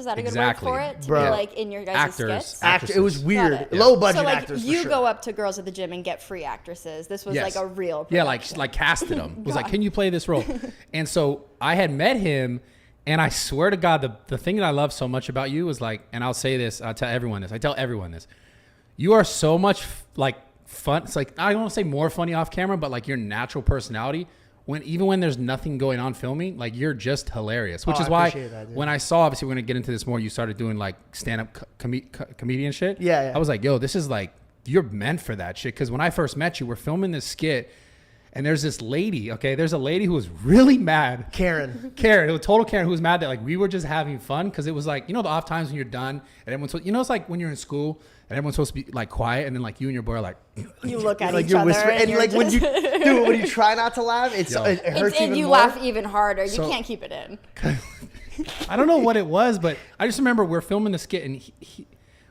Is that a good word for it? To be like in your guys' skits? It was weird. Low budget actors. So like you go up to girls at the gym and get free actresses. This was like a real production. Yeah, like casted them. Was like, can you play this role? And so I had met him, and I swear to God, the thing that I love so much about you is like, and I'll say this, I'll tell everyone this. I tell everyone this. You are so much like fun. It's like, I don't want to say more funny off camera, but like your natural personality. Even when there's nothing going on filming, like you're just hilarious, which is why when I saw, obviously we're going to get into this more, you started doing like stand-up comedian shit. Yeah. I was like, yo, this is like, you're meant for that shit. Because when I first met you, we're filming this skit and there's this lady, okay? There's a lady who was really mad. Karen. It was total Karen who was mad that like we were just having fun because it was like, you know, the off times when you're done and everyone's, you know, it's like when you're in school and everyone's supposed to be like quiet and then like you and your boy are like, you look at each other and like when you try not to laugh, it hurts even more. You laugh even harder. You can't keep it in. I don't know what it was, but I just remember we're filming the skit and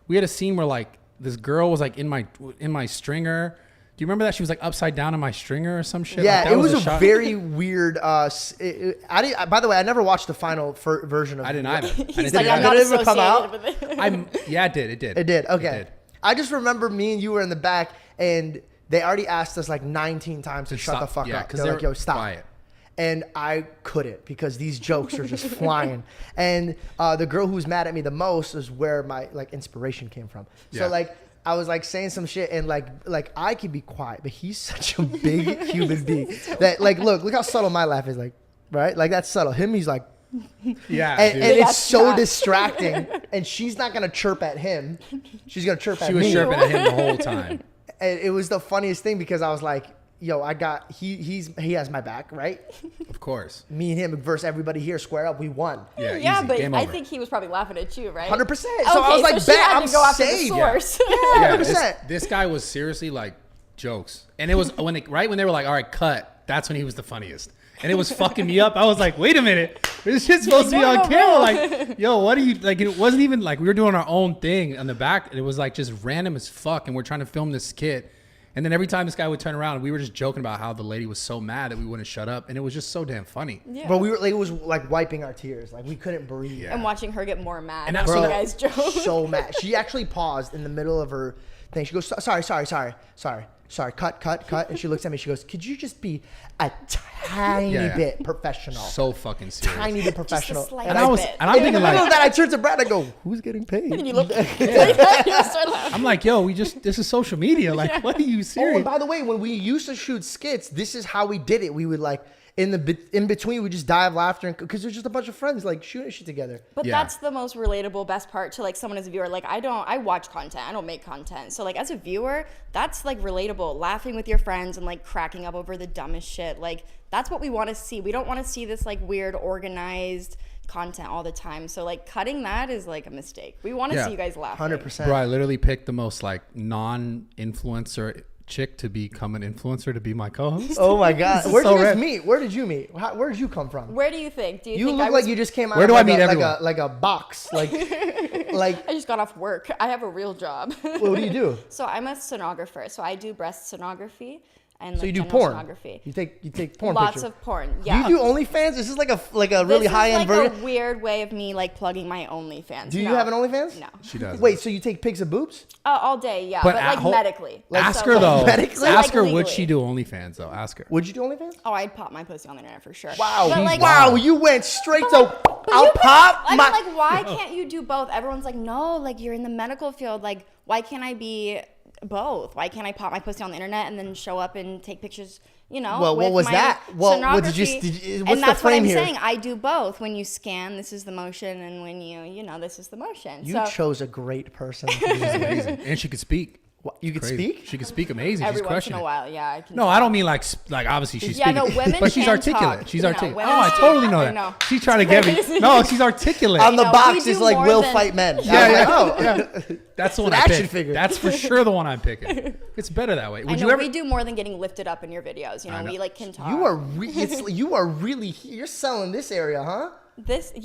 we had a scene where like this girl was like in my stringer. Do you remember that? She was like upside down in my stringer or some shit. Yeah, like, it was a very weird. By the way, I never watched the final version of it. I didn't either. He's like, I'm not associated with it. Yeah, it did. It did. Okay. It did. I just remember me and you were in the back, and they already asked us like 19 times to shut the fuck up. They're like, yo, stop. Quiet. And I couldn't because these jokes are just flying. And the girl who was mad at me the most is where my like inspiration came from. So like. I was like saying some shit and like I could be quiet, but he's such a big human being that like look how subtle my laugh is, like, right? Like that's subtle. Him, he's like, yeah, and it's so distracting. And she's not gonna chirp at him. She's gonna chirp at me. She was chirping at him the whole time. And it was the funniest thing because I was like, yo, he has my back, right? Of course. Me and him versus everybody here square up. We won. Yeah, but I think he was probably laughing at you, right? 100%. So I was like, bet I'm saved. Yeah, 100%. This guy was seriously like jokes, and it was when they were like, all right, cut. That's when he was the funniest, and it was fucking me up. I was like, wait a minute, this shit's supposed to be on camera. Like, yo, what are you like? It wasn't even like we were doing our own thing on the back. It was like just random as fuck, and we're trying to film this skit. And then every time this guy would turn around, we were just joking about how the lady was so mad that we wouldn't shut up, and it was just so damn funny. Yeah. But we were like, it was like wiping our tears, like we couldn't breathe. And watching her get more mad. And that's you guys joke. So mad. She actually paused in the middle of her thing. She goes, sorry, cut. And she looks at me. She goes, could you just be a tiny bit professional? So fucking serious. Tiny bit professional. Just a and I'm thinking like, that I turned to Brad. I go, who's getting paid? And you look like that. I'm like, yo, this is social media. Like, what are you serious? Oh, and by the way, when we used to shoot skits, this is how we did it. We would like in between, we just die of laughter because there's just a bunch of friends like shooting shit together. But that's the most relatable, best part to like someone as a viewer. Like I watch content, I don't make content. So like as a viewer, that's like relatable. Laughing with your friends and like cracking up over the dumbest shit. Like that's what we want to see. We don't want to see this like weird organized content all the time. So like cutting that is like a mistake. We want to see you guys laughing. 100%. Bro, I literally picked the most like non-influencer chick to become an influencer to be my co-host. Oh my god! Where did you guys meet? Where did you meet? Where did you come from? Where do you think? Do you think look like you just came out? Where do I meet everyone? Like a box, like I just got off work. I have a real job. What do you do? So I'm a sonographer. So I do breast sonography. And so like you do porn. Sonography. You take porn Lots pictures. of porn. Yeah. Do you do OnlyFans? This is like a really high end version. This is like a weird way of me like plugging my OnlyFans. Do you have an OnlyFans? No. She does. Wait, so you take pics of boobs? All day, yeah, but like medically. Ask her though. Medically? Ask her, legally. would she do OnlyFans though? Ask her. Would you do OnlyFans? Oh, I'd pop my pussy on the internet for sure. Wow. But like, wow, you went straight to I'll pop I my. mean, like, why can't you do both? Everyone's like, no, like you're in the medical field. Like, why can't I be both? Why can't I pop my pussy on the internet and then show up and take pictures? You know, well, what was that? Well, what did you what's and that's the frame what I'm here? saying. I do both. When you scan, this is the motion, and when you know, this is the motion. You chose a great person. She's amazing, and she could speak. You could speak? She could speak amazing. Every She's once crushing in a it. while, yeah. I can No, I don't mean like obviously she's speaking. no, women but she's can articulate. talk. She's No, articulate. women Oh, I can totally talk. know I that. know. She's trying to get me. No, she's articulate. On the know, box we is do like more will than- fight men. Yeah. That's the one I action picked. figure. That's for sure the one I'm picking. It's better that way. Would I you know ever? we do more than getting lifted up in your videos. You know, we like can talk. You are really you're selling this area, huh?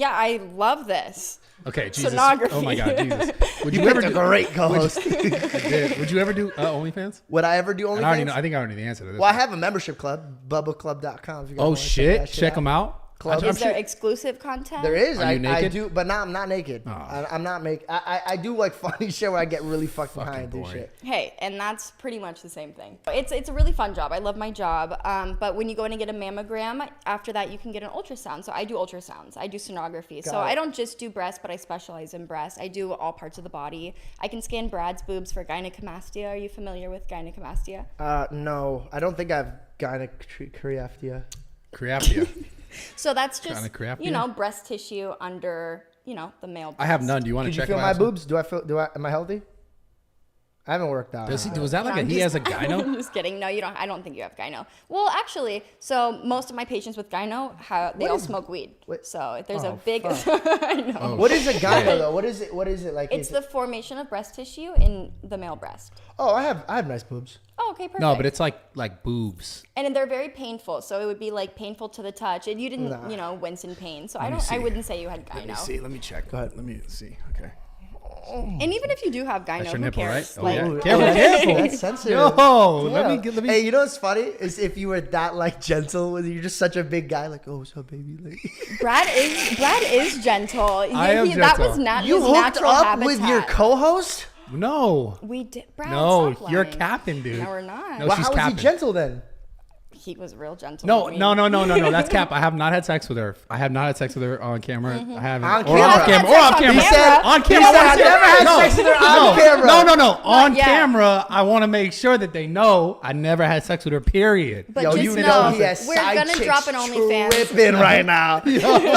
I love this. Okay, Jesus. Sonography. Oh my God, Jesus. Would You you ever picked do? a great co-host. Would you ever do OnlyFans? Would I ever do OnlyFans? I think I already know the answer to this. Well, I have a membership club, bubbleclub.com. Oh shit! Check them out. club. Is there exclusive content? There is. Are you naked? I do, but I'm not naked. Oh. I'm not make. I do like funny shit where I get really fucking high and do boy. shit. Hey, and that's pretty much the same thing. It's a really fun job. I love my job. But when you go in and get a mammogram, after that you can get an ultrasound. So I do ultrasounds. I do sonography. So I don't just do breast, but I specialize in breast. I do all parts of the body. I can scan Brad's boobs for gynecomastia. Are you familiar with gynecomastia? No, I don't think I've gynecomastia. Creaptia. So that's just, Gynecomastia? breast tissue under, the male breast. I have none. Do you want to Did you check feel them my out? boobs? Am I healthy? I haven't worked out. Was that like he has a gyno? I'm just kidding. No, you don't. I don't think you have gyno. Well, actually, so most of my patients with gyno, they all smoke weed. So if there's a big, I know. Oh, what is a gyno though? What is it? What is it like? It's the formation of breast tissue in the male breast. Oh, I have nice boobs. Oh, okay, perfect. No, but it's like boobs. And they're very painful, so it would be like painful to the touch, and you didn't, wince in pain. So I wouldn't say you had gyno. Let me see. Let me check. Go ahead. Let me see. Okay. And even if you do have gyno, That's your who nipple, cares? right? Oh, Like, yeah. Careful. That's sensitive. Yo, let Yeah. me. Hey, you know what's funny is if you were that like gentle, you're just such a big guy. Like, oh, what's up, baby? Like, Brad is gentle. I am That gentle. was not you his hooked natural up habitat. with your co-host? No. We did. Brad, No, stop you're lying. capping, dude. No, we're not. No, Well, she's how was capping. he gentle then? He was real gentle. No, with me. no. That's cap. I have not had sex with her. I have not had sex with her on camera. I haven't. On Or camera. off camera. Or You off haven't camera. had sex on On camera. camera. He said, "I've never had sex with her on camera." No. On yet. camera, I want to make sure that they know I never had sex with her. Period. But Yo, just you know, know he has we're side gonna chicks drop an OnlyFans. tripping right now.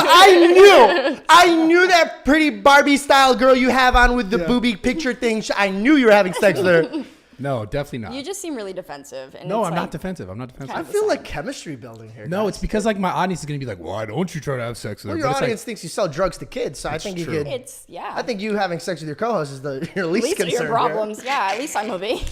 I knew that pretty Barbie style girl you have on with the booby picture thing. I knew you were having sex with her. No, definitely not. You just seem really defensive. And No, it's I'm like, not defensive. I'm not defensive. I feel like chemistry building here. No, guys. it's because like my audience is gonna be like, why don't you try to have sex with her? Well, your But it's audience thinks you sell drugs to kids, so I think true. you could. It's I think you having sex with your co-host is your least, At least concern. your here. problems. Yeah, at least I'm a baby.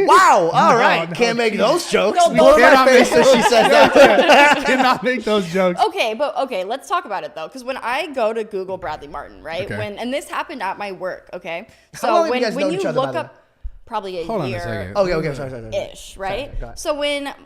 Wow. All right. no, Can't make those jokes. No, Blow my cannot face make when she says that. cannot make those jokes. Okay, let's talk about it though, because when I go to Google Bradley Martin, right? Okay. And this happened at my work, okay? How long have you guys when known you each other, by look the way? up probably a Hold on a year. second. Okay. Sorry. Ish, right? Sorry, go ahead. So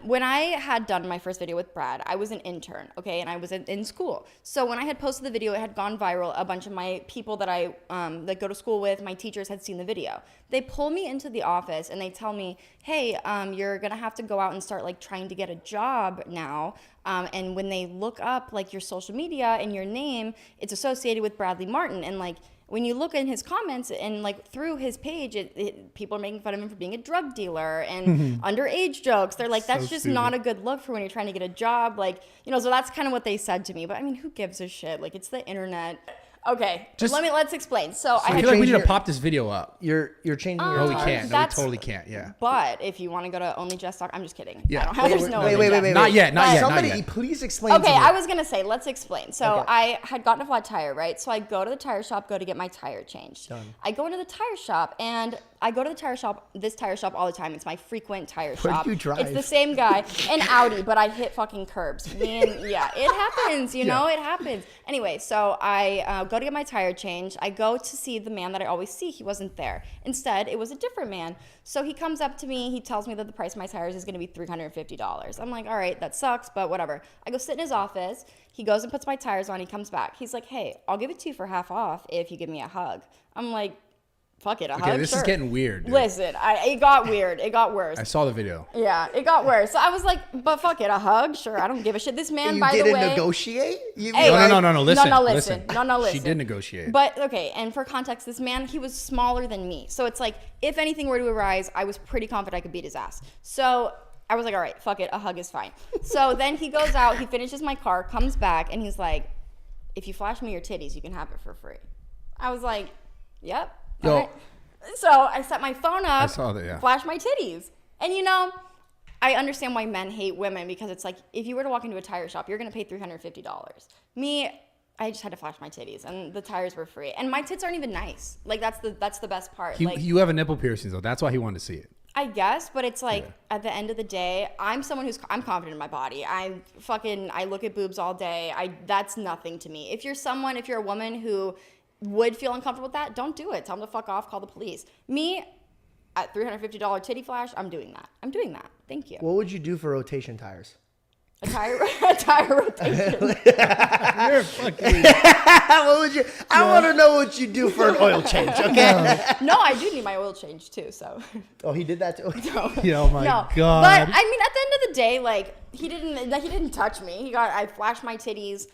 when I had done my first video with Brad, I was an intern, okay, and I was in school. So when I had posted the video, it had gone viral. A bunch of my people that I that go to school with, my teachers had seen the video. They pull me into the office and they tell me, "Hey, you're gonna have to go out and start like trying to get a job now." And when they look up like your social media and your name, it's associated with Bradley Martin, and like. When you look in his comments and like through his page, people are making fun of him for being a drug dealer and underage jokes. They're like, that's just not a good look for when you're trying to get a job. Like, so that's kind of what they said to me. But I mean, who gives a shit? Like, it's the internet. Okay, let's explain. So I I feel like we need your- to pop this video up. You're changing your. No, we Um, can't. No, we that's- totally can't. Yeah. But if you want to go to OnlyJess.com, I'm just kidding. Yeah. I don't have, there's no OnlyJess. Wait. Not yet. Not yet. Somebody, Not yet. please explain. Okay, to me. I was gonna say, let's explain. So Okay. I had gotten a flat tire, right? So I go to the tire shop, go to get my tire changed. Done. I go into the tire shop, and I go to this tire shop all the time. It's my frequent tire shop. do you drive? It's the same guy, an Audi, but I hit fucking curbs. Yeah, it happens. You know, it happens. Anyway, so I go to get my tire changed. I go to see the man that I always see. He wasn't there. Instead, it was a different man. So he comes up to me. He tells me that the price of my tires is going to be $350. I'm like, all right, that sucks, but whatever. I go sit in his office. He goes and puts my tires on. He comes back. He's like, hey, I'll give it to you for half off if you give me a hug. I'm like, fuck it, a hug? Okay, this is Sure. getting weird. Dude. Listen, it got weird. It got worse. I saw the video. Yeah, it got worse. So I was like, but fuck it, a hug? Sure, I don't give a shit. This man, You by the didn't way. negotiate. You Hey, No. Listen. No, listen. She did negotiate. But okay, and for context, this man, he was smaller than me. So it's like, if anything were to arise, I was pretty confident I could beat his ass. So I was like, all right, fuck it, a hug is fine. So then he goes out, he finishes my car, comes back, and he's like, if you flash me your titties, you can have it for free. I was like, yep. Yo. All right. So I set my phone up, I saw that, yeah. flash my titties. And I understand why men hate women, because it's like, if you were to walk into a tire shop, you're going to pay $350. Me, I just had to flash my titties, and the tires were free. And my tits aren't even nice. Like, that's the best part. You have a nipple piercing, though. That's why he wanted to see it. I guess, but it's like, at the end of the day, I'm someone I'm confident in my body. I look at boobs all day. That's nothing to me. If you're a woman who would feel uncomfortable with that, don't do it. Tell them to fuck off, call the police. Me, at $350 titty flash, I'm doing that. Thank you. What would you do for rotation tires? A tire rotation. You're fucking. What would you? I want to know what you do for an oil change. Okay. No, I do need my oil change too. So. Oh, he did that too. No. Oh my god. But I mean, at the end of the day, like he didn't touch me. I flashed my titties.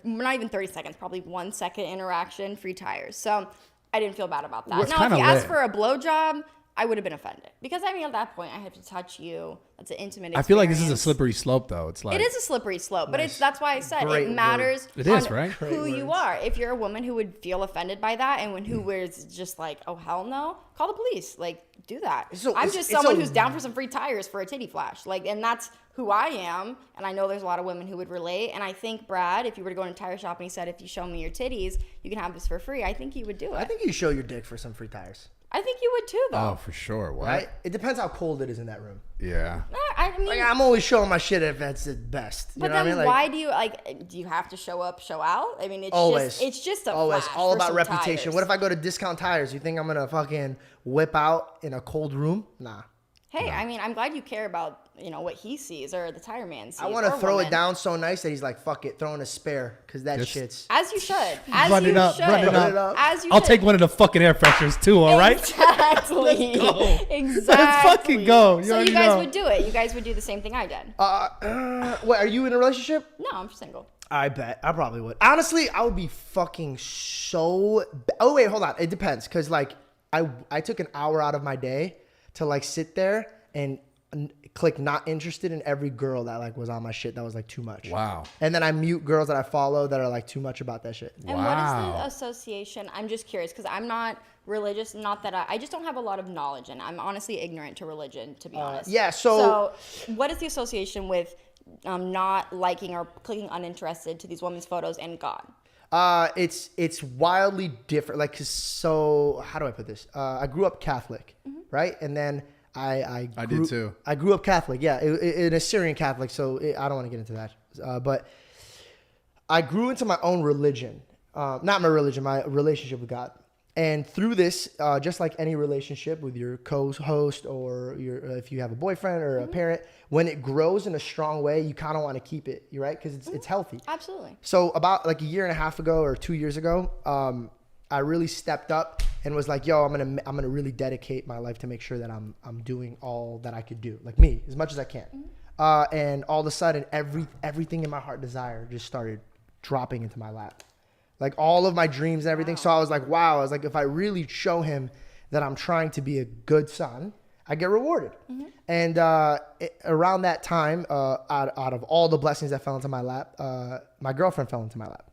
Not even 30 seconds, probably 1 second interaction, free tires. So I didn't feel bad about that. Well, now, if he asked for a blowjob, I would have been offended because I mean, at that point, I have to touch you. That's an intimate experience. I feel like this is a slippery slope, though. It's like it is a slippery slope, but that's why I said Great it matters. It is, right? Who you are. If you're a woman who would feel offended by that, and who was just like, oh hell no, call the police. Like, do that. So I'm just someone who's down for some free tires for a titty flash. Like, and that's who I am. And I know there's a lot of women who would relate. And I think Brad, if you were to go in a tire shop and he said, if you show me your titties, you can have this for free, I think he would do it. I think you show your dick for some free tires. I think you would too, though. Oh, for sure. What? Right? It depends how cold it is in that room. Yeah. I mean, Like, I'm always showing my shit if that's the best. You but know then what I mean? why do you have to show up, show out? I mean, it's just a always flash all for about some reputation. tires. What if I go to Discount Tires? You think I'm gonna fucking whip out in a cold room? Nah. Hey, I mean, I'm glad you care about, what he sees or the tire man sees. I want to or throw woman. it down so nice that he's like, fuck it, throwing a spare, because that Just- shit's. As you should. As Run you it up, should. run it up. As you I'll should. take one of the fucking air fresheners too, all right? Exactly. Let's go. Exactly. Let's fucking go. You So already you guys know. would do it. You guys would do the same thing I did. Wait, are you in a relationship? No, I'm single. I bet. I probably would. Honestly, I would be fucking so. Oh, wait, hold on. It depends. Because, like, I took an hour out of my day to, like, sit there and click not interested in every girl that, like, was on my shit that was, like, too much. Wow. And then I mute girls that I follow that are, like, too much about that shit. And what is Wow. the association? I'm just curious because I'm not religious. Not that I just don't have a lot of knowledge and I'm honestly ignorant to religion, to be honest. yeah, so what is the association with not liking or clicking uninterested to these women's photos and God? It's wildly different. Like, 'cause so how do I put this? I grew up Catholic, right? And then I did too. I grew up Catholic, yeah, an Assyrian Catholic. So I don't want to get into that, but I grew into my own religion, not my religion, my relationship with God. And through this, just like any relationship with your co-host or if you have a boyfriend or a parent, when it grows in a strong way, you kind of want to keep it, you're right, because it's healthy. Absolutely. So about like a year and a half ago or 2 years ago, I really stepped up and was like, yo, I'm gonna really dedicate my life to make sure that I'm doing all that I could do, like me, as much as I can. And all of a sudden, everything in my heart desire just started dropping into my lap. Like all of my dreams and everything. Wow. So I was like, wow. I was like, if I really show him that I'm trying to be a good son, I get rewarded. And around that time, out of all the blessings that fell into my lap, my girlfriend fell into my lap.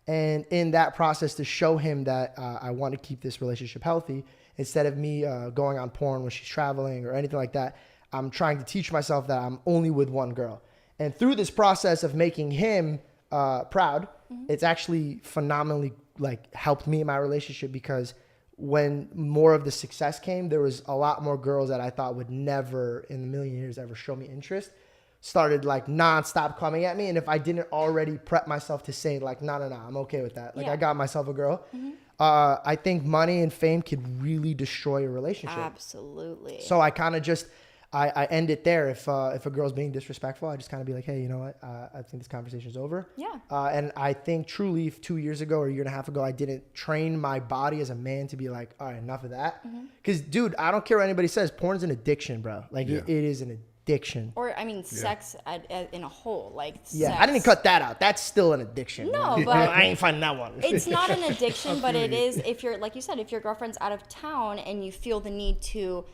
And in that process, to show him that I want to keep this relationship healthy, instead of me going on porn when she's traveling or anything like that, I'm trying to teach myself that I'm only with one girl. And through this process of making him proud, it's actually phenomenally like helped me in my relationship, because when more of the success came, there was a lot more girls that I thought would never in a million years ever show me interest, started like nonstop coming at me. And if I didn't already prep myself to say like, no, I'm okay with that. Like I got myself a girl. I think money and fame could really destroy a relationship. Absolutely. So I kind of just, I end it there. If a girl's being disrespectful, I just kind of be like, hey, you know what? I think this conversation's over. Yeah. And I think truly, if 2 years ago or a year and a half ago, I didn't train my body as a man to be like, all right, enough of that. Because, dude, I don't care what anybody says. Porn's an addiction, bro. Like, it is an addiction. Or, I mean, sex in a whole. Like, Yeah, sex. I didn't cut that out. That's still an addiction. No, man. but I ain't finding that one. It's not an addiction, but it is, if you're, like you said, if your girlfriend's out of town and you feel the need to,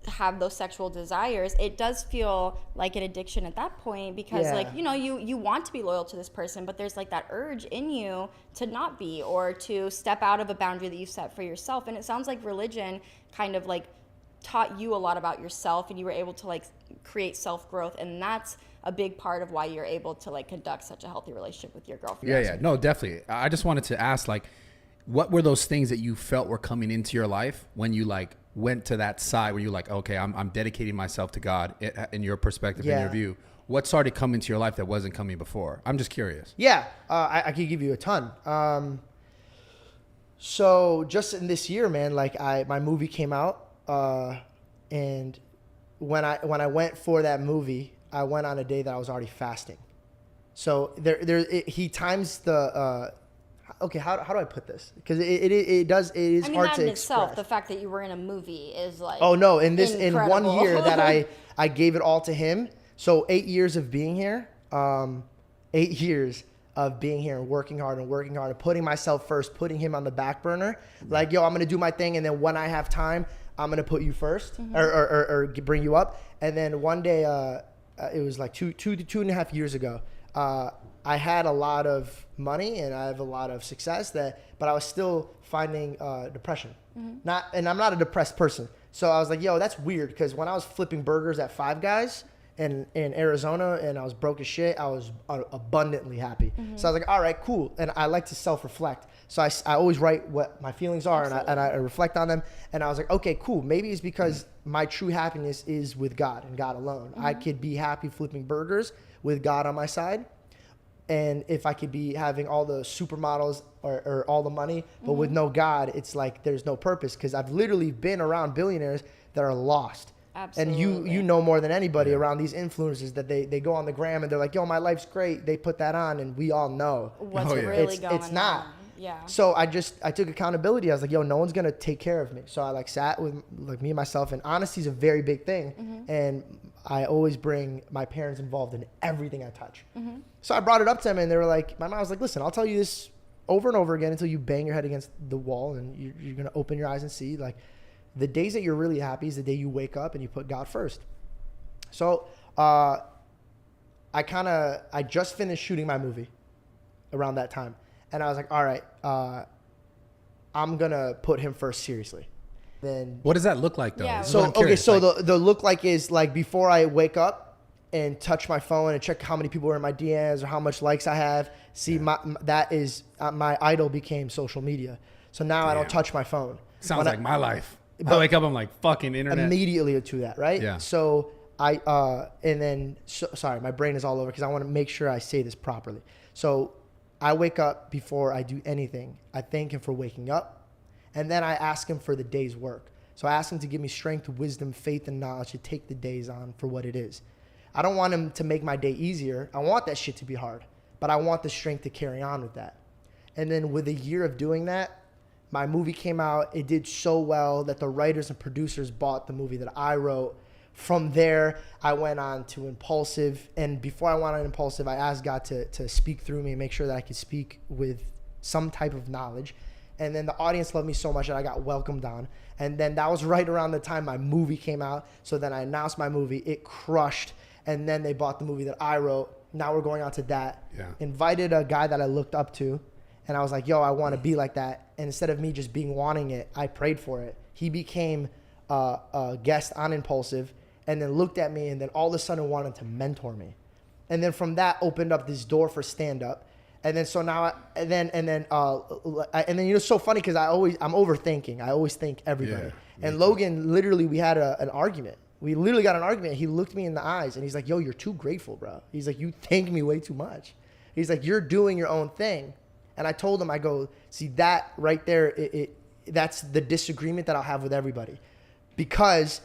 have those sexual desires, it does feel like an addiction at that point, because like, you want to be loyal to this person, but there's like that urge in you to not be, or to step out of a boundary that you set for yourself. And it sounds like religion kind of like taught you a lot about yourself, and you were able to like create self-growth, and that's a big part of why you're able to like conduct such a healthy relationship with your girlfriend. Yeah. No, definitely. I just wanted to ask, like, what were those things that you felt were coming into your life when you like went to that side where you're like, okay, I'm dedicating myself to God, in your perspective, in your view? What started coming to your life that wasn't coming before? I'm just curious. Yeah, I could give you a ton. So just in this year, man, like my movie came out, and when I went for that movie, I went on a day that I was already fasting. So he times the, okay, how do I put this? Because it is hard to express. That in itself, the fact that you were in a movie is like, oh no, in 1 incredible. year that I gave it all to him. So 8 years of being here, 8 years of being here and working hard and putting myself first, putting him on the back burner. Like, yo, I'm going to do my thing. And then when I have time, I'm going to put you first or bring you up. And then one day, it was like two and a half years ago. I had a lot of money and I have a lot of success but I was still finding depression. And I'm not a depressed person. So I was like, yo, that's weird. Because when I was flipping burgers at Five Guys in Arizona and I was broke as shit, I was abundantly happy. So I was like, all right, cool. And I like to self-reflect. So I always write what my feelings are and I reflect on them. And I was like, okay, cool. Maybe it's because my true happiness is with God and God alone. I could be happy flipping burgers with God on my side. And if I could be having all the supermodels or all the money, but with no God, it's like there's no purpose. Because I've literally been around billionaires that are lost. Absolutely. And you know more than anybody around these influencers that they go on the gram and they're like, yo, my life's great. They put that on and we all know. What's really going on. It's not. Yeah. So I took accountability. I was like, yo, no one's going to take care of me. So I sat with me and myself, and honesty is a very big thing. And I always bring my parents involved in everything I touch. So I brought it up to them and they were like, my mom was like, listen, I'll tell you this over and over again until you bang your head against the wall and you're going to open your eyes and see, like, the days that you're really happy is the day you wake up and you put God first. So I just finished shooting my movie around that time. And I was like, all right, I'm going to put him first seriously. Then what does that look like, though? Yeah. So, okay, so like, the look like is like before I wake up and touch my phone and check how many people are in my DMs or how much likes I have. See, my idol became social media. So now I don't touch my phone. Sounds like my life. I wake up, I'm like, fucking internet. Immediately to that, right? Yeah. So sorry, my brain is all over because I want to make sure I say this properly. So I wake up before I do anything. I thank him for waking up. And then I ask him for the day's work. So I ask him to give me strength, wisdom, faith, and knowledge to take the days on for what it is. I don't want him to make my day easier. I want that shit to be hard. But I want the strength to carry on with that. And then with a year of doing that, my movie came out. It did so well that the writers and producers bought the movie that I wrote. From there, I went on to Impaulsive. And before I went on Impaulsive, I asked God to speak through me and make sure that I could speak with some type of knowledge. And then the audience loved me so much that I got welcomed on. And then that was right around the time my movie came out. So then I announced my movie. It crushed. And then they bought the movie that I wrote. Now we're going on to that. Yeah. Invited a guy that I looked up to. And I was like, yo, I want to be like that. And instead of me just wanting it, I prayed for it. He became a guest on Impaulsive and then looked at me and then all of a sudden wanted to mentor me. And then from that opened up this door for stand-up. And then so now, and then it's so funny because I'm overthinking. I always think everybody. Yeah, and Logan, literally, we had an argument. We literally got an argument. He looked me in the eyes and he's like, yo, you're too grateful, bro. He's like, you thank me way too much. He's like, you're doing your own thing. And I told him, I go, see that right there, that's the disagreement that I'll have with everybody. Because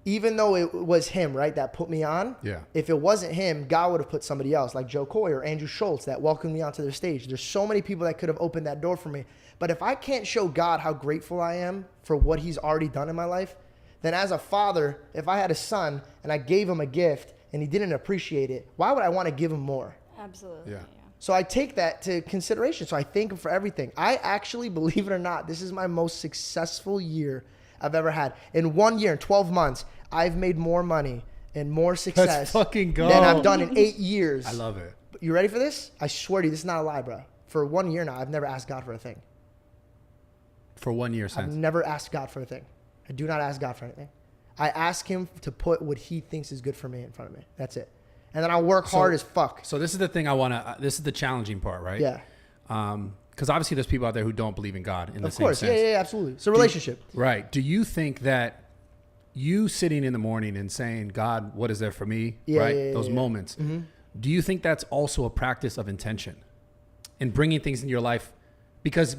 even though it was him, right, that put me on, if it wasn't him, God would have put somebody else, like Joe Coy or Andrew Schultz, that welcomed me onto their stage. There's so many people that could have opened that door for me. But if I can't show God how grateful I am for what he's already done in my life, then as a father, if I had a son and I gave him a gift and he didn't appreciate it, why would I want to give him more? Absolutely. Yeah. So I take that to consideration. So I thank him for everything. I actually, believe it or not, this is my most successful year I've ever had. In 1 year, in 12 months, I've made more money and more success than I've done in 8 years. I love it. You ready for this? I swear to you, this is not a lie, bro. For 1 year now, I've never asked God for a thing. For 1 year since? I've never asked God for a thing. I do not ask God for anything. I ask him to put what he thinks is good for me in front of me. That's it. And then I work hard as fuck. So this is the thing I want to, this is the challenging part, right? Yeah. Because obviously there's people out there who don't believe in God in the same sense. Of course, yeah, absolutely. It's a relationship. Right. Do you think that you sitting in the morning and saying, God, what is there for me? Those moments. Mm-hmm. Do you think that's also a practice of intention in bringing things in your life? Because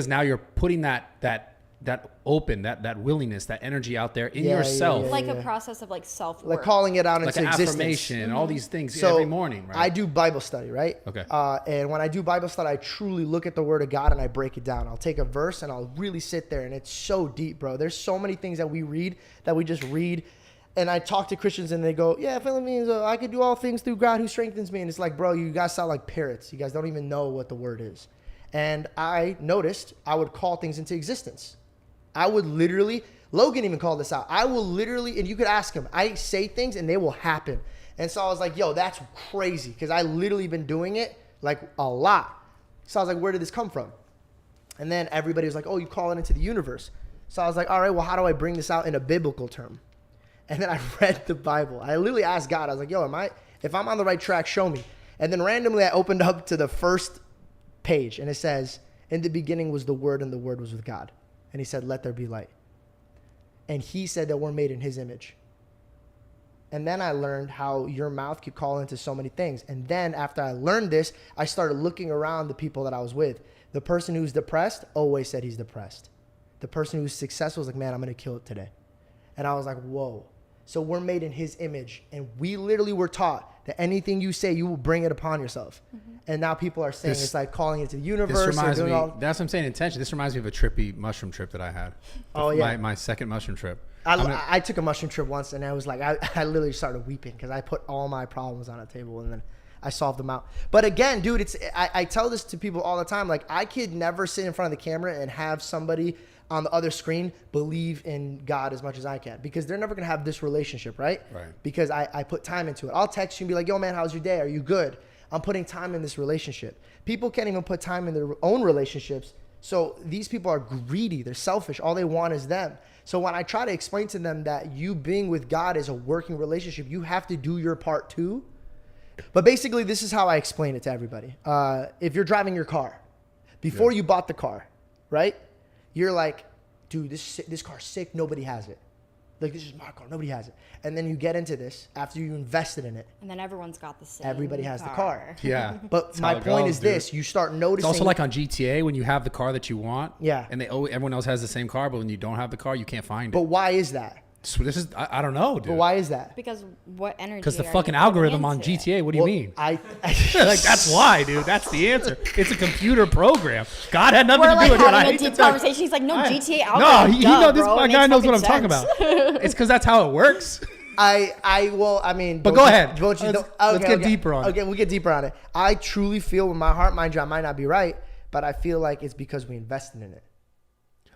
now you're putting that that willingness, that energy out there in yourself. Like a process of like self-work. Like calling it out like into an existence. affirmation, all these things every morning, right? I do Bible study, right? Okay. And when I do Bible study, I truly look at the Word of God and I break it down. I'll take a verse and I'll really sit there, and it's so deep, bro. There's so many things that we read that we just read. And I talk to Christians and they go, yeah, Philippians, I can do all things through God who strengthens me. And it's like, bro, you guys sound like parrots. You guys don't even know what the word is. And I noticed I would call things into existence. I would literally, Logan even called this out. I will literally, and you could ask him, I say things and they will happen. And so I was like, yo, that's crazy. Because I literally been doing it like a lot. So I was like, where did this come from? And then everybody was like, oh, you call it into the universe. So I was like, all right, well, how do I bring this out in a biblical term? And then I read the Bible. I literally asked God, I was like, yo, if I'm on the right track, show me. And then randomly I opened up to the first page and it says, in the beginning was the Word and the Word was with God. And he said, let there be light. And he said that we're made in his image. And then I learned how your mouth could call into so many things. And then after I learned this, I started looking around the people that I was with. The person who's depressed always said he's depressed. The person who's successful was like, man, I'm going to kill it today. And I was like, whoa. So we're made in his image. And we literally were taught that anything you say, you will bring it upon yourself. Mm-hmm. And now people are saying it's like calling it to the universe. This reminds me, that's what I'm saying, intention. This reminds me of a trippy mushroom trip that I had. Oh, yeah. My second mushroom trip. I took a mushroom trip once and I was like, I literally started weeping because I put all my problems on a table and then I solved them out. But again, dude, I tell this to people all the time. Like, I could never sit in front of the camera and have somebody on the other screen believe in God as much as I can, because they're never going to have this relationship, right? Right. Because I put time into it. I'll text you and be like, yo, man, how's your day? Are you good? I'm putting time in this relationship. People can't even put time in their own relationships. So these people are greedy. They're selfish. All they want is them. So when I try to explain to them that you being with God is a working relationship, you have to do your part too. But basically, this is how I explain it to everybody. If you're driving your car, before you bought the car, right? You're like, dude, this car's sick. Nobody has it. Like, this is my car. Nobody has it. And then you get into this after you invested in it. And then everyone's got the same Everybody has the car. Yeah. But my point is this. You start noticing. It's also like on GTA when you have the car that you want. Yeah. And everyone else has the same car, but when you don't have the car, you can't find it. But why is that? So this is, I don't know, dude. But why is that? Because what energy? Because the fucking algorithm on GTA. What do you mean? Like, that's why, dude. That's the answer. It's a computer program. God had nothing to do with it. We're like having a deep conversation. He's like, no, GTA algorithm. No, he knows this. Bro, My guy knows what I'm talking about. It's because that's how it works. I mean. But go ahead. Let's get deeper on it. Okay, we'll get deeper on it. I truly feel with my heart, mind you, I might not be right, but I feel like it's because we invested in it.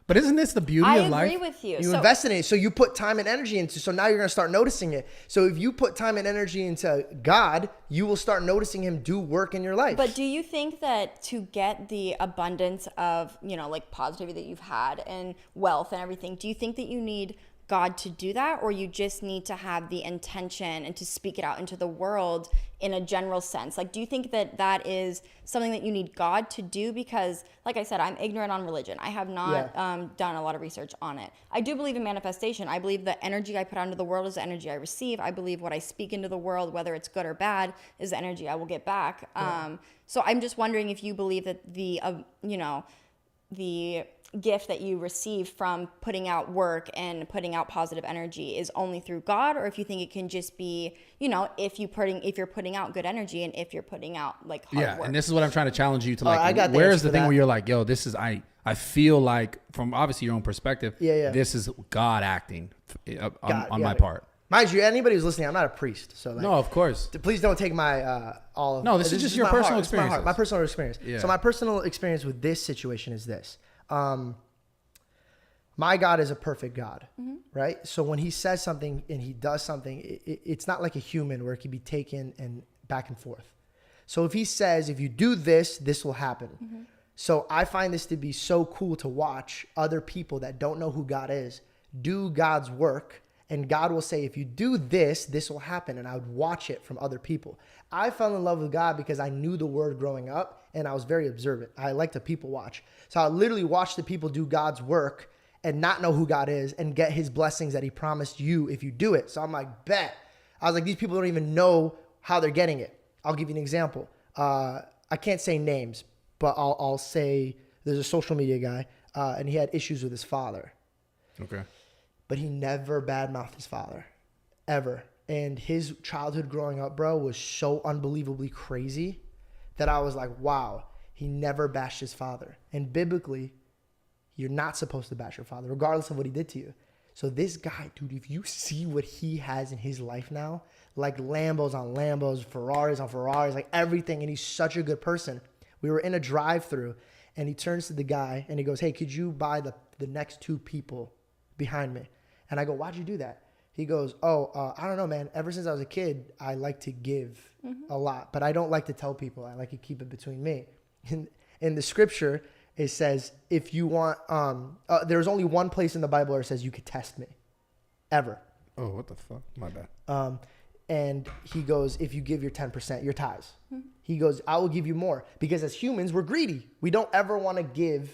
But isn't this the beauty of life? I agree with you. You invested in it, so you put time and energy into. So now you're gonna start noticing it. So if you put time and energy into God, you will start noticing Him do work in your life. But do you think that to get the abundance of, like positivity that you've had and wealth and everything, do you think that you need God to do that, or you just need to have the intention and to speak it out into the world in a general sense? Like, do you think that that is something that you need God to do? Because, like I said, I'm ignorant on religion. I have not done a lot of research on it. I do believe in manifestation. I believe the energy I put out into the world is the energy I receive. I believe what I speak into the world, whether it's good or bad, is the energy I will get back. So I'm just wondering if you believe that the gift that you receive from putting out work and putting out positive energy is only through God, or if you think it can just be, if you're putting out good energy and if you're putting out like hard work. And this is what I'm trying to challenge you to, like, where's the thing where you're like, yo, this is, I feel like from obviously your own perspective, this is God acting on my part. Mind you, anybody who's listening, I'm not a priest, so no, of course. Please don't take my all of. No, this is just your personal experience. My personal experience. Yeah. So my personal experience with this situation is this. My God is a perfect God, right? So when He says something and He does something, it's not like a human where it can be taken and back and forth. So if He says, if you do this, this will happen. So I find this to be so cool to watch other people that don't know who God is do God's work. And God will say, if you do this, this will happen. And I would watch it from other people. I fell in love with God because I knew the word growing up and I was very observant. I like to people watch. So I literally watch the people do God's work and not know who God is and get His blessings that He promised you if you do it. So I'm like, bet. I was like, these people don't even know how they're getting it. I'll give you an example. I can't say names, but I'll say There's a social media guy, and he had issues with his father. Okay. But he never badmouthed his father, ever. And his childhood growing up, bro, was so unbelievably crazy that I was like, wow, he never bashed his father. And biblically, you're not supposed to bash your father, regardless of what he did to you. So this guy, dude, if you see what he has in his life now, like Lambos on Lambos, Ferraris on Ferraris, like everything, and he's such a good person. We were in a drive-thru, and he turns to the guy, and he goes, hey, could you buy the next 2 people behind me? And I go, why'd you do that? He goes, I don't know, man. Ever since I was a kid, I like to give a lot, but I don't like to tell people. I like to keep it between me. In the scripture, it says, if you want, there's only one place in the Bible where it says you could test me, ever. Oh, what the fuck? My bad. And he goes, if you give your 10%, your tithes. He goes, I will give you more. Because as humans, we're greedy. We don't ever want to give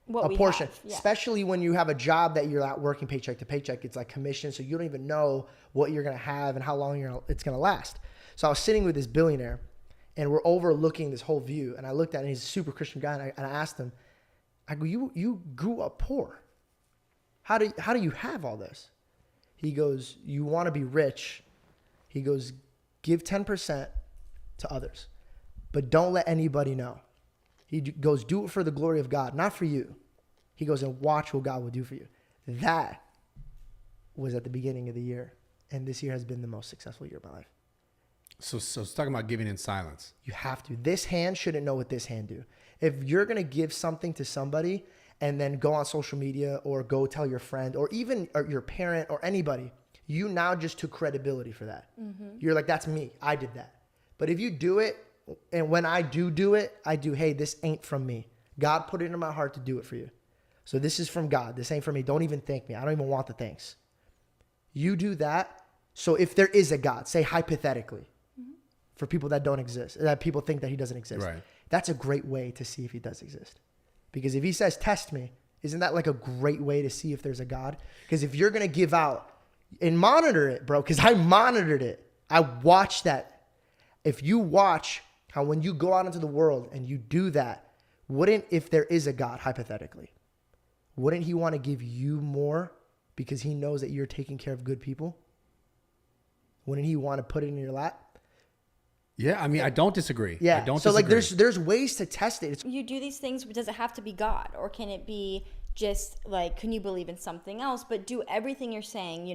a portion, especially when you have a job that you're not working paycheck to paycheck. It's like commission, so you don't even know what you're going to have and how long it's going to last. So I was sitting with this billionaire, and we're overlooking this whole view. And I looked at him, he's a super Christian guy, and I asked him, I go, you grew up poor. How do you have all this? He goes, you want to be rich. He goes, give 10% to others, but don't let anybody know. He goes, do it for the glory of God, not for you. He goes, and watch what God will do for you. That was at the beginning of the year. And this year has been the most successful year of my life. So it's talking about giving in silence. You have to. This hand shouldn't know what this hand do. If you're going to give something to somebody and then go on social media or go tell your friend or even your parent or anybody, you now just took credibility for that. You're like, that's me. I did that. But if you do it, and when I do it, I do, hey, this ain't from me. God put it in my heart to do it for you. So this is from God. This ain't from me. Don't even thank me. I don't even want the thanks. You do that. So if there is a God, say hypothetically, for people that don't exist, that people think that he doesn't exist. Right. That's a great way to see if he does exist. Because if he says, test me, isn't that like a great way to see if there's a God? Because if you're going to give out and monitor it, bro, because I monitored it. I watched that. If you watch how when you go out into the world and you do that, if there is a God, hypothetically, wouldn't he want to give you more because he knows that you're taking care of good people? Wouldn't he want to put it in your lap? Yeah, I mean, I don't disagree. Yeah, I don't so disagree. like there's ways to test it. You do these things, does it have to be God? Or can it be just like, can you believe in something else? But do everything you're saying,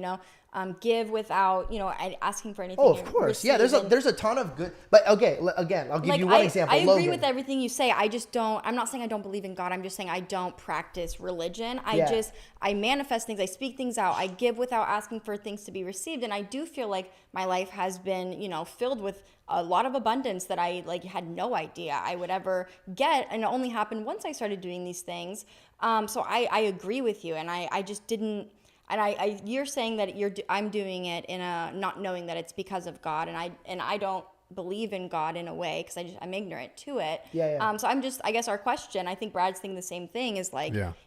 give without, asking for anything. Oh, of course. Yeah, there's a ton of good. But okay, again, I'll give you one example. I agree with everything you say. I just don't, I'm not saying I don't believe in God. I'm just saying I don't practice religion. I manifest things. I speak things out. I give without asking for things to be received. And I do feel like my life has been, filled with a lot of abundance that I had no idea I would ever get. And it only happened once I started doing these things. So I agree with you. And I just didn't. And you're saying that I'm doing it in a not knowing that it's because of God, and I don't believe in God in a way because I'm ignorant to it. Yeah. So I guess our question, I think Brad's thinking the same thing, is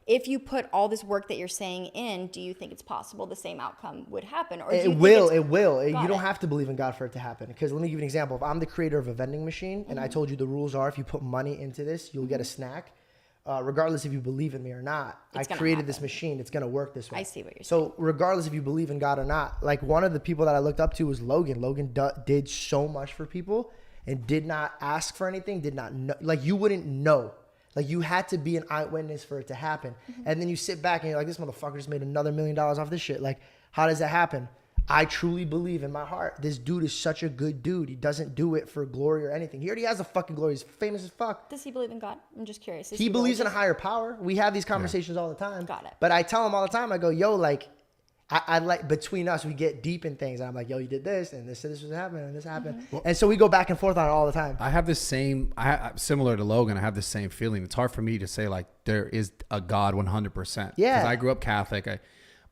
if you put all this work that you're saying in, do you think it's possible the same outcome would happen? Or do it will. You don't have to believe in God for it to happen. Because let me give you an example. If I'm the creator of a vending machine and I told you the rules are if you put money into this, you'll get a snack. Regardless if you believe in me or not, I created this machine. It's going to work this way. I see what you're saying. So regardless if you believe in God or not, like one of the people that I looked up to was Logan. Logan did so much for people and did not ask for anything, did not know. Like you wouldn't know. Like you had to be an eyewitness for it to happen. And then you sit back and you're like, this motherfucker just made another $1 million off this shit. Like, how does that happen? I truly believe in my heart, this dude is such a good dude. He doesn't do it for glory or anything. He already has a fucking glory. He's famous as fuck. Does he believe in God? I'm just curious. He believes in a higher power. We have these conversations all the time. Got it. But I tell him all the time, I go, yo, like, I like, between us, we get deep in things. And I'm like, yo, you did this, and this was happening, and this happened. And so we go back and forth on it all the time. I have this similar to Logan, I have the same feeling. It's hard for me to say, like, there is a God 100%. Yeah. Because I grew up Catholic.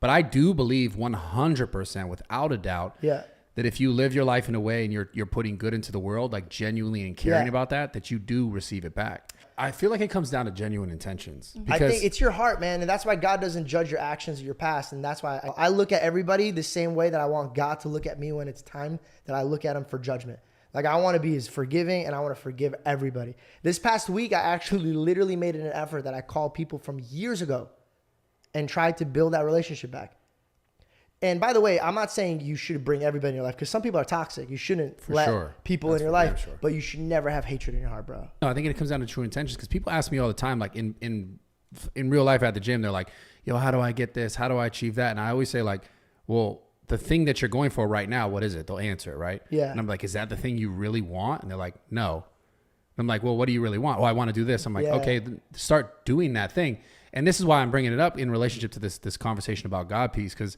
But I do believe 100% without a doubt that if you live your life in a way and you're putting good into the world, like genuinely and caring about that you do receive it back. I feel like it comes down to genuine intentions. I think it's your heart, man. And that's why God doesn't judge your actions or your past. And that's why I look at everybody the same way that I want God to look at me when it's time that I look at him for judgment. Like, I want to be as forgiving, and I want to forgive everybody. This past week, I actually literally made it an effort that I called people from years ago and tried to build that relationship back. And by the way, I'm not saying you should bring everybody in your life, because some people are toxic. You shouldn't let people in your life, but you should never have hatred in your heart, bro. No, I think it comes down to true intentions, because people ask me all the time, like in real life at the gym, they're like, yo, how do I get this? How do I achieve that? And I always say, like, well, the thing that you're going for right now, what is it? They'll answer it, right? Yeah. And I'm like, is that the thing you really want? And they're like, no. I'm like, well, what do you really want? Oh, I want to do this. I'm like, okay, then start doing that thing. And this is why I'm bringing it up in relationship to this conversation about God piece, because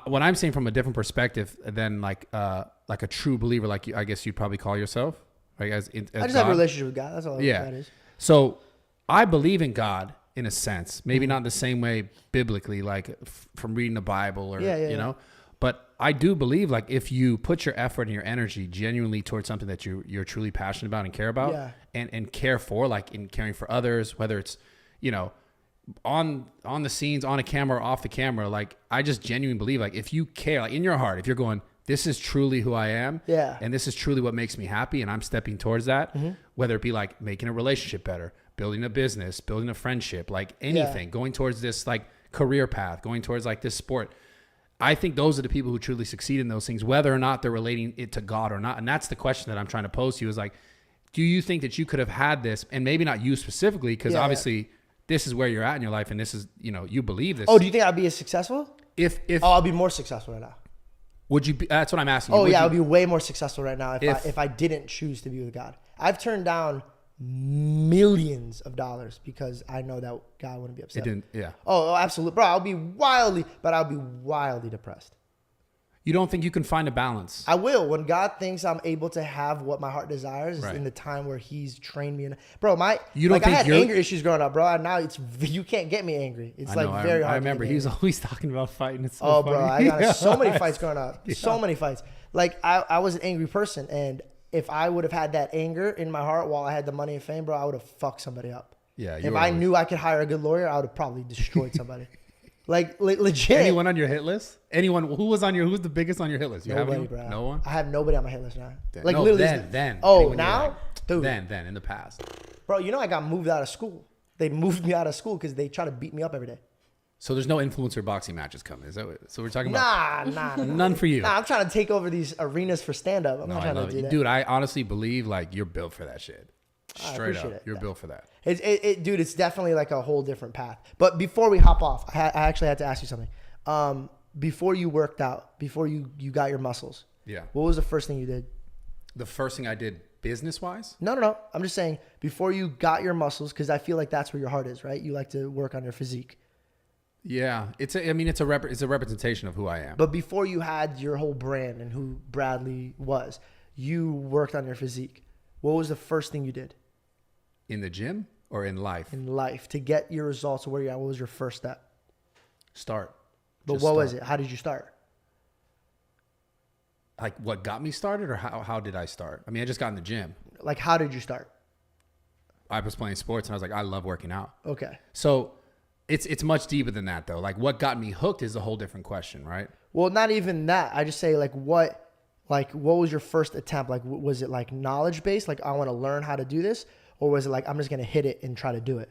what I'm saying from a different perspective than like a true believer, like I guess you'd probably call yourself, right? As I just have a relationship with God. That's all that is. So I believe in God in a sense, maybe not the same way biblically, like from reading the Bible or, you know, but I do believe, like, if you put your effort and your energy genuinely towards something that you're truly passionate about and care about and care for, like in caring for others, whether it's, you know, on the scenes, on a camera or off the camera, like, I just genuinely believe, like, if you care, like in your heart, if you're going, this is truly who I am, and this is truly what makes me happy, and I'm stepping towards that, whether it be like making a relationship better, building a business, building a friendship, like anything, going towards this like career path, going towards like this sport. I think those are the people who truly succeed in those things, whether or not they're relating it to God or not. And that's the question that I'm trying to pose to you, is like, do you think that you could have had this, and maybe not you specifically, because obviously this is where you're at in your life, and this is, you know, you believe this. Oh, do you think I'd be as successful? If I'll be more successful right now. Would you be, that's what I'm asking you. Oh, yeah, I'll be way more successful right now if I didn't choose to be with God. I've turned down millions of dollars because I know that God wouldn't be upset. It didn't, yeah. Oh, absolutely. Bro, I'll be wildly depressed. You don't think you can find a balance? I will. When God thinks I'm able to have what my heart desires in the time where he's trained me. Bro, I had anger issues growing up, bro. And now you can't get me angry. It's very hard. I remember he was always talking about fighting. It's so funny. Bro, I got so many fights growing up. So many fights. Like, I was an angry person, and if I would have had that anger in my heart while I had the money and fame, bro, I would have fucked somebody up. Yeah. If I knew I could hire a good lawyer, I would have probably destroyed somebody. Like, legit. Anyone on your hit list? Anyone? Who's the biggest on your hit list? Nobody, bro. No one? I have nobody on my hit list now. Like, no, literally. Then. Oh, now? Dude. Then, in the past. Bro, you know I got moved out of school. They moved me out of school because they try to beat me up every day. So there's no influencer boxing matches coming. Is that what, so we're talking about? Nah. None for you. Nah, I'm trying to take over these arenas for stand-up. I'm not trying to do that. Dude, I honestly believe, like, you're built for that shit. Straight up. You're built for that. Dude, it's definitely like a whole different path. But before we hop off, I actually had to ask you something. Before you worked out, before you got your muscles, what was the first thing you did? The first thing I did business-wise? No. I'm just saying, before you got your muscles, because I feel like that's where your heart is, right? You like to work on your physique. Yeah, it's a representation of who I am. But before you had your whole brand and who Bradley was, you worked on your physique. What was the first thing you did? In the gym or in life? In life, to get your results where you're at. What was your first step? Start. But what was it? How did you start? Like, what got me started, or how did I start? I mean, I just got in the gym. Like, how did you start? I was playing sports, and I was like, I love working out. Okay. So it's much deeper than that, though. Like, what got me hooked is a whole different question, right? Well, not even that. I just say, what was your first attempt? Like, was it like knowledge based? Like, I want to learn how to do this, or was it like, I'm just going to hit it and try to do it?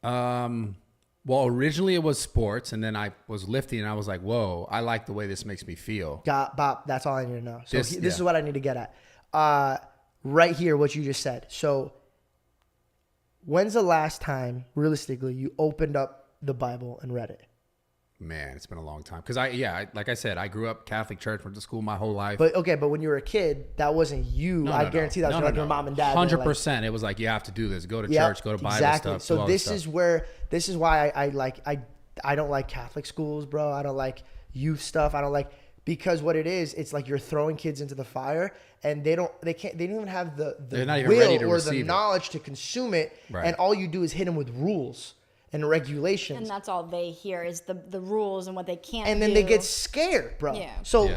Well, originally it was sports, and then I was lifting, and I was like, whoa, I like the way this makes me feel. Bob, that's all I need to know. So this is what I need to get at. Right here, what you just said. So when's the last time, realistically, you opened up the Bible and read it? Man, it's been a long time. Because like I said, I grew up Catholic church, went to school my whole life. But when you were a kid, that wasn't you. I guarantee that was your mom and dad. 100%. It was like, you have to do this. Go to church, go to Bible stuff. So this is why I don't like Catholic schools, bro. I don't like youth stuff. I don't like, because what it is, it's like you're throwing kids into the fire, and they don't even have the will or the knowledge to consume it. Right. And all you do is hit them with rules and regulations. And that's all they hear is the rules and what they can't do. And then they get scared, bro. Yeah. So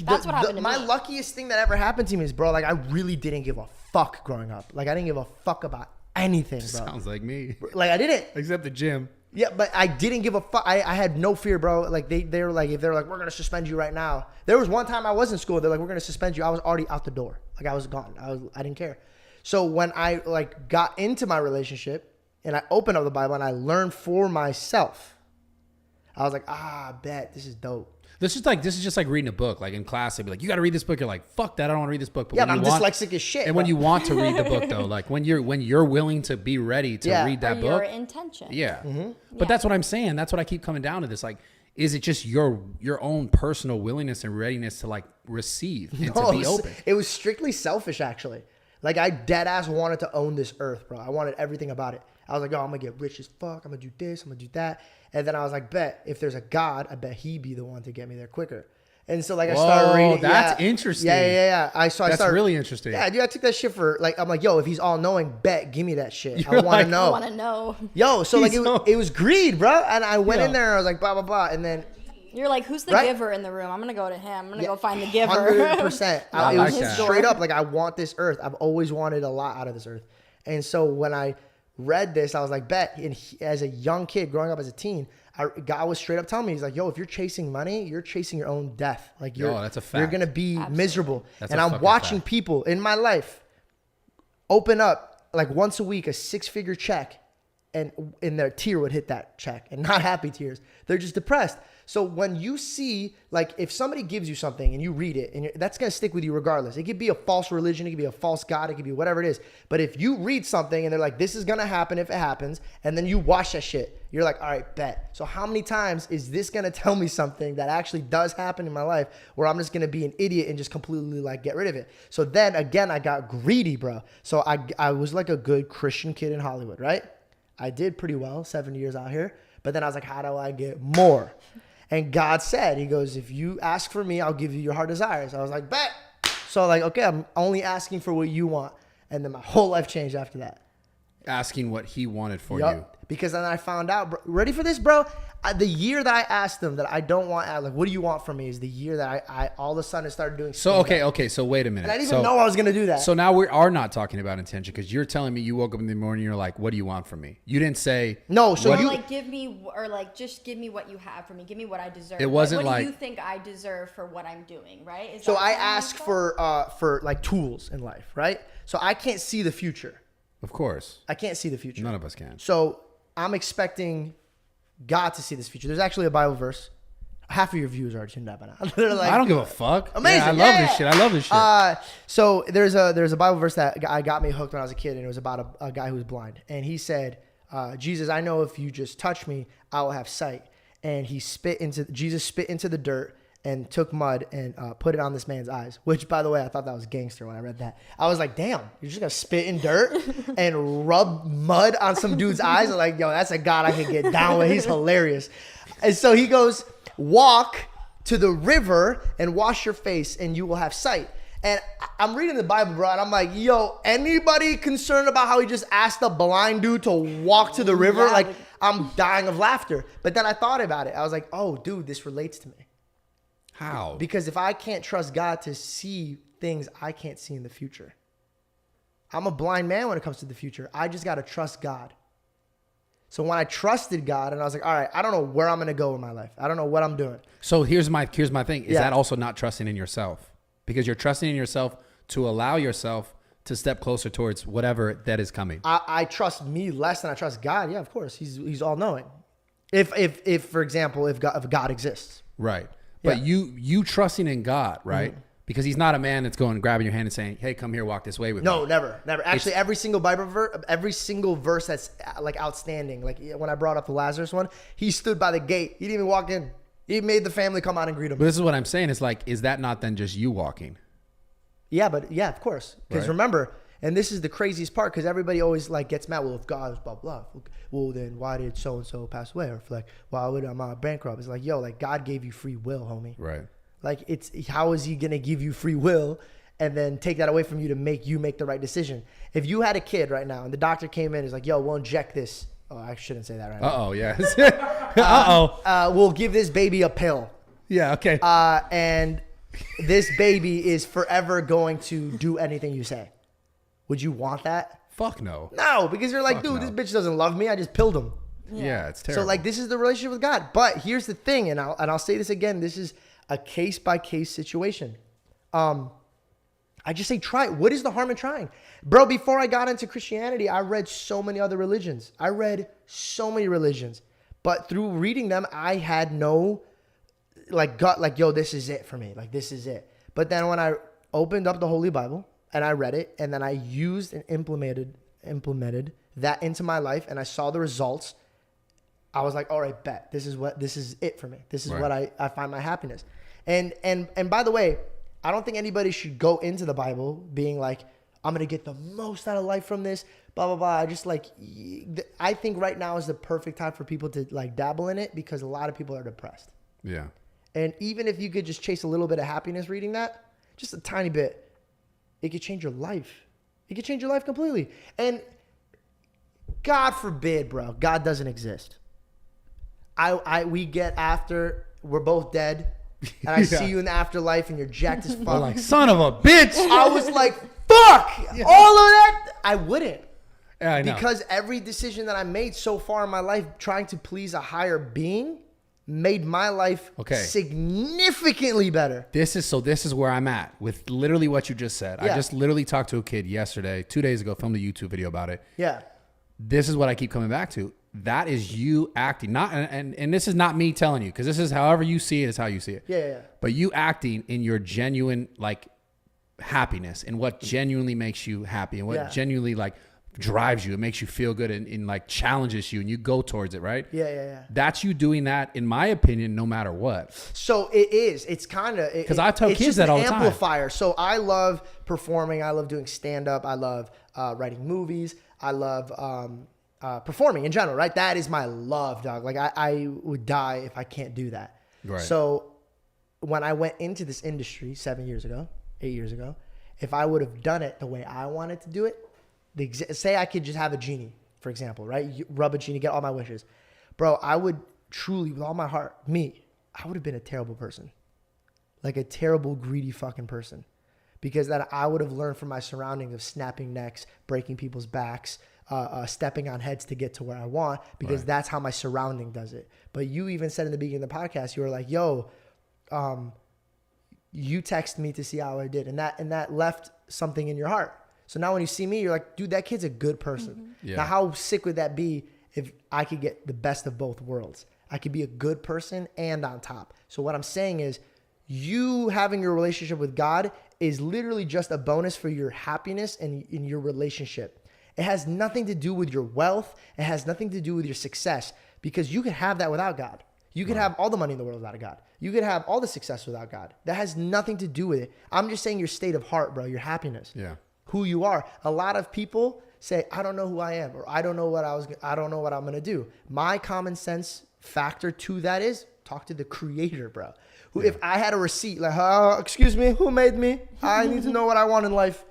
that's what happened to my me. luckiest thing that ever happened to me is, bro, like, I really didn't give a fuck growing up. Like, I didn't give a fuck about anything, bro. Sounds like me. Like, I didn't. Except the gym. Yeah, but I didn't give a fuck. I had no fear, bro. Like they were like, if they're like, we're gonna suspend you right now. There was one time I was in school. They're like, we're gonna suspend you. I was already out the door. Like I was gone. I didn't care. So when I like got into my relationship and I opened up the Bible and I learned for myself, I was like, bet this is dope. This is just like reading a book. Like in class, they'd be like, "You got to read this book." You're like, "Fuck that! I don't want to read this book." But yeah, I'm dyslexic as shit. And when you want to read the book, though, like when you're willing to be ready to read that book, your intention. Yeah. But that's what I'm saying. That's what I keep coming down to. This, like, is it just your own personal willingness and readiness to like receive and to be open? It was strictly selfish, actually. Like I dead ass wanted to own this earth, bro. I wanted everything about it. I was like, I'm gonna get rich as fuck. I'm gonna do this. I'm gonna do that. And then I was like, bet if there's a God, I bet he'd be the one to get me there quicker. And so like I started reading. That's interesting. Yeah. I started really interesting. Yeah, dude, I took that shit for like I'm like, yo, if he's all knowing, bet, give me that shit. I want to know. I want to know. Yo, so like it was greed, bro. And I went in there and I was like, blah blah blah, and then you're like, who's the giver in the room? I'm gonna go to him. I'm gonna go find the giver. 100%. I it like was that. straight up like I want this earth. I've always wanted a lot out of this earth. And so when I read this, I was like, bet. And as a young kid growing up as a teen, God was straight up telling me, he's like, yo, if you're chasing money, you're chasing your own death. Like that's a fact. You're gonna be miserable. That's and I'm watching people in my life open up like once a week a 6-figure check, and in their tear would hit that check, and not happy tears. They're just depressed. So when you see, like, if somebody gives you something and you read it, and that's going to stick with you regardless. It could be a false religion. It could be a false God. It could be whatever it is. But if you read something and they're like, this is going to happen if it happens, and then you watch that shit, you're like, all right, bet. So how many times is this going to tell me something that actually does happen in my life where I'm just going to be an idiot and just completely, like, get rid of it? So then, again, I got greedy, bro. So I was like a good Christian kid in Hollywood, right? I did pretty well, 7 years out here. But then I was like, how do I get more? And God said, he goes, if you ask for me, I'll give you your heart desires. I was like, bet. So like, okay, I'm only asking for what you want. And then my whole life changed after that. Asking what he wanted for you. Because then I found out, bro, ready for this, bro? The year that I asked him that I don't want, like, what do you want from me is the year that I all of a sudden started doing. So, okay. So wait a minute. And I didn't even know I was going to do that. So now we are not talking about intention because you're telling me you woke up in the morning and you're like, what do you want from me? You didn't say. No. So you like give me, or like, just give me what you have for me. Give me what I deserve. It wasn't what like. do you think I deserve for what I'm doing, right? So I asked for like tools in life, right? So I can't see the future. Of course. I can't see the future. None of us can. So I'm expecting God to see this future. There's actually a Bible verse. Half of your viewers are tuned out by now. They're like, I don't give a fuck. Amazing. Yeah, I love this shit. So there's a Bible verse that got me hooked when I was a kid, and it was about a guy who was blind. And he said, Jesus, I know if you just touch me, I will have sight. And Jesus spit into the dirt and took mud and put it on this man's eyes, which, by the way, I thought that was gangster when I read that. I was like, damn, you're just going to spit in dirt and rub mud on some dude's eyes? I'm like, yo, that's a God I can get down with. He's hilarious. And so he goes, walk to the river and wash your face and you will have sight. And I'm reading the Bible, bro, and I'm like, yo, anybody concerned about how he just asked a blind dude to walk to the river? Yeah, like, I'm dying of laughter. But then I thought about it. I was like, oh, dude, this relates to me. How? Because if I can't trust God to see things I can't see in the future, I'm a blind man when it comes to the future. I just got to trust God. So when I trusted God and I was like, all right, I don't know where I'm going to go in my life. I don't know what I'm doing. So here's my thing. Is that also not trusting in yourself? Because you're trusting in yourself to allow yourself to step closer towards whatever that is coming. I trust me less than I trust God. Yeah, of course. He's all knowing. If for example, if God exists. Right. But you trusting in God, right? Mm-hmm. Because he's not a man that's going and grabbing your hand and saying, hey, come here, walk this way with me. No, never. Actually, every single Bible verse, every single verse that's like outstanding. Like when I brought up the Lazarus one, he stood by the gate. He didn't even walk in. He made the family come out and greet him. But this is what I'm saying. It's like, is that not then just you walking? Yeah, of course. Because remember, and this is the craziest part, because everybody always like gets mad. Well, if God is blah, blah, well, then why did so-and-so pass away? Or if like, why would I bankrupt? It's like, yo, like God gave you free will, homie. Right. Like how is he going to give you free will and then take that away from you to make the right decision? If you had a kid right now and the doctor came in and is like, yo, we'll inject this. Oh, I shouldn't say that right now. Uh-oh, yes. We'll give this baby a pill. Yeah, okay. And this baby is forever going to do anything you say. Would you want that? Fuck no. No, because you're like, dude, this bitch doesn't love me. I just pilled him. Yeah, it's terrible. So like this is the relationship with God. But here's the thing, and I'll say this again. This is a case by case situation. I just say try it. What is the harm in trying? Bro, before I got into Christianity, I read so many other religions. But through reading them, I had no gut, like, yo, this is it for me. Like, this is it. But then when I opened up the Holy Bible and I read it, and then I used and implemented that into my life, and I saw the results, I was like, all right, bet. This is it for me. This is what I find my happiness. And by the way, I don't think anybody should go into the Bible being like, I'm going to get the most out of life from this, blah, blah, blah. I think right now is the perfect time for people to like dabble in it, because a lot of people are depressed. Yeah. And even if you could just chase a little bit of happiness reading that, just a tiny bit, it could change your life. It could change your life completely. And God forbid, bro, God doesn't exist. We get after, we're both dead. And I see you in the afterlife and you're jacked as fuck. I'm like, son of a bitch. I was like, fuck, all of that. I wouldn't. Yeah, I know. Because every decision that I made so far in my life trying to please a higher being made my life significantly better. This is where I'm at with literally what you just said. Yeah. I just literally talked to a kid yesterday, 2 days ago, filmed a YouTube video about it. Yeah. This is what I keep coming back to. That is you acting, not and this is not me telling you, because this is however you see it is how you see it. Yeah. But you acting in your genuine like happiness and what genuinely makes you happy and what genuinely like drives you. It makes you feel good and like challenges you and you go towards it, right? Yeah. That's you doing that, in my opinion, no matter what. So it is. It's kind of because I tell kids that all the time. Amplifier. So I love performing. I love doing stand up. I love writing movies. I love performing in general, right? That is my love, dog. Like I would die if I can't do that. Right. So when I went into this industry 8 years ago, if I would have done it the way I wanted to do it, say I could just have a genie, for example, right? You rub a genie, get all my wishes. Bro, I would truly, with all my heart, I would have been a terrible person. Like a terrible, greedy fucking person. Because that I would have learned from my surroundings of snapping necks, breaking people's backs, stepping on heads to get to where I want, because that's how my surrounding does it. But you even said in the beginning of the podcast, you were like, yo, you text me to see how I did. And that left something in your heart. So now when you see me, you're like, dude, that kid's a good person. Mm-hmm. Yeah. Now, how sick would that be if I could get the best of both worlds? I could be a good person and on top. So what I'm saying is, you having your relationship with God is literally just a bonus for your happiness and in your relationship. It has nothing to do with your wealth. It has nothing to do with your success, because you can have that without God. You can have all the money in the world without God. You can have all the success without God. That has nothing to do with it. I'm just saying your state of heart, bro, your happiness. Yeah. Who you are. A lot of people say, I don't know who I am, or I don't know what I'm going to do. My common sense factor to that is talk to the creator, bro. Who, if I had a receipt, like, excuse me, who made me? I need to know what I want in life.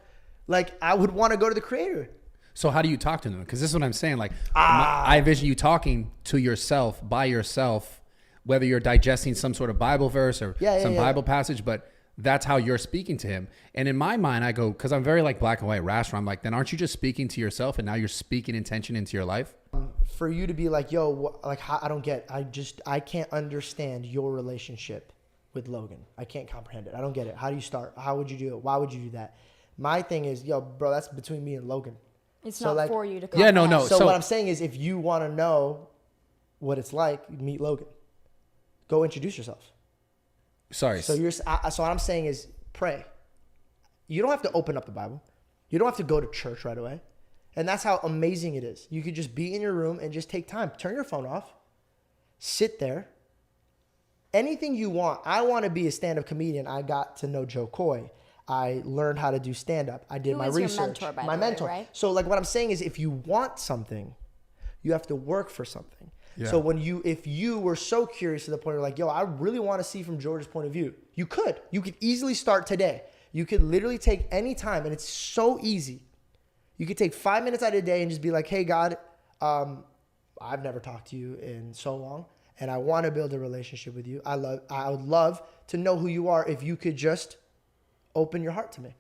Like, I would want to go to the creator. So how do you talk to them? Because this is what I'm saying. Like, I envision you talking to yourself, by yourself, whether you're digesting some sort of Bible verse or some Bible passage, but that's how you're speaking to him. And in my mind, I go, because I'm very like black and white rational. I'm like, then aren't you just speaking to yourself, and now you're speaking intention into your life? For you to be like, yo, like, I can't understand your relationship with Logan. I can't comprehend it. I don't get it. How do you start? How would you do it? Why would you do that? My thing is, yo, bro, that's between me and Logan. It's not like, for you to comprehend. Yeah, no. So what I'm saying is, if you want to know what it's like, meet Logan. Go introduce yourself. Sorry. So what I'm saying is, pray. You don't have to open up the Bible. You don't have to go to church right away. And that's how amazing it is. You could just be in your room and just take time. Turn your phone off. Sit there. Anything you want. I want to be a stand-up comedian. I got to know Joe Coy. I learned how to do stand-up. I did my research. Your mentor, by my the way, mentor. right? So like what I'm saying is, if you want something, you have to work for something. Yeah. So if you were so curious to the point where you're like, yo, I really want to see from George's point of view, you could easily start today. You could literally take any time, and it's so easy. You could take 5 minutes out of the day and just be like, hey, God, I've never talked to you in so long, and I want to build a relationship with you. I would love to know who you are if you could just open your heart to me.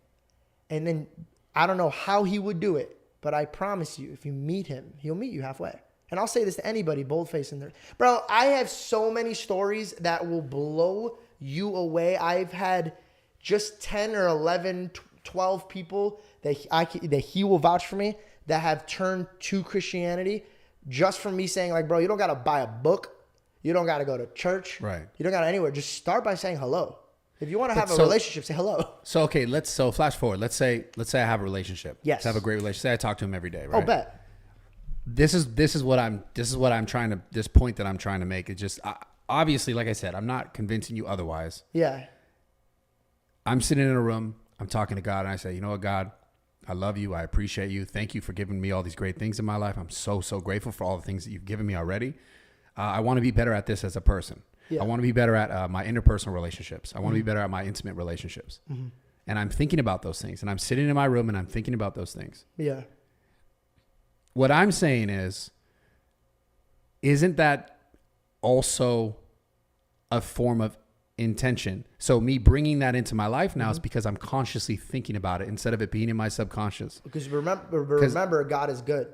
And then I don't know how he would do it, but I promise you, if you meet him, he'll meet you halfway. And I'll say this to anybody, boldface in there. Bro, I have so many stories that will blow you away. I've had just 10 or 11, 12 people that he will vouch for me that have turned to Christianity just from me saying like, bro, you don't got to buy a book. You don't got to go to church. Right. You don't got to anywhere. Just start by saying hello. If you want to have a relationship, say hello. So, okay, so flash forward. Let's say I have a relationship. Yes. I have a great relationship. Say I talk to him every day, right? Oh, bet. This is what I'm trying to, this point that I'm trying to make. It's just, obviously, like I said, I'm not convincing you otherwise. Yeah. I'm sitting in a room, I'm talking to God, and I say, you know what, God, I love you. I appreciate you. Thank you for giving me all these great things in my life. I'm so, so grateful for all the things that you've given me already. I want to be better at this as a person. Yeah. I want to be better at my interpersonal relationships. I want to be better at my intimate relationships. Mm-hmm. And I'm thinking about those things. And I'm sitting in my room and I'm thinking about those things. Yeah. What I'm saying is, isn't that also a form of intention? So me bringing that into my life now is because I'm consciously thinking about it instead of it being in my subconscious. Because remember, God is good.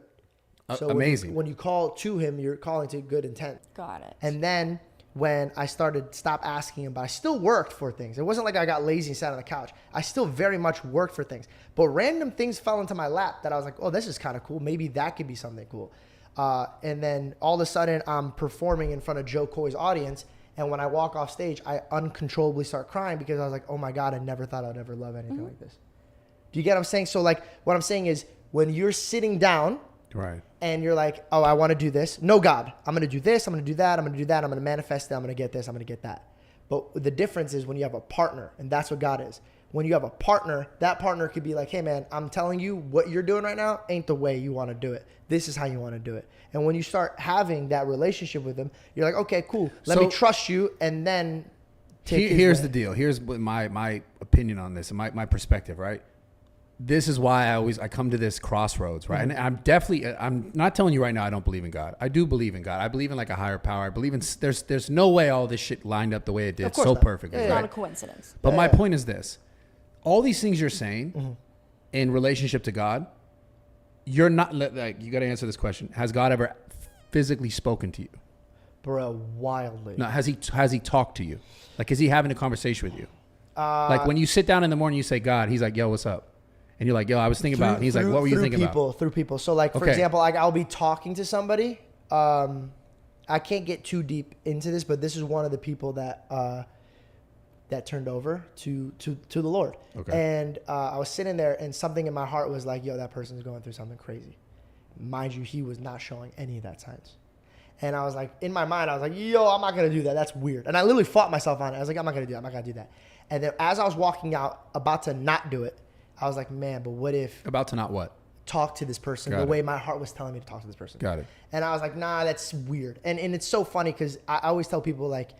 So amazing. When you call to him, you're calling to good intent. Got it. And then when I stop asking him, but I still worked for things. It wasn't like I got lazy and sat on the couch. I still very much worked for things. But random things fell into my lap that I was like, oh, this is kind of cool. Maybe that could be something cool. And then all of a sudden I'm performing in front of Joe Coy's audience. And when I walk off stage, I uncontrollably start crying because I was like, oh my God, I never thought I'd ever love anything like this. Do you get what I'm saying? So like what I'm saying is when you're sitting down, right, and you're like, oh, I want to do this. No, God, I'm going to do this. I'm going to do that. I'm going to do that. I'm going to manifest it. I'm going to get this. I'm going to get that. But the difference is when you have a partner, and that's what God is. When you have a partner, that partner could be like, hey, man, I'm telling you what you're doing right now ain't the way you want to do it. This is how you want to do it. And when you start having that relationship with them, you're like, okay, cool. Let me trust you. And then here's the deal. Here's what my opinion on this and my perspective, right? This is why I come to this crossroads, right? Mm-hmm. And I'm not telling you right now I don't believe in God. I do believe in God. I believe in like a higher power. I believe in there's no way all this shit lined up the way it did so perfectly. It's right? not a coincidence. But my point is this. All these things you're saying in relationship to God, you're not like, you got to answer this question. Has God ever physically spoken to you? Bro, wildly. No, has he talked to you? Like, is he having a conversation with you? Like when you sit down in the morning, you say, God, he's like, yo, what's up? And you're like, yo, I was thinking about, and he's like, what were you thinking about? Through people. So like, for example, like I'll be talking to somebody. I can't get too deep into this, but this is one of the people that turned over to the Lord. Okay. And I was sitting there and something in my heart was like, yo, that person's going through something crazy. Mind you, he was not showing any of that signs. And I was like, in my mind, I was like, yo, I'm not going to do that. That's weird. And I literally fought myself on it. I was like, I'm not going to do that. I'm not going to do that. And then as I was walking out, about to not do it, I was like, man, but what if... About to not what? Talk to this person the way my heart was telling me to talk to this person. Got it. And I was like, nah, that's weird. And it's so funny because I always tell people, like,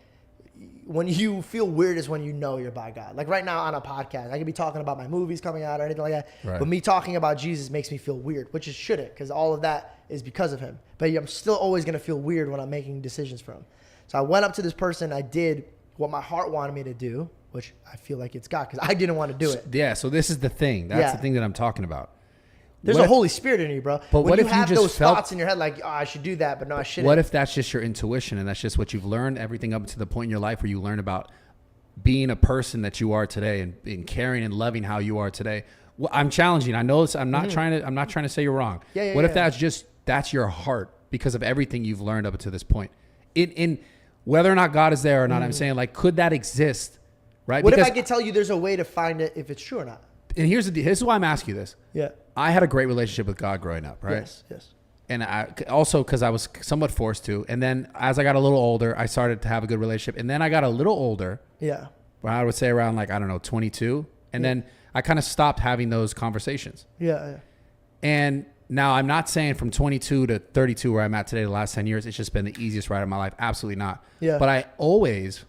when you feel weird is when you know you're by God. Like right now on a podcast, I could be talking about my movies coming out or anything like that. Right. But me talking about Jesus makes me feel weird, which it shouldn't, because all of that is because of him. But I'm still always going to feel weird when I'm making decisions for him. So I went up to this person. I did what my heart wanted me to do, which I feel like it's God, because I didn't want to do it. Yeah, so this is the thing. That's the thing that I'm talking about. There's a Holy Spirit in you, bro. But when what you if have you just those thoughts in your head, like, oh, I should do that, but no, I shouldn't. What if that's just your intuition and that's just what you've learned, everything up to the point in your life where you learn about being a person that you are today and caring and loving how you are today? Well, I'm challenging. I know this, I'm not trying to say you're wrong. What if that's your heart because of everything you've learned up to this point? In whether or not God is there or not, I'm saying, like, could that exist? Right? What if I could tell you there's a way to find it if it's true or not? And here's why I'm asking you this. Yeah. I had a great relationship with God growing up, right? Yes. And I also, because I was somewhat forced to. And then as I got a little older, I started to have a good relationship. And then I got a little older. Yeah. I would say around, like, I don't know, 22. And then I kind of stopped having those conversations. Yeah. And now I'm not saying from 22 to 32 where I'm at today, the last 10 years, it's just been the easiest ride of my life. Absolutely not. Yeah. But I always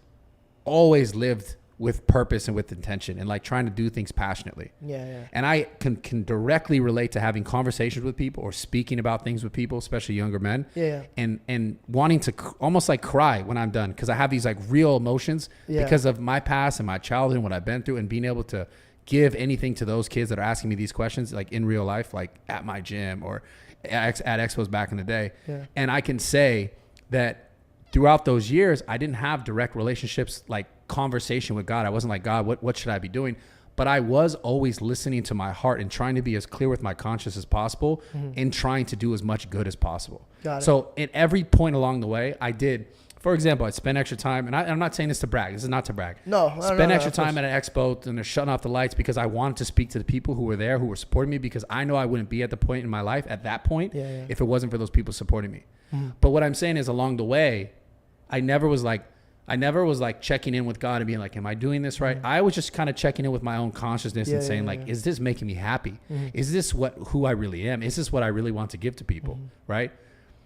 lived with purpose and with intention and like trying to do things passionately. Yeah. And I can directly relate to having conversations with people or speaking about things with people, especially younger men. Yeah. And wanting to almost like cry when I'm done, because I have these like real emotions because of my past and my childhood and what I've been through, and being able to give anything to those kids that are asking me these questions, like in real life, like at my gym or at expos back in the day. Yeah. And I can say that throughout those years, I didn't have direct relationships, like conversation with God. I wasn't like, God, what should I be doing? But I was always listening to my heart and trying to be as clear with my conscience as possible and trying to do as much good as possible. So at every point along the way, I did. For example, I'd spend extra time, and I'm not saying this to brag. This is not to brag. Spend extra time at an expo, and they're shutting off the lights because I wanted to speak to the people who were there, who were supporting me, because I know I wouldn't be at the point in my life at that point if it wasn't for those people supporting me. But what I'm saying is, along the way, I never was like checking in with God and being like, am I doing this right? I was just kind of checking in with my own consciousness and saying like, is this making me happy? Is this who I really am? Is this what I really want to give to people? Right?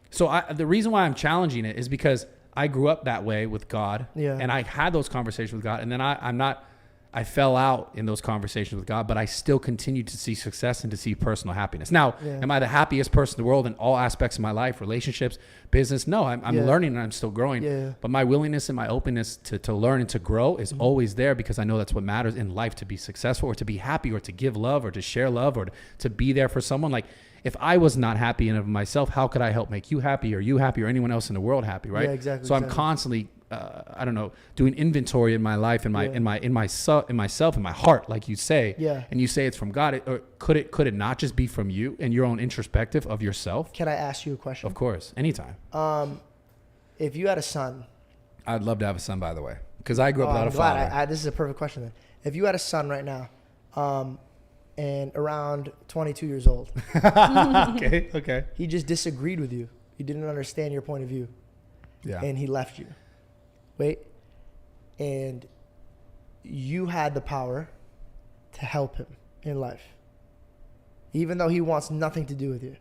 So the reason why I'm challenging it is because I grew up that way with God, and I had those conversations with God, and then I fell out in those conversations with God, but I still continued to see success and to see personal happiness. Now, am I the happiest person in the world in all aspects of my life, relationships, business? No, I'm learning and I'm still growing, but my willingness and my openness to learn and to grow is always there, because I know that's what matters in life, to be successful or to be happy or to give love or to share love or to be there for someone. Like, if I was not happy in of myself, how could I help make you happy or anyone else in the world happy, right? Yeah, exactly. So I'm constantly, doing inventory in my life, in myself, in my heart, like you say. Yeah. And you say it's from God. Or could it not just be from you and your own introspective of yourself? Can I ask you a question? Of course, anytime. If you had a son, I'd love to have a son, by the way, because I grew up without a father. This is a perfect question then. If you had a son right now, and around 22 years old. Okay. He just disagreed with you. He didn't understand your point of view. Yeah. And he left you. Wait. And you had the power to help him in life. Even though he wants nothing to do with you.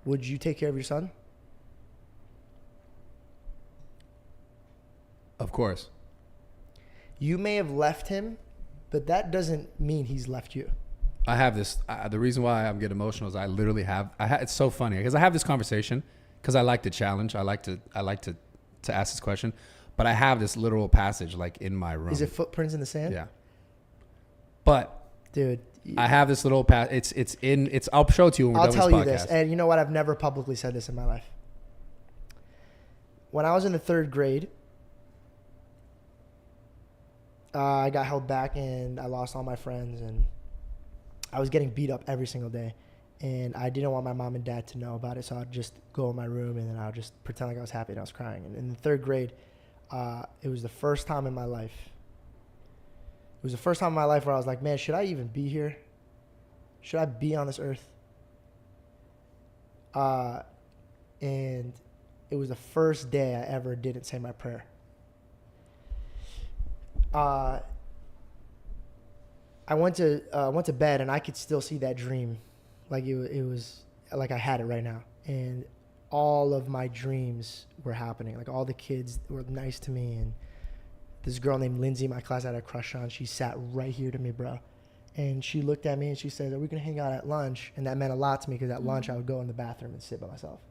Would you take care of your son? Of course. You may have left him, but that doesn't mean he's left you. I have this. The reason why I'm getting emotional is I literally have. It's so funny because I have this conversation because I like to challenge. I like to ask this question, but I have this literal passage like in my room. Is it footprints in the sand? Yeah. But dude, I have this little It's. I'll show it to you when we're done with this podcast. I'll tell you this, and you know what? I've never publicly said this in my life. When I was in the 3rd grade. I got held back and I lost all my friends, and I was getting beat up every single day, and I didn't want my mom and dad to know about it, so I'd just go in my room and then I would just pretend like I was happy and I was crying. And in the 3rd grade, it was the first time in my life. It was the first time in my life where I was like, man, should I even be here? Should I be on this earth? And it was the first day I ever didn't say my prayer. I went to bed and I could still see that dream, like it was like I had it right now, and all of my dreams were happening. Like all the kids were nice to me, and this girl named Lindsay in my class I had a crush on. She sat right here to me, bro, and she looked at me and she said, "Are we gonna hang out at lunch?" And that meant a lot to me because at lunch I would go in the bathroom and sit by myself.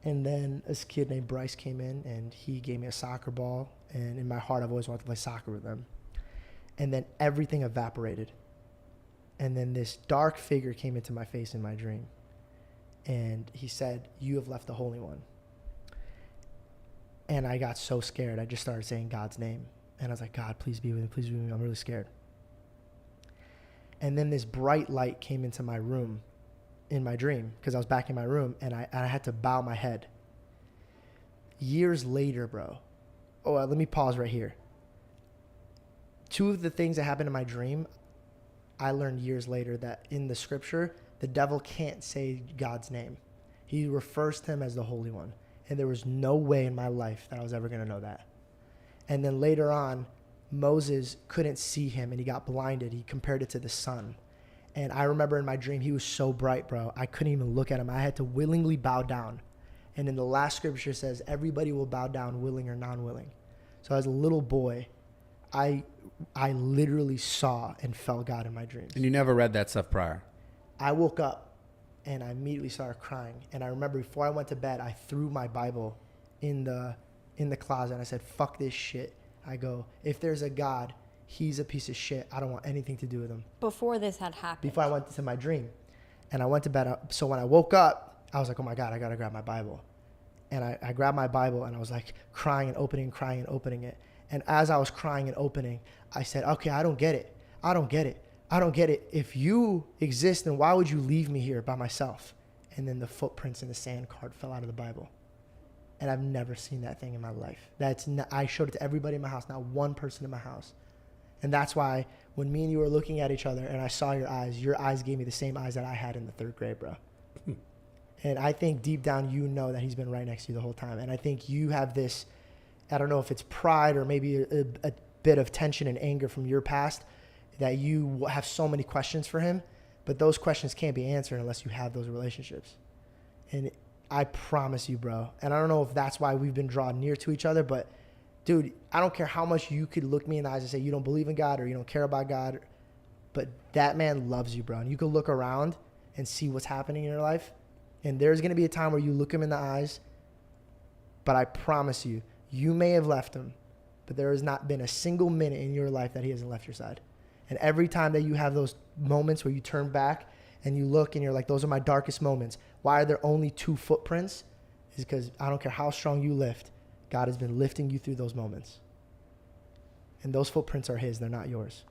And then this kid named Bryce came in and he gave me a soccer ball. And in my heart, I've always wanted to play soccer with them. And then everything evaporated. And then this dark figure came into my face in my dream. And he said, "You have left the Holy One." And I got so scared. I just started saying God's name. And I was like, "God, please be with me. Please be with me. I'm really scared." And then this bright light came into my room in my dream because I was back in my room, and I had to bow my head. Years later, bro. Let me pause right here. 2 of the things that happened in my dream, I learned years later that in the scripture, the devil can't say God's name. He refers to him as the Holy One. And there was no way in my life that I was ever going to know that. And then later on, Moses couldn't see him and he got blinded. He compared it to the sun. And I remember in my dream, he was so bright, bro. I couldn't even look at him. I had to willingly bow down. And in the last scripture says, everybody will bow down, willing or non-willing. So as a little boy, I literally saw and felt God in my dreams. And you never read that stuff prior? I woke up and I immediately started crying. And I remember before I went to bed, I threw my Bible in the closet and I said, "Fuck this shit." I go, if there's a God, he's a piece of shit. I don't want anything to do with him. Before this had happened. Before I went to my dream. And I went to bed. So when I woke up, I was like, oh my God, I got to grab my Bible. And I grabbed my Bible and I was like crying and opening it. And as I was crying and opening, I said, okay, I don't get it. I don't get it. If you exist, then why would you leave me here by myself? And then the footprints in the sand card fell out of the Bible. And I've never seen that thing in my life. I showed it to everybody in my house, not one person in my house. And that's why when me and you were looking at each other and I saw your eyes gave me the same eyes that I had in the 3rd grade, bro. And I think deep down you know that he's been right next to you the whole time. And I think you have this, I don't know if it's pride or maybe a bit of tension and anger from your past, that you have so many questions for him, but those questions can't be answered unless you have those relationships. And I promise you, bro, and I don't know if that's why we've been drawn near to each other, but dude, I don't care how much you could look me in the eyes and say you don't believe in God or you don't care about God, but that man loves you, bro. And you can look around and see what's happening in your life. And there's going to be a time where you look him in the eyes, but I promise you, you may have left him, but there has not been a single minute in your life that he hasn't left your side. And every time that you have those moments where you turn back and you look and you're like, those are my darkest moments. Why are there only 2 footprints? Is because I don't care how strong you lift, God has been lifting you through those moments. And those footprints are his, they're not yours.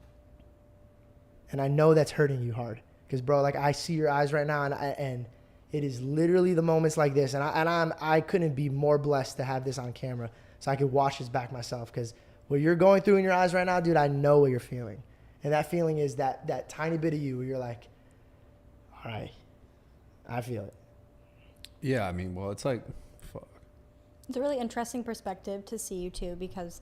And I know that's hurting you hard. Because, bro, like I see your eyes right now and it is literally the moments like this. And I couldn't be more blessed to have this on camera so I could watch this back myself. Because what you're going through in your eyes right now, dude, I know what you're feeling. And that feeling is that tiny bit of you where you're like, all right, I feel it. Yeah, I mean, well, it's like, fuck. It's a really interesting perspective to see you two, because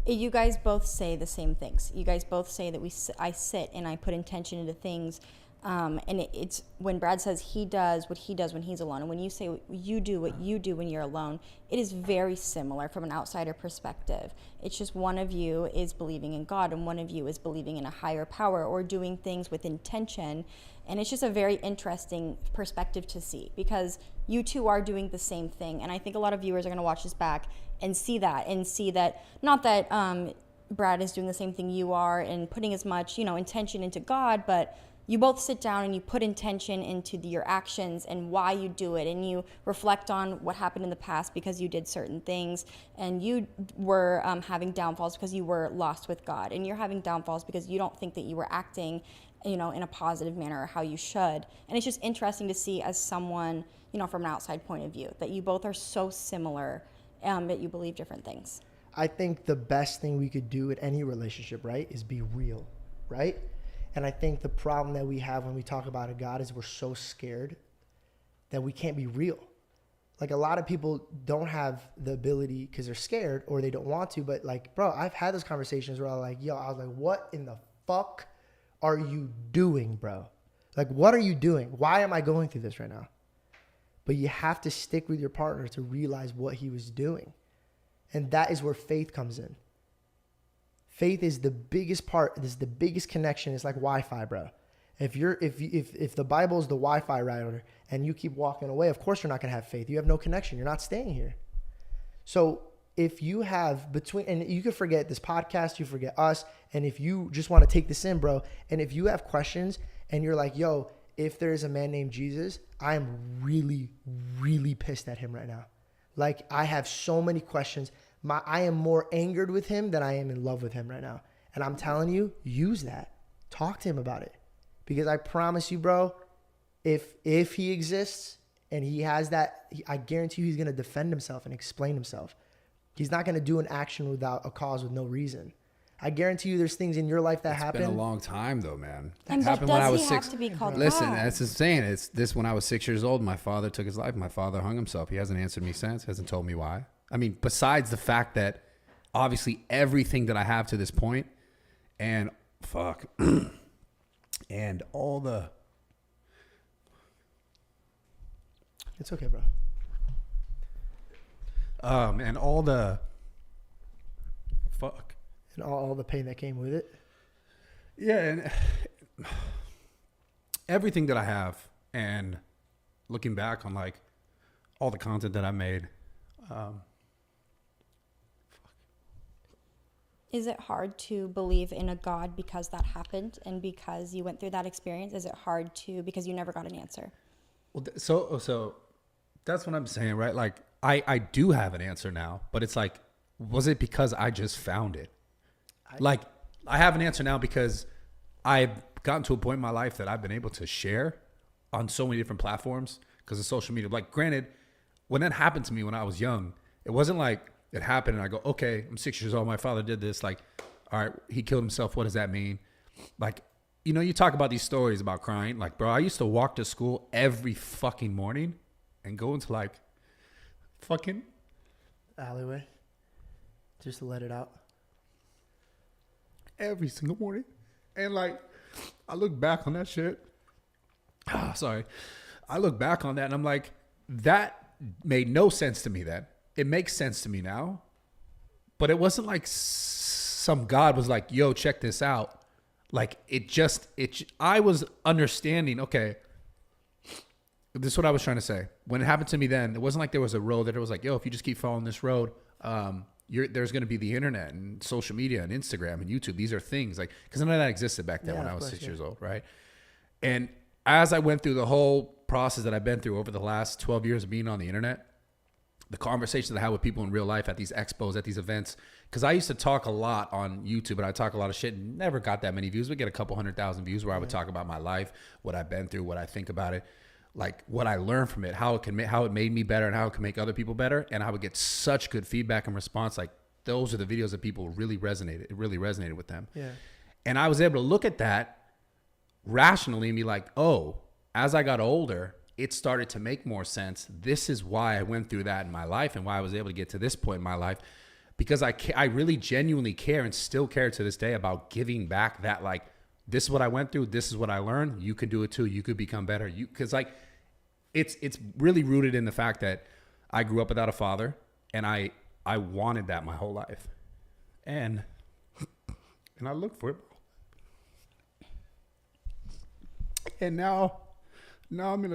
you guys both say the same things. You guys both say that I sit and I put intention into things. And it's when Brad says he does what he does when he's alone, and when you say you do what you do when you're alone, it is very similar from an outsider perspective. It's just one of you is believing in God and one of you is believing in a higher power or doing things with intention. And it's just a very interesting perspective to see, because you two are doing the same thing. And I think a lot of viewers are going to watch this back and see that not that Brad is doing the same thing you are and putting as much, intention into God, but you both sit down and you put intention into your actions and why you do it, and you reflect on what happened in the past because you did certain things, and you were having downfalls because you were lost with God, and you're having downfalls because you don't think that you were acting in a positive manner or how you should. And it's just interesting to see as someone, from an outside point of view, that you both are so similar, that you believe different things. I think the best thing we could do in any relationship, right, is be real, right? And I think the problem that we have when we talk about a God is we're so scared that we can't be real. Like, a lot of people don't have the ability because they're scared or they don't want to. But like, bro, I've had those conversations where I was like, what in the fuck are you doing, bro? Like, what are you doing? Why am I going through this right now? But you have to stick with your partner to realize what he was doing. And that is where faith comes in. Faith is the biggest part. This is the biggest connection. It's like Wi-Fi, bro. If the Bible is the Wi-Fi router and you keep walking away, of course you're not gonna have faith. You have no connection. You're not staying here. So if you have and you can forget this podcast, you forget us, and if you just want to take this in, bro, and if you have questions and you're like, yo, if there is a man named Jesus, I am really, really pissed at him right now. Like, I have so many questions. I am more angered with him than I am in love with him right now. And I'm telling you, use that. Talk to him about it. Because I promise you, bro, if he exists and he has that, I guarantee you he's going to defend himself and explain himself. He's not going to do an action without a cause with no reason. I guarantee you there's things in your life that happen. It's been a long time, though, man. And happened when I was 6. Have to be called Listen, God? that's insane. It's this when I was 6 years old. My father took his life. My father hung himself. He hasn't answered me since. Hasn't told me why. I mean, besides the fact that obviously everything that I have to this point and fuck and all the. It's okay, bro. And all the fuck. And all the pain that came with it. Yeah, and everything that I have, and looking back on like all the content that I made. Is it hard to believe in a God because that happened and because you went through that experience? Is it hard to, because you never got an answer? Well, so that's what I'm saying, right? Like, I do have an answer now, but it's like, was it because I just found it? Like, I have an answer now because I've gotten to a point in my life that I've been able to share on so many different platforms because of social media. Like, granted, when that happened to me when I was young, it wasn't like it happened and I go, okay, I'm 6 years old. My father did this. Like, all right, he killed himself. What does that mean? Like, you know, you talk about these stories about crying. Like, bro, I used to walk to school every fucking morning and go into like fucking alleyway just to let it out. Every single morning. And like, I look back on that shit. I look back on that and I'm like, that made no sense to me then. It makes sense to me now. But it wasn't like some God was like, yo, check this out. Like, I was understanding, okay, this is what I was trying to say. When it happened to me then, it wasn't like there was a road that it was like, yo, if you just keep following this road, there's going to be the internet and social media and Instagram and YouTube. These are things like, because none of that existed back then when I was 6 years old, right? And as I went through the whole process that I've been through over the last 12 years of being on the internet, the conversations that I have with people in real life at these expos, at these events, because I used to talk a lot on YouTube and I talk a lot of shit and never got that many views. We get a couple 100,000 views where I would talk about my life, what I've been through, what I think about it, like what I learned from it, how it made me better and how it can make other people better. And I would get such good feedback and response. Like, those are the videos that people really resonated. It really resonated with them. Yeah. And I was able to look at that rationally and be like, oh, as I got older, it started to make more sense. This is why I went through that in my life and why I was able to get to this point in my life, because I really genuinely care and still care to this day about giving back that, like, this is what I went through. This is what I learned. You can do it too. You could become better. Because like, it's really rooted in the fact that I grew up without a father and I wanted that my whole life. And I looked for it. And now I'm in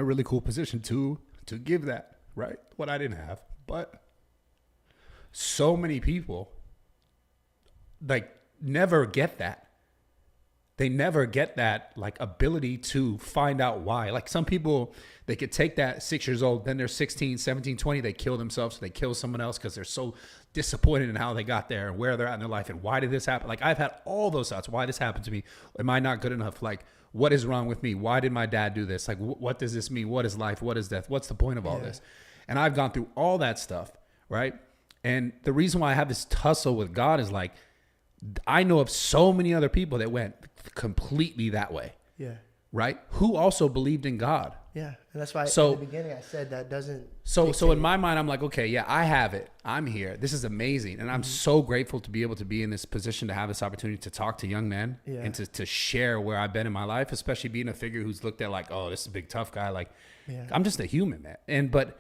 a really cool position to give that, right? What I didn't have. But so many people like never get that. They never get that like ability to find out why. Like, some people, they could take that 6 years old, then they're 16, 17, 20, they kill themselves, they kill someone else because they're so disappointed in how they got there and where they're at in their life and why did this happen. Like, I've had all those thoughts. Why this happened to me? Am I not good enough? Like, what is wrong with me? Why did my dad do this? Like, what does this mean? What is life? What is death? What's the point of all this? And I've gone through all that stuff, right? And the reason why I have this tussle with God is like, I know of so many other people that went completely that way. Yeah. Right? Who also believed in God. Yeah. And that's why in the beginning I said that doesn't. So in my mind, I'm like, okay, yeah, I have it. I'm here. This is amazing. And I'm so grateful to be able to be in this position, to have this opportunity to talk to young men and to share where I've been in my life, especially being a figure who's looked at like, oh, this is a big, tough guy. Like, I'm just a human, man. But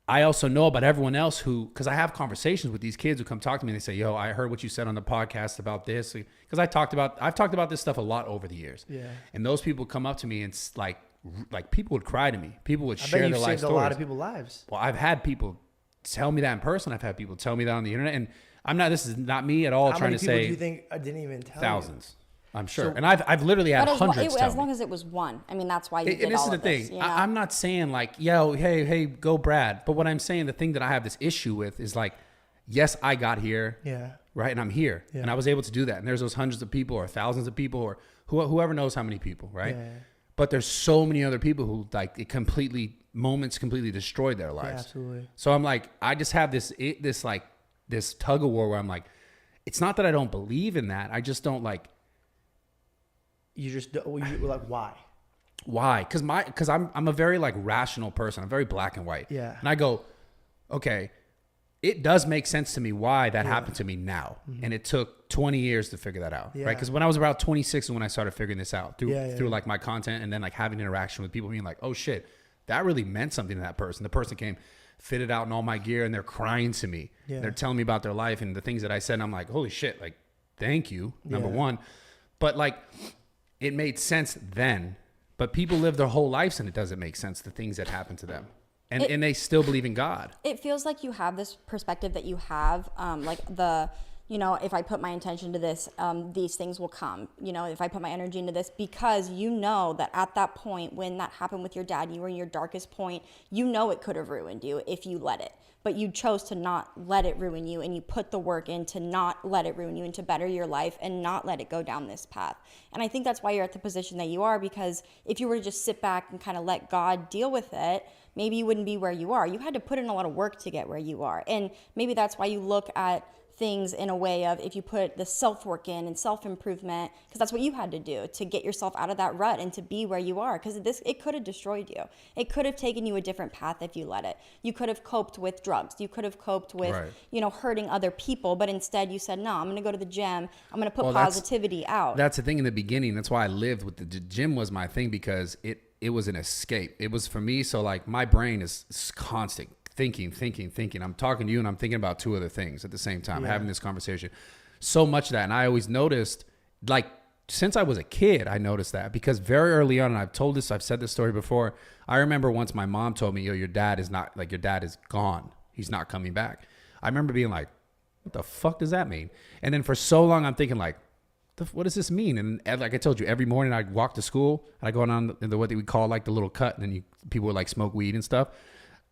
I also know about everyone else who, because I have conversations with these kids who come talk to me and they say, yo, I heard what you said on the podcast about this. Because I've talked about this stuff a lot over the years. Yeah. And those people come up to me and like people would cry to me. People would share their life stories. A lot of people's lives. Well, I've had people tell me that in person. I've had people tell me that on the internet. And this is not me at all trying to say. How many people do you think I didn't even tell thousands. I'm sure. So, and I've literally had hundreds as long as it was one. I mean, that's why you did all of this. And this is the thing. I'm not saying like, yo, hey, go Brad. But what I'm saying, the thing that I have this issue with is like, yes, I got here. Yeah. Right. And I'm here. Yeah. And I was able to do that. And there's those hundreds of people or thousands of people or whoever knows how many people. Right. Yeah. But there's so many other people who like moments completely destroyed their lives. Yeah, absolutely. So I'm like, I just have this tug of war where I'm like, it's not that I don't believe in that. I just don't like. You like, why? Why? Because I'm a very like rational person. I'm very black and white. Yeah. And I go, okay, it does make sense to me why that happened to me now. Mm-hmm. And it took 20 years to figure that out. Yeah. Right. Because when I was about 26 is when I started figuring this out through like my content and then like having interaction with people being like, oh shit, that really meant something to that person. The person came fitted out in all my gear and they're crying to me. Yeah. They're telling me about their life and the things that I said. And I'm like, holy shit, like, thank you. Number one. But like, it made sense then, but people live their whole lives and it doesn't make sense, the things that happen to them. and they still believe in God. It feels like you have this perspective that you have, if I put my intention to this, these things will come. If I put my energy into this, because you know that at that point when that happened with your dad, you were in your darkest point, it could have ruined you if you let it. But you chose to not let it ruin you, and you put the work in to not let it ruin you and to better your life and not let it go down this path. And I think that's why you're at the position that you are, because if you were to just sit back and kind of let God deal with it, maybe you wouldn't be where you are. You had to put in a lot of work to get where you are. And maybe that's why you look at things in a way of, if you put the self-work in and self-improvement, because that's what you had to do to get yourself out of that rut and to be where you are, because it could have destroyed you. It could have taken you a different path if you let it. You could have coped with drugs. You could have coped with, hurting other people, but instead you said, no, I'm going to go to the gym. I'm going to put positivity out. That's the thing in the beginning. That's why I lived with the gym was my thing, because it was an escape. It was for me. So like my brain is constant. Thinking. I'm talking to you and I'm thinking about two other things at the same time, having this conversation. So much of that. And I always noticed, like, since I was a kid, I noticed that, because very early on, and I've said this story before. I remember once my mom told me, your dad is gone. He's not coming back. I remember being like, what the fuck does that mean? And then for so long, I'm thinking like, what does this mean? And like I told you, every morning I'd walk to school, I'd go on what we call like the little cut, and then people would like smoke weed and stuff.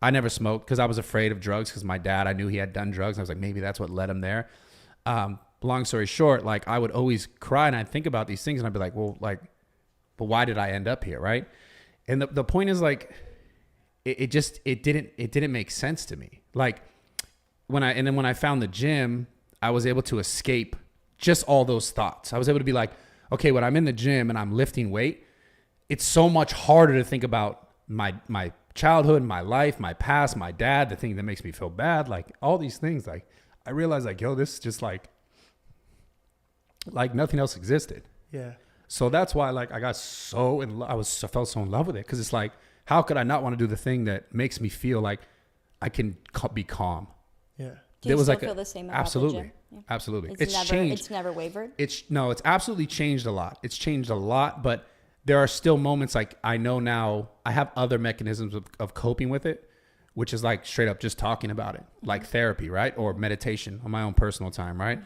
I never smoked because I was afraid of drugs, because my dad, I knew he had done drugs. And I was like, maybe that's what led him there. Long story short, like I would always cry and I'd think about these things and I'd be like, but why did I end up here? Right. And the point is like, it didn't make sense to me. Like when I found the gym, I was able to escape just all those thoughts. I was able to be like, okay, when I'm in the gym and I'm lifting weight, it's so much harder to think about my childhood, my life, my past, my dad, the thing that makes me feel bad, like all these things. Like I realized like, this is just like nothing else existed. Yeah. So that's why like I got so in love. I felt so in love with it, because it's like, how could I not want to do the thing that makes me feel like I can be calm? Yeah. Do you still feel the same about the gym? Yeah. Absolutely. It's changed. It's never wavered? It's absolutely changed a lot. It's changed a lot, but there are still moments like I know now I have other mechanisms of coping with it, which is like straight up just talking about it, like therapy, right? Or meditation on my own personal time, right?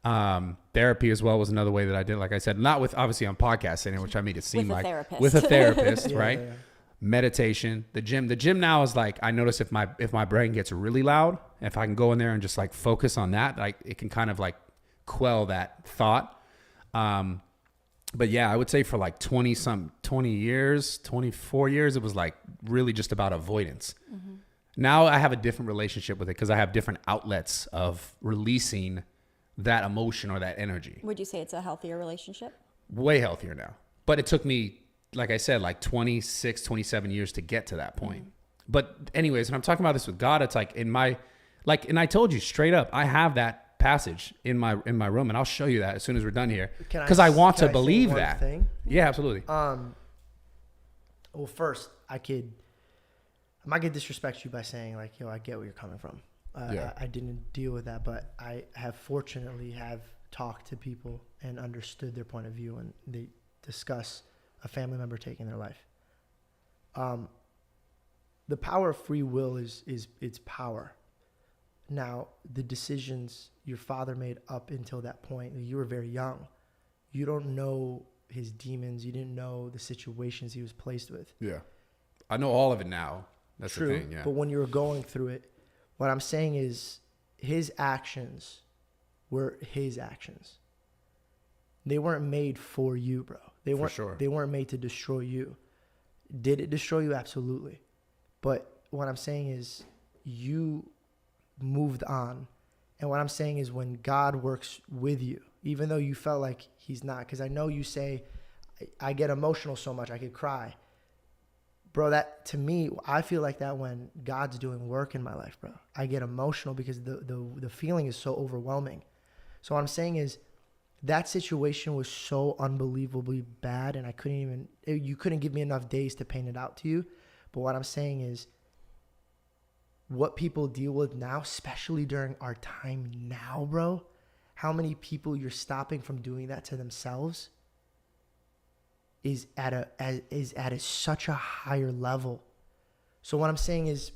Mm-hmm. Therapy as well was another way that I did, like I said, not with obviously on podcasting, which I made it seem like with a therapist, right? Yeah. Meditation, the gym now is like, I notice if my brain gets really loud, if I can go in there and just like focus on that, like it can kind of like quell that thought. But yeah, I would say for like 24 years, it was like really just about avoidance. Mm-hmm. Now I have a different relationship with it, because I have different outlets of releasing that emotion or that energy. Would you say it's a healthier relationship? Way healthier now. But it took me, like I said, like 26, 27 years to get to that point. Mm-hmm. But anyways, when I'm talking about this with God, it's like and I told you straight up, I have that passage in my room, and I'll show you that as soon as we're done here, because I want to believe that thing. Yeah, absolutely. Well, first I might get disrespect you by saying like, I get where you're coming from. I didn't deal with that, but I have fortunately talked to people and understood their point of view, and they discuss a family member taking their life. The power of free will is its power. Now, the decisions your father made up until that point, you were very young. You don't know his demons. You didn't know the situations he was placed with. Yeah. I know all of it now. That's true, the thing, yeah. But when you were going through it, what I'm saying is his actions were his actions. They weren't made for you, bro. They weren't made to destroy you. Did it destroy you? Absolutely. But what I'm saying is you moved on. And what I'm saying is when God works with you, even though you felt like he's not, because I know you say, I get emotional so much, I could cry. Bro, that to me, I feel like that when God's doing work in my life, bro. I get emotional because the feeling is so overwhelming. So what I'm saying is that situation was so unbelievably bad, and you couldn't give me enough days to paint it out to you. But what I'm saying is what people deal with now, especially during our time now, bro, how many people you're stopping from doing that to themselves is at such a higher level. So what I'm saying is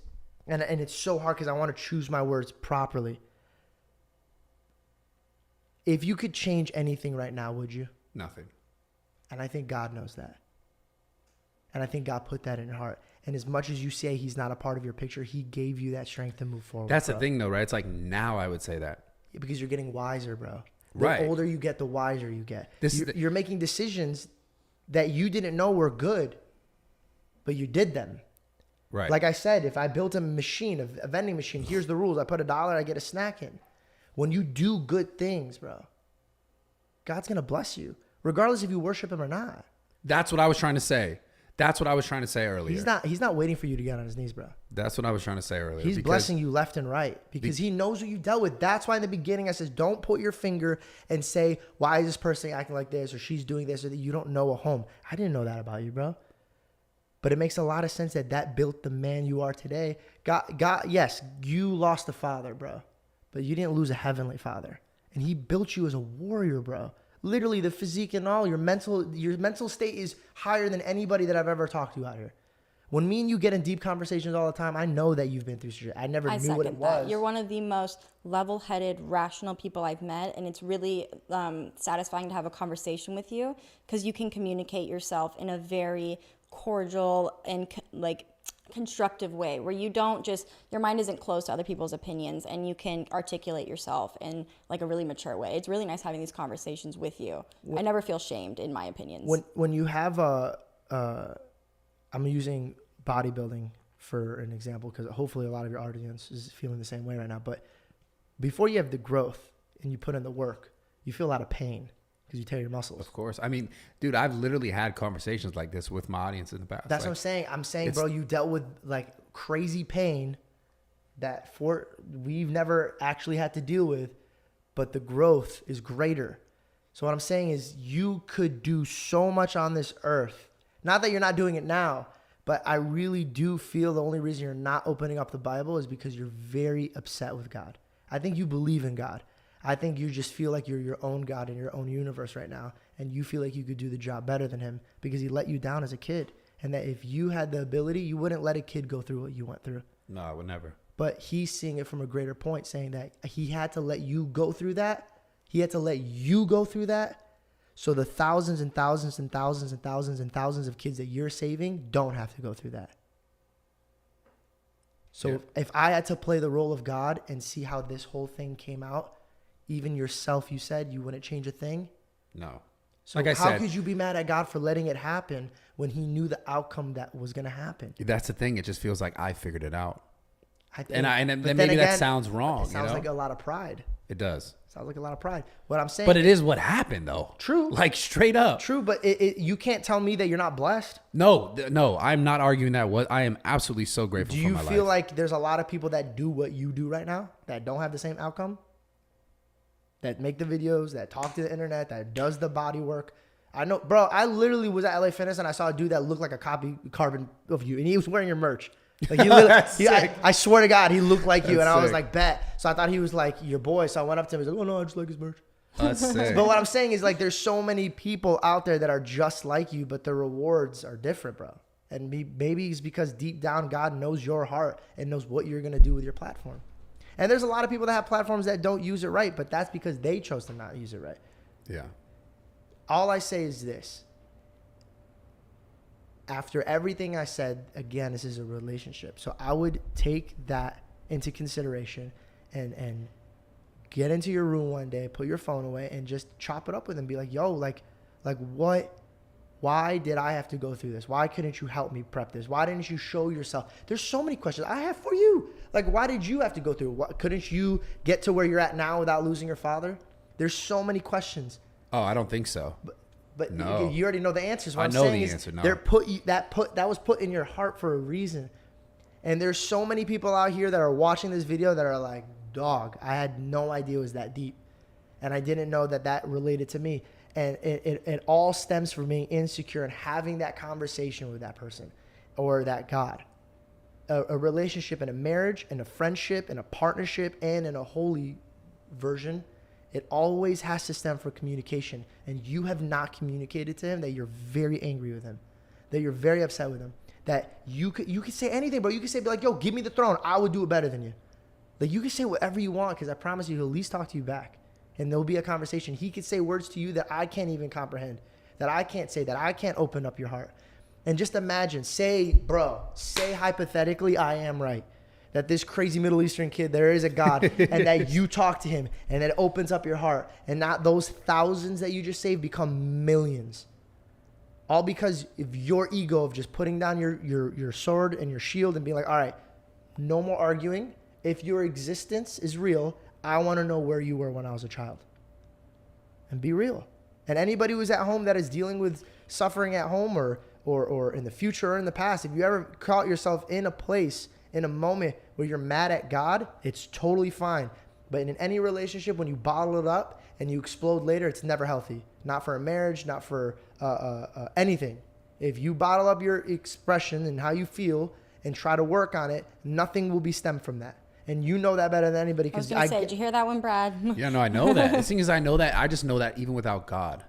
And it's so hard because I want to choose my words properly. If you could change anything right now, would you? Nothing. And I think God knows that. And I think God put that in your heart. And as much as you say he's not a part of your picture, he gave you that strength to move forward. That's the thing, though, right? It's like now I would say that. Yeah, because you're getting wiser, bro. The Right. older you get, the wiser you get. You're making decisions that you didn't know were good, but you did them. Right. Like I said, if I built a machine, a vending machine, here's the rules. I put $1, I get a snack in. When you do good things, bro, God's going to bless you, regardless if you worship him or not. That's what I was trying to say. That's what I was trying to say earlier. He's not waiting for you to get on his knees, bro. That's what I was trying to say earlier. He's blessing you left and right because he knows what you dealt with. That's why in the beginning I says, don't put your finger and say, why is this person acting like this or she's doing this or that you don't know a home. I didn't know that about you, bro. But it makes a lot of sense that built the man you are today. God, yes, you lost a father, bro, but you didn't lose a heavenly father. And he built you as a warrior, bro. Literally the physique and all, your mental state is higher than anybody that I've ever talked to out here. When me and you get in deep conversations all the time, I know that you've been through shit. I never knew what it was. You're one of the most level-headed, rational people I've met, and it's really satisfying to have a conversation with you because you can communicate yourself in a very cordial and constructive way where you don't just, your mind isn't closed to other people's opinions and you can articulate yourself in like a really mature way. It's really nice having these conversations with you. I never feel shamed in my opinions. When you have I'm using bodybuilding for an example because hopefully a lot of your audience is feeling the same way right now. But before you have the growth and you put in the work, you feel a lot of pain because you tear your muscles. Of course. I mean, dude, I've literally had conversations like this with my audience in the past. That's what I'm saying. I'm saying, bro, you dealt with like crazy pain that we've never actually had to deal with, but the growth is greater. So what I'm saying is you could do so much on this earth. Not that you're not doing it now, but I really do feel the only reason you're not opening up the Bible is because you're very upset with God. I think you believe in God. I think you just feel like you're your own God in your own universe right now, and you feel like you could do the job better than him because he let you down as a kid, and that if you had the ability, you wouldn't let a kid go through what you went through. No, I would never. But he's seeing it from a greater point, saying that he had to let you go through that. He had to let you go through that so the thousands and thousands and thousands and thousands and thousands of kids that you're saving don't have to go through that. So if I had to play the role of God and see how this whole thing came out, even yourself, you said you wouldn't change a thing? No. So like how could you be mad at God for letting it happen when he knew the outcome that was going to happen? That's the thing. It just feels like I figured it out. Then Maybe again, that sounds wrong. It sounds like a lot of pride. It does. Sounds like a lot of pride. What I'm saying. But it is what happened, though. True. Like straight up. True, but you can't tell me that you're not blessed. No, I'm not arguing that. I am absolutely so grateful for my life. Do you feel like there's a lot of people that do what you do right now that don't have the same outcome? That make the videos, that talk to the internet, that does the body work. I know, bro, I literally was at LA Fitness and I saw a dude that looked like a carbon of you, and he was wearing your merch. Like I swear to God, he looked like you, and I was like, bet. So I thought he was like your boy. So I went up to him and was like, oh no, I just like his merch. That's sick. But what I'm saying is like, there's so many people out there that are just like you, but the rewards are different, bro. And maybe it's because deep down, God knows your heart and knows what you're gonna do with your platform. And there's a lot of people that have platforms that don't use it right, but that's because they chose to not use it right. Yeah. All I say is this. After everything I said, again, this is a relationship. So I would take that into consideration and get into your room one day, put your phone away, and just chop it up with him. Be like, yo, like what? Why did I have to go through this? Why couldn't you help me prep this? Why didn't you show yourself? There's so many questions I have for you. Like, why did you have to go through? Couldn't you get to where you're at now without losing your father? There's so many questions. Oh, I don't think so. But no. You already know the answers. What I I'm know saying the is answer. No. That was put in your heart for a reason. And there's so many people out here that are watching this video that are like, dog, I had no idea it was that deep. And I didn't know that related to me. And it all stems from being insecure and having that conversation with that person or that God. A relationship and a marriage and a friendship and a partnership and in a holy version, it always has to stem from communication. And you have not communicated to him that you're very angry with him, that you're very upset with him, that you could say anything, bro. You could say, be like, yo, give me the throne. I would do it better than you. Like, you can say whatever you want, because I promise you, he'll at least talk to you back. And there'll be a conversation. He could say words to you that I can't even comprehend, that I can't say, that I can't open up your heart. And just imagine, say hypothetically, I am right, that this crazy Middle Eastern kid, there is a God, and that you talk to him, and it opens up your heart. And not those thousands that you just saved become millions. All because of your ego of just putting down your sword and your shield and being like, all right, no more arguing. If your existence is real, I want to know where you were when I was a child. And be real. And anybody who's at home that is dealing with suffering at home or in the future or in the past, if you ever caught yourself in a place, in a moment where you're mad at God, it's totally fine. But in any relationship, when you bottle it up and you explode later, it's never healthy. Not for a marriage, not for anything. If you bottle up your expression and how you feel and try to work on it, nothing will be stemmed from that. And you know that better than anybody. I was going to say, did you hear that one, Brad? Yeah, no, I know that. The thing is, I know that. I just know that even without God.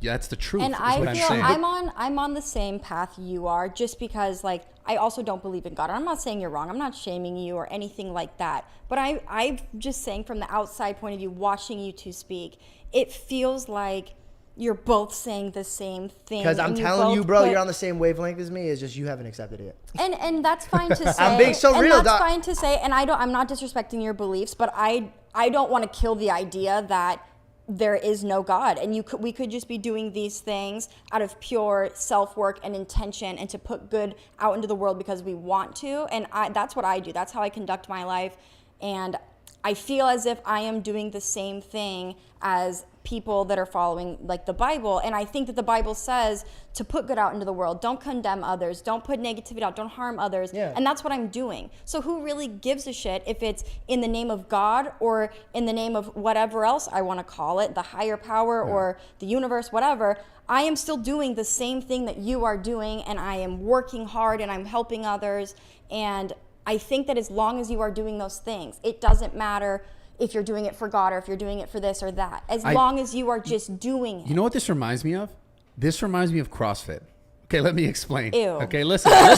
Yeah, that's the truth. And I feel I'm on the same path you are, just because, like, I also don't believe in God. I'm not saying you're wrong. I'm not shaming you or anything like that. But I'm just saying from the outside point of view, watching you two speak, it feels like you're both saying the same thing. Because I'm telling you, bro, you're on the same wavelength as me. It's just you haven't accepted it. And that's fine to say. I'm being so real, that's fine to say. And I'm not disrespecting your beliefs, but I don't want to kill the idea that there is no God, and we could just be doing these things out of pure self-work and intention, and to put good out into the world because we want to. And that's what I do. That's how I conduct my life. And I feel as if I am doing the same thing as people that are following, like, the Bible. And I think that the Bible says to put good out into the world. Don't condemn others. Don't put negativity out. Don't harm others. Yeah. And that's what I'm doing. So who really gives a shit if it's in the name of God or in the name of whatever else I want to call it, the higher power or the universe, whatever. I am still doing the same thing that you are doing, and I am working hard and I'm helping others. And I think that as long as you are doing those things, it doesn't matter if you're doing it for God or if you're doing it for this or that, as long as you are just doing it. You know what this reminds me of? This reminds me of CrossFit. Okay, let me explain. Ew. Okay, listen. No,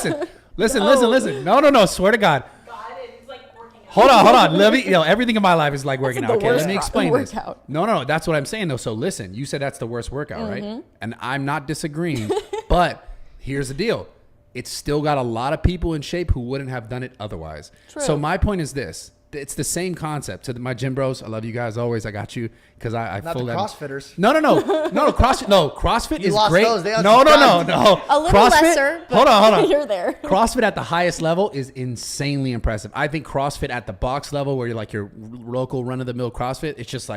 swear to God. It's like working out. Hold on. Let me, everything in my life is like working out. Okay, let me explain this. Workout. No, that's what I'm saying though. So listen, you said that's the worst workout, right? And I'm not disagreeing, but here's the deal. It's still got a lot of people in shape who wouldn't have done it otherwise. True. So my point is this. It's the same concept. To my gym bros, I love you guys always. I got you because I not full the CrossFitters. No. CrossFit. No, CrossFit you is lost great. Those. No. A little CrossFit, lesser. But hold on. You're there. CrossFit at the highest level is insanely impressive. I think CrossFit at the box level, where you're like your local run-of-the-mill CrossFit, it's just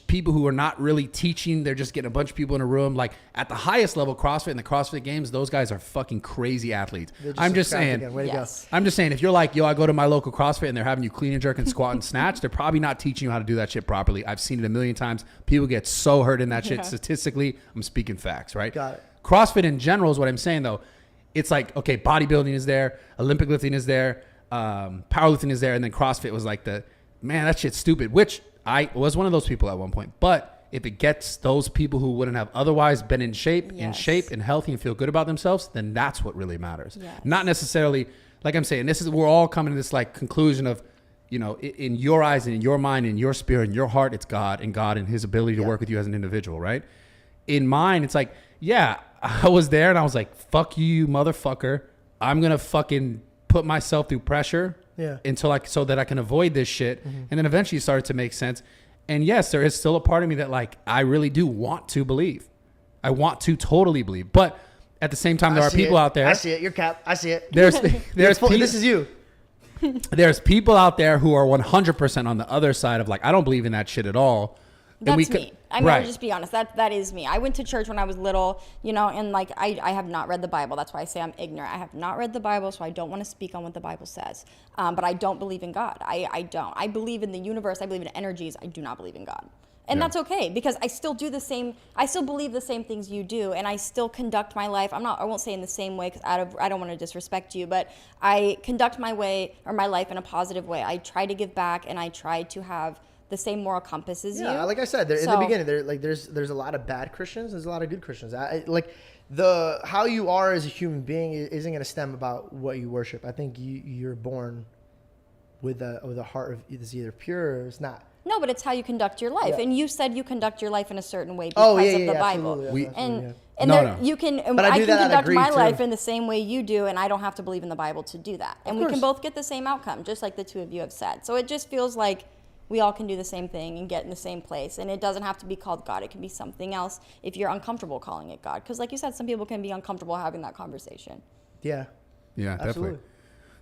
people who are not really teaching. They're just getting a bunch of people in a room. Like at the highest level CrossFit and the CrossFit Games, those guys are fucking crazy athletes. I'm just saying. Yes. I'm just saying, if you're like, yo, I go to my local CrossFit and they're having you clean and jerk and squat and snatch, they're probably not teaching you how to do that shit properly. I've seen it a million times. People get so hurt in that shit. Statistically, I'm speaking facts, right? Got it. CrossFit in general is what I'm saying though. It's like, okay, bodybuilding is there, Olympic lifting is there, powerlifting is there, and then CrossFit was like man, that shit's stupid, which I was one of those people at one point. But if it gets those people who wouldn't have otherwise been in shape and healthy and feel good about themselves, then that's what really matters. Yes. Not necessarily, like I'm saying, we're all coming to this like conclusion of, in your eyes and in your mind, in your spirit, in your heart, it's God and his ability to work with you as an individual, right? In mine, it's like, I was there and I was like, fuck you, motherfucker. I'm going to fucking put myself through pressure so that I can avoid this shit. Mm-hmm. And then eventually it started to make sense. And yes, there is still a part of me that like, I really do want to believe. I want to totally believe. But at the same time, there are people out there. I see it. You're cap. I see it. There's this is you. There's people out there who are 100% on the other side of like, I don't believe in that shit at all. That's me. I mean, I'll just be honest. That is me. I went to church when I was little, and like I have not read the Bible. That's why I say I'm ignorant. I have not read the Bible, so I don't want to speak on what the Bible says. But I don't believe in God. I don't. I believe in the universe. I believe in energies. I do not believe in God. And that's okay, because I still do the same. I still believe the same things you do, and I still conduct my life. I won't say in the same way, because I don't want to disrespect you, but I conduct my life in a positive way. I try to give back, and I try to have the same moral compass as you. Yeah, like I said, in the beginning, there's a lot of bad Christians. There's a lot of good Christians. How you are as a human being isn't going to stem about what you worship. I think you're born with a heart that's either pure or it's not. No, but it's how you conduct your life. Yeah. And you said you conduct your life in a certain way because of the Bible. You can, But I do can that out of conduct greed, my too. life in the same way you do, and I don't have to believe in the Bible to do that. And we course. can both get the same outcome, just like the two of you have said. So it just feels like we all can do the same thing and get in the same place. And it doesn't have to be called God. It can be something else if you're uncomfortable calling it God. Because like you said, some people can be uncomfortable having that conversation. Yeah. Yeah, Absolutely. definitely.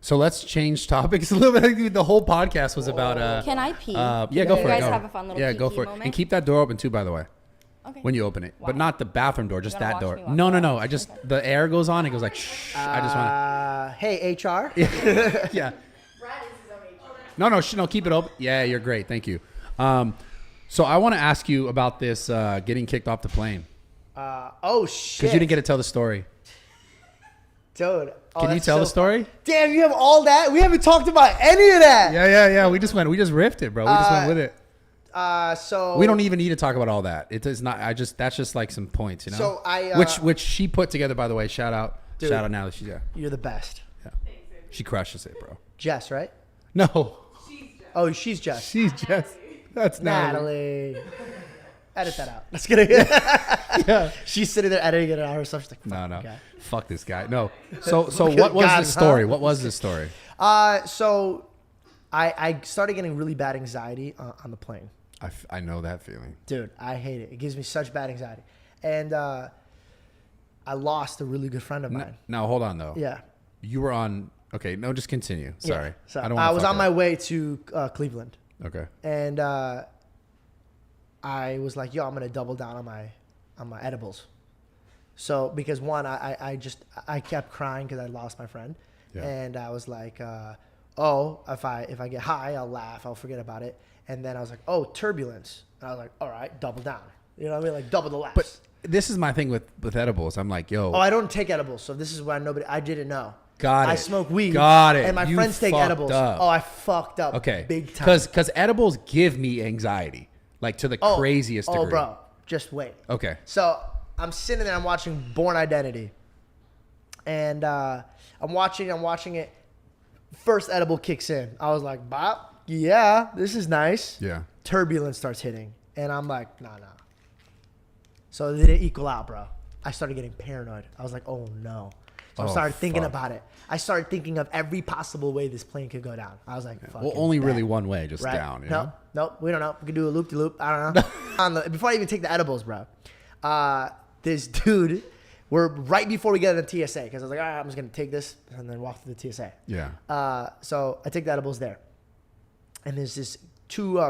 So let's change topics a little bit. I think the whole podcast was about. Can I pee? Yeah, go You for it. guys Go. have a fun little yeah, go pee-pee for it. moment? And keep that door open too, by the way. Okay. When you open it, but Why? not the bathroom door, just You're gonna that door. watch me walk No. out? I just the air goes on. It goes like shh. I just want Hey, HR. to. Yeah. No. Keep it open. Yeah, you're great. Thank you. So I want to ask you about this getting kicked off the plane Oh shit. because you didn't get to tell the story. Dude. Oh, Can you that's tell the so story? Damn, you have all that? We haven't talked about any of that. Yeah. We just riffed it, bro. We just went with it. So We don't even need to talk about all that. It is not. That's just like some points, you know. So I, which she put together, by the way. Shout out Natalie. She's You're the best. she crushes it, bro. Jess, right? No, Oh, she's Jess. she's Jess. That's Natalie. Natalie. Edit that out. Let's get it. Yeah. She's sitting there editing it out herself. She's like, No. guy. Fuck this guy. No. So what was God, the story? huh? What was the story? So I started getting really bad anxiety on the plane. I know that feeling. Dude, I hate it. It gives me such bad anxiety. And I lost a really good friend of mine. Now hold on though. Yeah. You were on. Okay. No, just continue. Sorry. Yeah. So I don't. I was on my way to Cleveland. Okay. And I was like, yo, I'm gonna double down on my edibles. So because one, I kept crying because I lost my friend, and I was like, if I get high, I'll laugh, I'll forget about it, and then I was like, oh, turbulence, and I was like, all right, double down, you know what I mean, like double the laughs. But this is my thing with edibles. I'm like, yo. Oh, I don't take edibles, so this is why I didn't know. Got it. I smoke weed. Got it. And my You friends take fucked edibles. up. Oh, I fucked up. Okay. Big time. Because edibles give me anxiety, like to the craziest degree. Oh, bro, just wait. Okay. So I'm sitting there, I'm watching Born Identity. And I'm watching it. First edible kicks in. I was like, Bop, yeah, this is nice. Yeah. Turbulence starts hitting. And I'm like, nah. So they didn't equal out, bro. I started getting paranoid. I was like, oh no. So I started thinking about it. I started thinking of every possible way this plane could go down. I was like, fucking only bet. really one way, just down. You know? Nope, we don't know. We could do a loop-de-loop. I don't know. Before I even take the edibles, bro, this dude, we're right before we get on the TSA, because I was like, all right, I'm just going to take this and then walk through the TSA. Yeah. So I take the edibles there. And there's this there's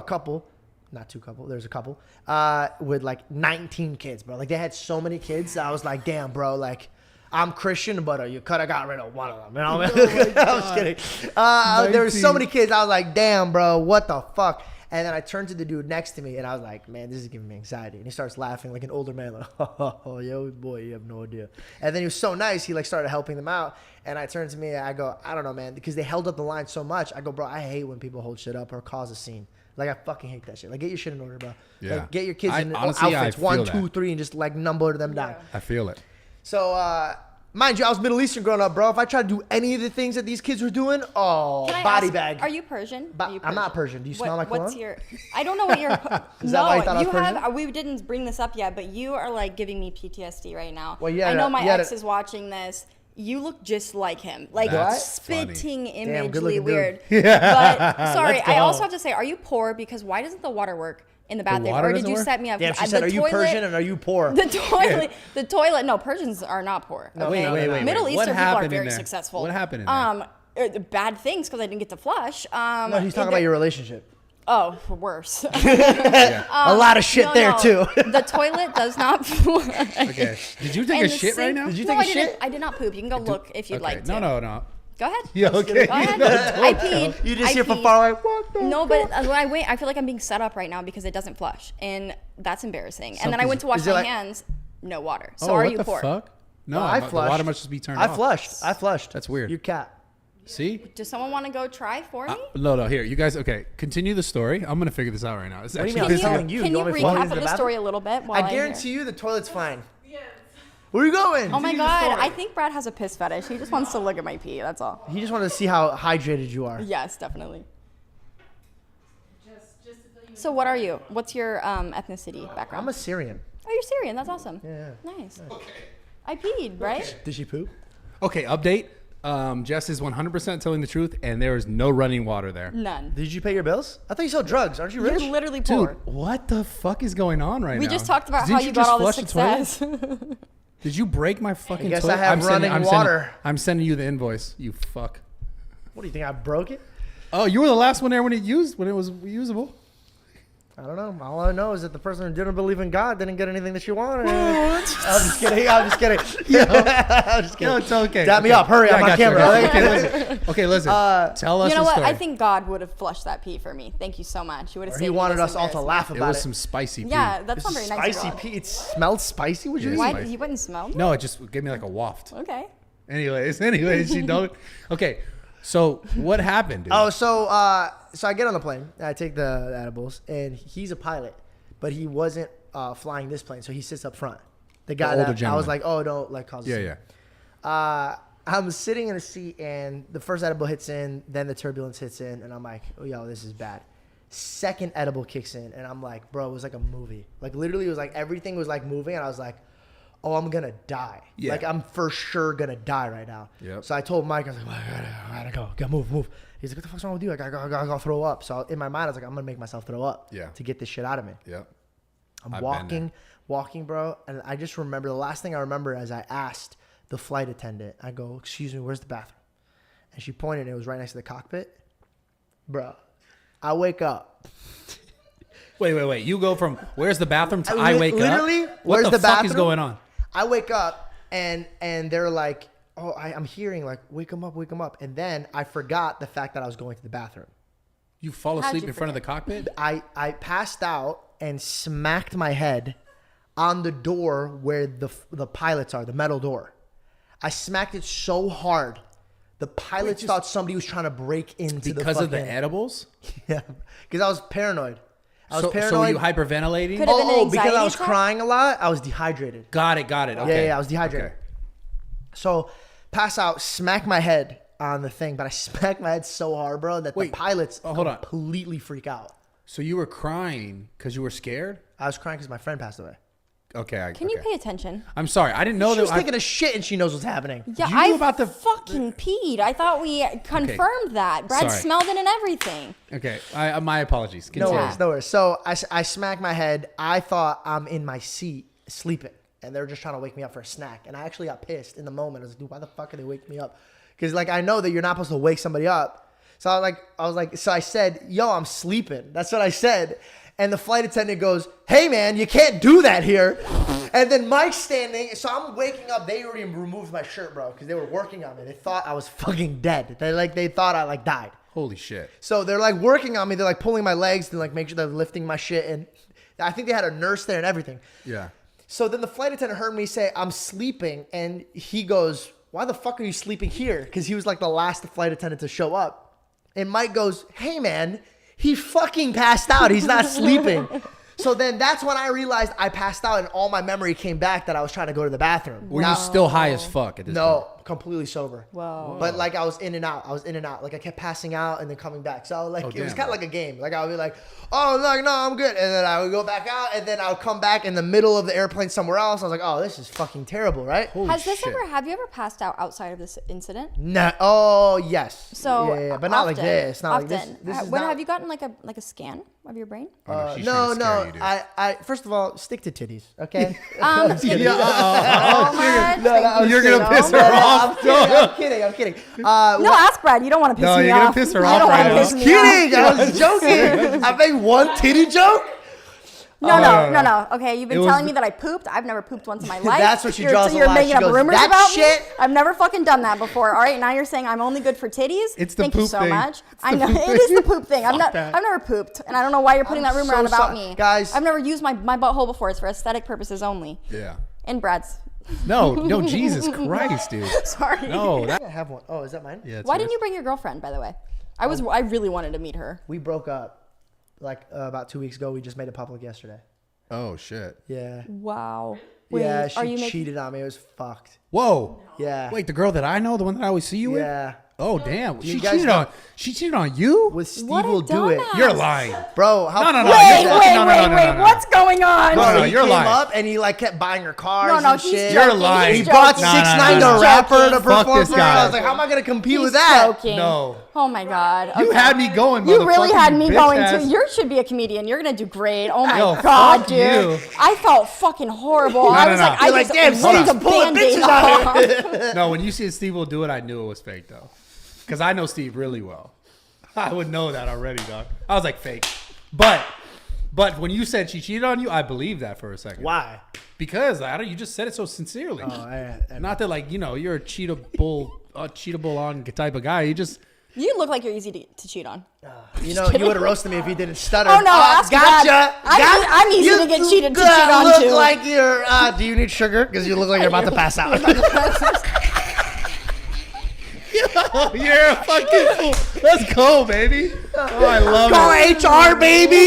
a couple with like 19 kids, bro. Like they had so many kids. I was like, damn, bro, like, I'm Christian, but you could have got rid of one of them. You know what I mean? I was kidding. There were so many kids. I was like, damn, bro, what the fuck? And then I turned to the dude next to me, and I was like, man, this is giving me anxiety. And he starts laughing like an older man, like, oh, yo, boy, you have no idea. And then he was so nice. He like started helping them out. And I turned to me, and I go, I don't know, man, because they held up the line so much. I go, bro, I hate when people hold shit up or cause a scene. Like, I fucking hate that shit. Like, get your shit in order, bro. Yeah. Like, get your kids in honestly, outfits, I feel 1, 2, 3, and just like number them down. I feel it. So, mind you, I was Middle Eastern growing up, bro. If I tried to do any of the things that these kids were doing, Can I body ask, bag. Are you Persian? I'm not Persian. Do you smell my cologne? What's your? I don't know what your. Is that why you thought I was you Persian? have. We didn't bring this up yet, but you are like giving me PTSD right now. Well, yeah, I know my yeah, ex is watching this. You look just like him, like That's spitting funny. imagely good-looking weird. dude. But sorry, Let's go. I also have to say, are you poor? Because why doesn't the water work in the bathroom, water or did doesn't you work? set me up? Damn, she The said, are you toilet- Persian and are you poor? The toilet. No, Persians are not poor. Okay? Wait. Middle What Eastern people are happened in very there? successful. What happened in there? Bad things because I didn't get to flush. No, he's talking about your relationship. Oh, worse. A lot of shit there, too. The toilet does not flush. Okay. Did you take And a the shit right sink- now? Did you No, take a I didn't. shit? I did not poop. You can go look if you'd like to. No. Go ahead. Yeah, okay. Go ahead. I peed. You just I hear from peed. far away, what the No, but when I wait, I feel like I'm being set up right now because it doesn't flush, and that's embarrassing. And then I went to wash is it my like- hands, no water. So Oh, are what you the poor? fuck? No, I the flushed. water must just be turned I off. flushed. That's weird. Your cat. See? Does someone want to go try for me? No. Here, you guys. Okay, continue the story. I'm gonna figure this out right now. It's What do you actually mean? I'm telling you. Can you want me to fall recap into of the bathroom? story a little bit? While I hear? guarantee you the toilet's fine. Yes. Where are you going? Oh my Continue the god, story. I think Brad has a piss fetish. He just wants to look at my pee. That's all. He just wanted to see how hydrated you are. Yes, definitely. Just to fill you So what are you? What's your ethnicity background? I'm a Syrian. Oh, you're Syrian. That's awesome. Yeah. Nice. I peed, right? Did she poop? Okay, update. Jess is 100% telling the truth, and there is no running water there. None. Did you pay your bills? I thought you sold drugs. Aren't you rich? You're literally poor. Dude, what the fuck is going on right now? We just talked about Didn't how you got just all this flush the toilet? success. Did you break my fucking I guess toilet? I have running water. I'm sending you the invoice, you fuck. What do you think? I broke it? Oh, you were the last one there when it was usable. I don't know. All I know is that the person who didn't believe in God didn't get anything that she wanted. I'm just kidding. I'm just kidding. I'm just kidding. No, it's okay. Dap me up. Hurry. I'm on I got you, camera. I got you. Okay, listen. Tell us You know the what? story. I think God would have flushed that pee for me. Thank you so much. You would have Or saved he me wanted this us all to embarrassment. laugh it about was it. some spicy pee. Yeah, that's This not is very nice. spicy of God. pee. It smelled spicy. Would you? Yeah. eat? Why Spicy. he wouldn't smell? No, it just gave me like a waft. Okay. Anyways, you don't. Okay, so what happened, dude? Oh, so I get on the plane. I take the edibles, and he's a pilot, but he wasn't flying this plane, so he sits up front. The guy older that I gentleman. was like, oh, don't like cause. a yeah, scene. yeah. I'm sitting in a seat, and the first edible hits in, then the turbulence hits in, and I'm like, oh, yo, this is bad. Second edible kicks in, and I'm like, bro, it was like a movie. Like, literally, it was like everything was like moving, and I was like, oh, I'm gonna die. Yeah. Like, I'm for sure gonna die right now. Yep. So I told Mike, I was like, well, I gotta go. Gotta move. He's like, what the fuck's wrong with you? I gotta throw up. So in my mind, I was like, I'm gonna make myself throw up to get this shit out of me. Yeah. I'm I've been walking, bro. And I just remember, the last thing I remember is I asked the flight attendant, I go, excuse me, where's the bathroom? And she pointed, and it was right next to the cockpit. Bro, I wake up. Wait. You go from where's the bathroom to I wake literally, up? What where's the the fuck is bathroom? going on? I wake up, and they're like, oh, I'm hearing, like, wake him up. And then I forgot the fact that I was going to the bathroom. You fall How'd asleep you in front of the cockpit? I passed out and smacked my head on the door where the pilots are, the metal door. I smacked it so hard, the pilots thought somebody was trying to break into Because of the fucking- edibles? Yeah, because I was paranoid. I was So paranoid. were you hyperventilating? Could have been an because I anxiety was attack? crying a lot, I was dehydrated. Got it. Okay. Yeah, I was dehydrated. Okay. So, pass out, smack my head on the thing, but I smacked my head so hard, bro, that Wait, the pilots hold on. completely freak out. So you were crying because you were scared? I was crying because my friend passed away. Okay. Can you pay attention? I'm sorry. I didn't know She that. was taking a shit and she knows what's happening. Yeah, You knew I about the- fucking peed. I thought we confirmed that. Brad Sorry. smelled it and everything. Okay. My apologies. No Continue. worries. So I smacked my head. I thought I'm in my seat sleeping, and they're just trying to wake me up for a snack. And I actually got pissed in the moment. I was like, dude, why the fuck are they waking me up? Because like I know that you're not supposed to wake somebody up. So I said, yo, I'm sleeping. That's what I said. And the flight attendant goes, hey man, you can't do that here. And then Mike's standing, so I'm waking up. They already removed my shirt, bro, because they were working on me. They thought I was fucking dead. They thought I like died. Holy shit. So they're like working on me. They're like pulling my legs to like make sure they're lifting my shit. And I think they had a nurse there and everything. Yeah. So then the flight attendant heard me say, I'm sleeping. And he goes, why the fuck are you sleeping here? Because he was like the last flight attendant to show up. And Mike goes, hey man, he fucking passed out. He's not sleeping. So then that's when I realized I passed out and all my memory came back that I was trying to go to the bathroom. Were Now- you still high as fuck at this point? No, completely sober. Whoa. But like I was in and out. Like I kept passing out and then coming back. So like it was damn, kind of bro. like a game. Like I would be like, oh like no, I'm good. And then I would go back out and then I would come back in the middle of the airplane somewhere else. I was like, oh, this is fucking terrible, right? Holy Have you ever passed out outside of this incident? No. Oh yes. So yeah, but not like often, this. Not like this. often. This is When not, have you gotten like a scan of your brain? Oh, no, she's no, trying to scare no. you, dude. I first of all stick to titties, okay? Omar, You're gonna thank piss you. her off. I'm kidding. No, ask Brad. You don't want to piss No, me you're off. gonna piss her You off don't right wanna now. piss me Kidding. off. I was joking. I made one titty joke. No. Okay, you've been It was- telling me that I pooped. I've never pooped once in my life. That's what she draws the You're line. making She up goes, rumors "That about shit." me. I've never fucking done that before. All right, now you're saying I'm only good for titties. It's the Thank you poop so thing. much. It's I the know poop it is the poop thing. I've Fuck that. never pooped, and I don't know why you're putting that rumor so on about sorry. me, Guys. I've never used my butthole before. It's for aesthetic purposes only. Yeah. And Brad's. No, Jesus Christ, dude. Sorry. No, I have one. Oh, is that mine? Yeah. Why didn't you bring your girlfriend, by the way? I really wanted to meet her. We broke up like about 2 weeks ago. We just made it public yesterday. Oh shit. Yeah. Wow. Yeah, are she you cheated on me. It was fucked. Whoa. Yeah. Wait, the girl that I know, the one that I always see you with? Yeah. Oh damn. You guys know- She cheated on you? With Steve What a will do it. dumbass. You're lying. Bro, how No, no, no. Wait, No, wait, no, no, wait, no, wait. no. What's going on? No, no, he you're came lying. up and he like kept buying her cars No, no, and he's shit. You're joking. lying. He's He brought joking. 6ix9ine no, to no. rap her to Fuck perform this for her. guy. I was like, how am I gonna compete He's with that? joking. No. Oh my god. You Okay. had me going, You really motherfucker, had me bitch going ass. too. You should be a comedian. You're gonna do great. Oh my Yo, god, fuck dude. you. I felt fucking horrible. I no, was no. like, You're I like, just damn, ripped Steve's a pulling Band-Aid bitches out off. No, when you see Steve will do it, I knew it was fake though. Because I know Steve really well. I would know that already, dog. I was like fake. But when you said she cheated on you, I believed that for a second. Why? Because you just said it so sincerely. Not that like, you're a cheatable on type of guy. You just You look like you're easy to cheat on. You know, you would have roasted me if you didn't stutter. Oh, no, ask gotcha. Brad. I'm easy to get cheated to cheat on look too. like you're. Do you need sugar? Because you look like you're about to pass out. you're a fucking fool. Let's go, baby. Oh, I love it. Go HR, baby.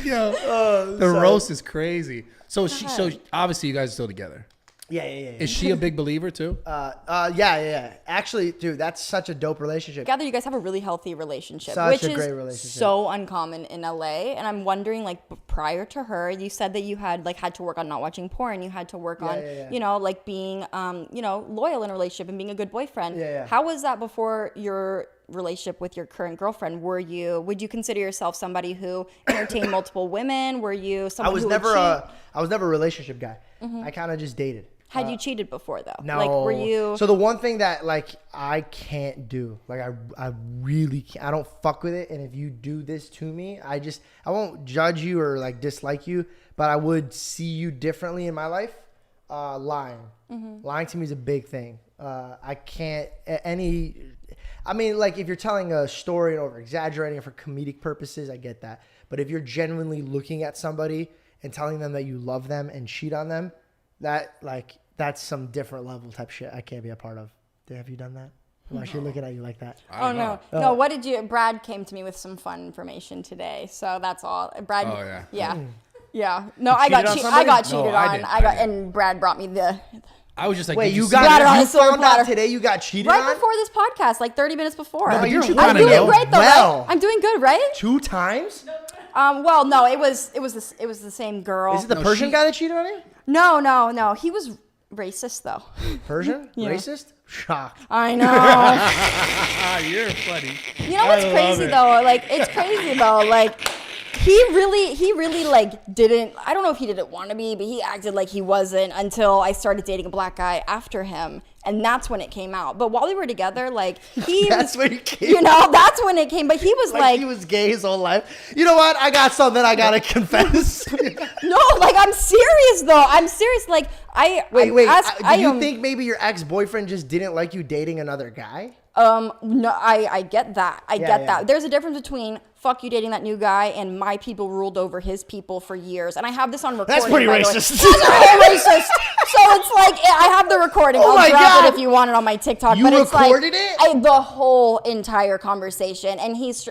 The roast is crazy. So so obviously you guys are still together. Yeah. Is she a big believer too? Yeah. Actually, dude, that's such a dope relationship. Gather you guys have a really healthy relationship, Such which a is great relationship. so uncommon in LA. And I'm wondering, like, prior to her, you said that you had to work on not watching porn. You had to work on, like being, loyal in a relationship and being a good boyfriend. Yeah. How was that before your relationship with your current girlfriend? Would you consider yourself somebody who entertained multiple women? Were you someone I was who never would cheat? I was never a relationship guy. I kind of just dated. Had you cheated before though? No. Like, were you? So the one thing that like I can't do, like I really can't, I don't fuck with it. And if you do this to me, I won't judge you or like dislike you, but I would see you differently in my life. Lying. Lying to me is a big thing. I can't I mean, like if you're telling a story and over exaggerating it for comedic purposes, I get that. But if you're genuinely looking at somebody and telling them that you love them and cheat on them, that's some different level type shit I can't be a part of. Have you done that? Why is she looking at you like that? Oh no. No, what did you Brad came to me with some fun information today. So that's all. Brad Oh, yeah. Yeah. Yeah. No, I cheated got on I somebody? got cheated No, I on. didn't. I got I didn't. and Brad brought me the I was just like, Wait, did you see got Platter on you a silver found out platter. today you got cheated right on? before this podcast, like 30 minutes before. No, but you're you I'm I'm kinda doing know. great though, Well. right? I'm doing good, right? 2 times? Well, no, it was the same girl. Is it the No, Persian she- guy that cheated on you? No. He was racist though. Persian? Racist? Shocked. I know. you're funny. You know what's I love crazy it. though? Like it's crazy though. Like he really like didn't. I don't know if he didn't want to be, but he acted like he wasn't until I started dating a black guy after him, and that's when it came out. But while we were together, like he That's was, when it came that's when it came. But he was like he was gay his whole life. You know what? I got something I gotta confess. no, like I'm serious though. I'm serious. Like Wait. Do you am- think maybe your ex-boyfriend just didn't like you dating another guy? No, I get that. I get yeah. that. There's a difference between fuck you dating that new guy and my people ruled over his people for years. And I have this on recording. That's pretty by the way. racist. That's really racist. So it's like I have the recording. Oh I'll my drop God. it if you want it on my TikTok. You but it's recorded like, it? The whole entire conversation, and he's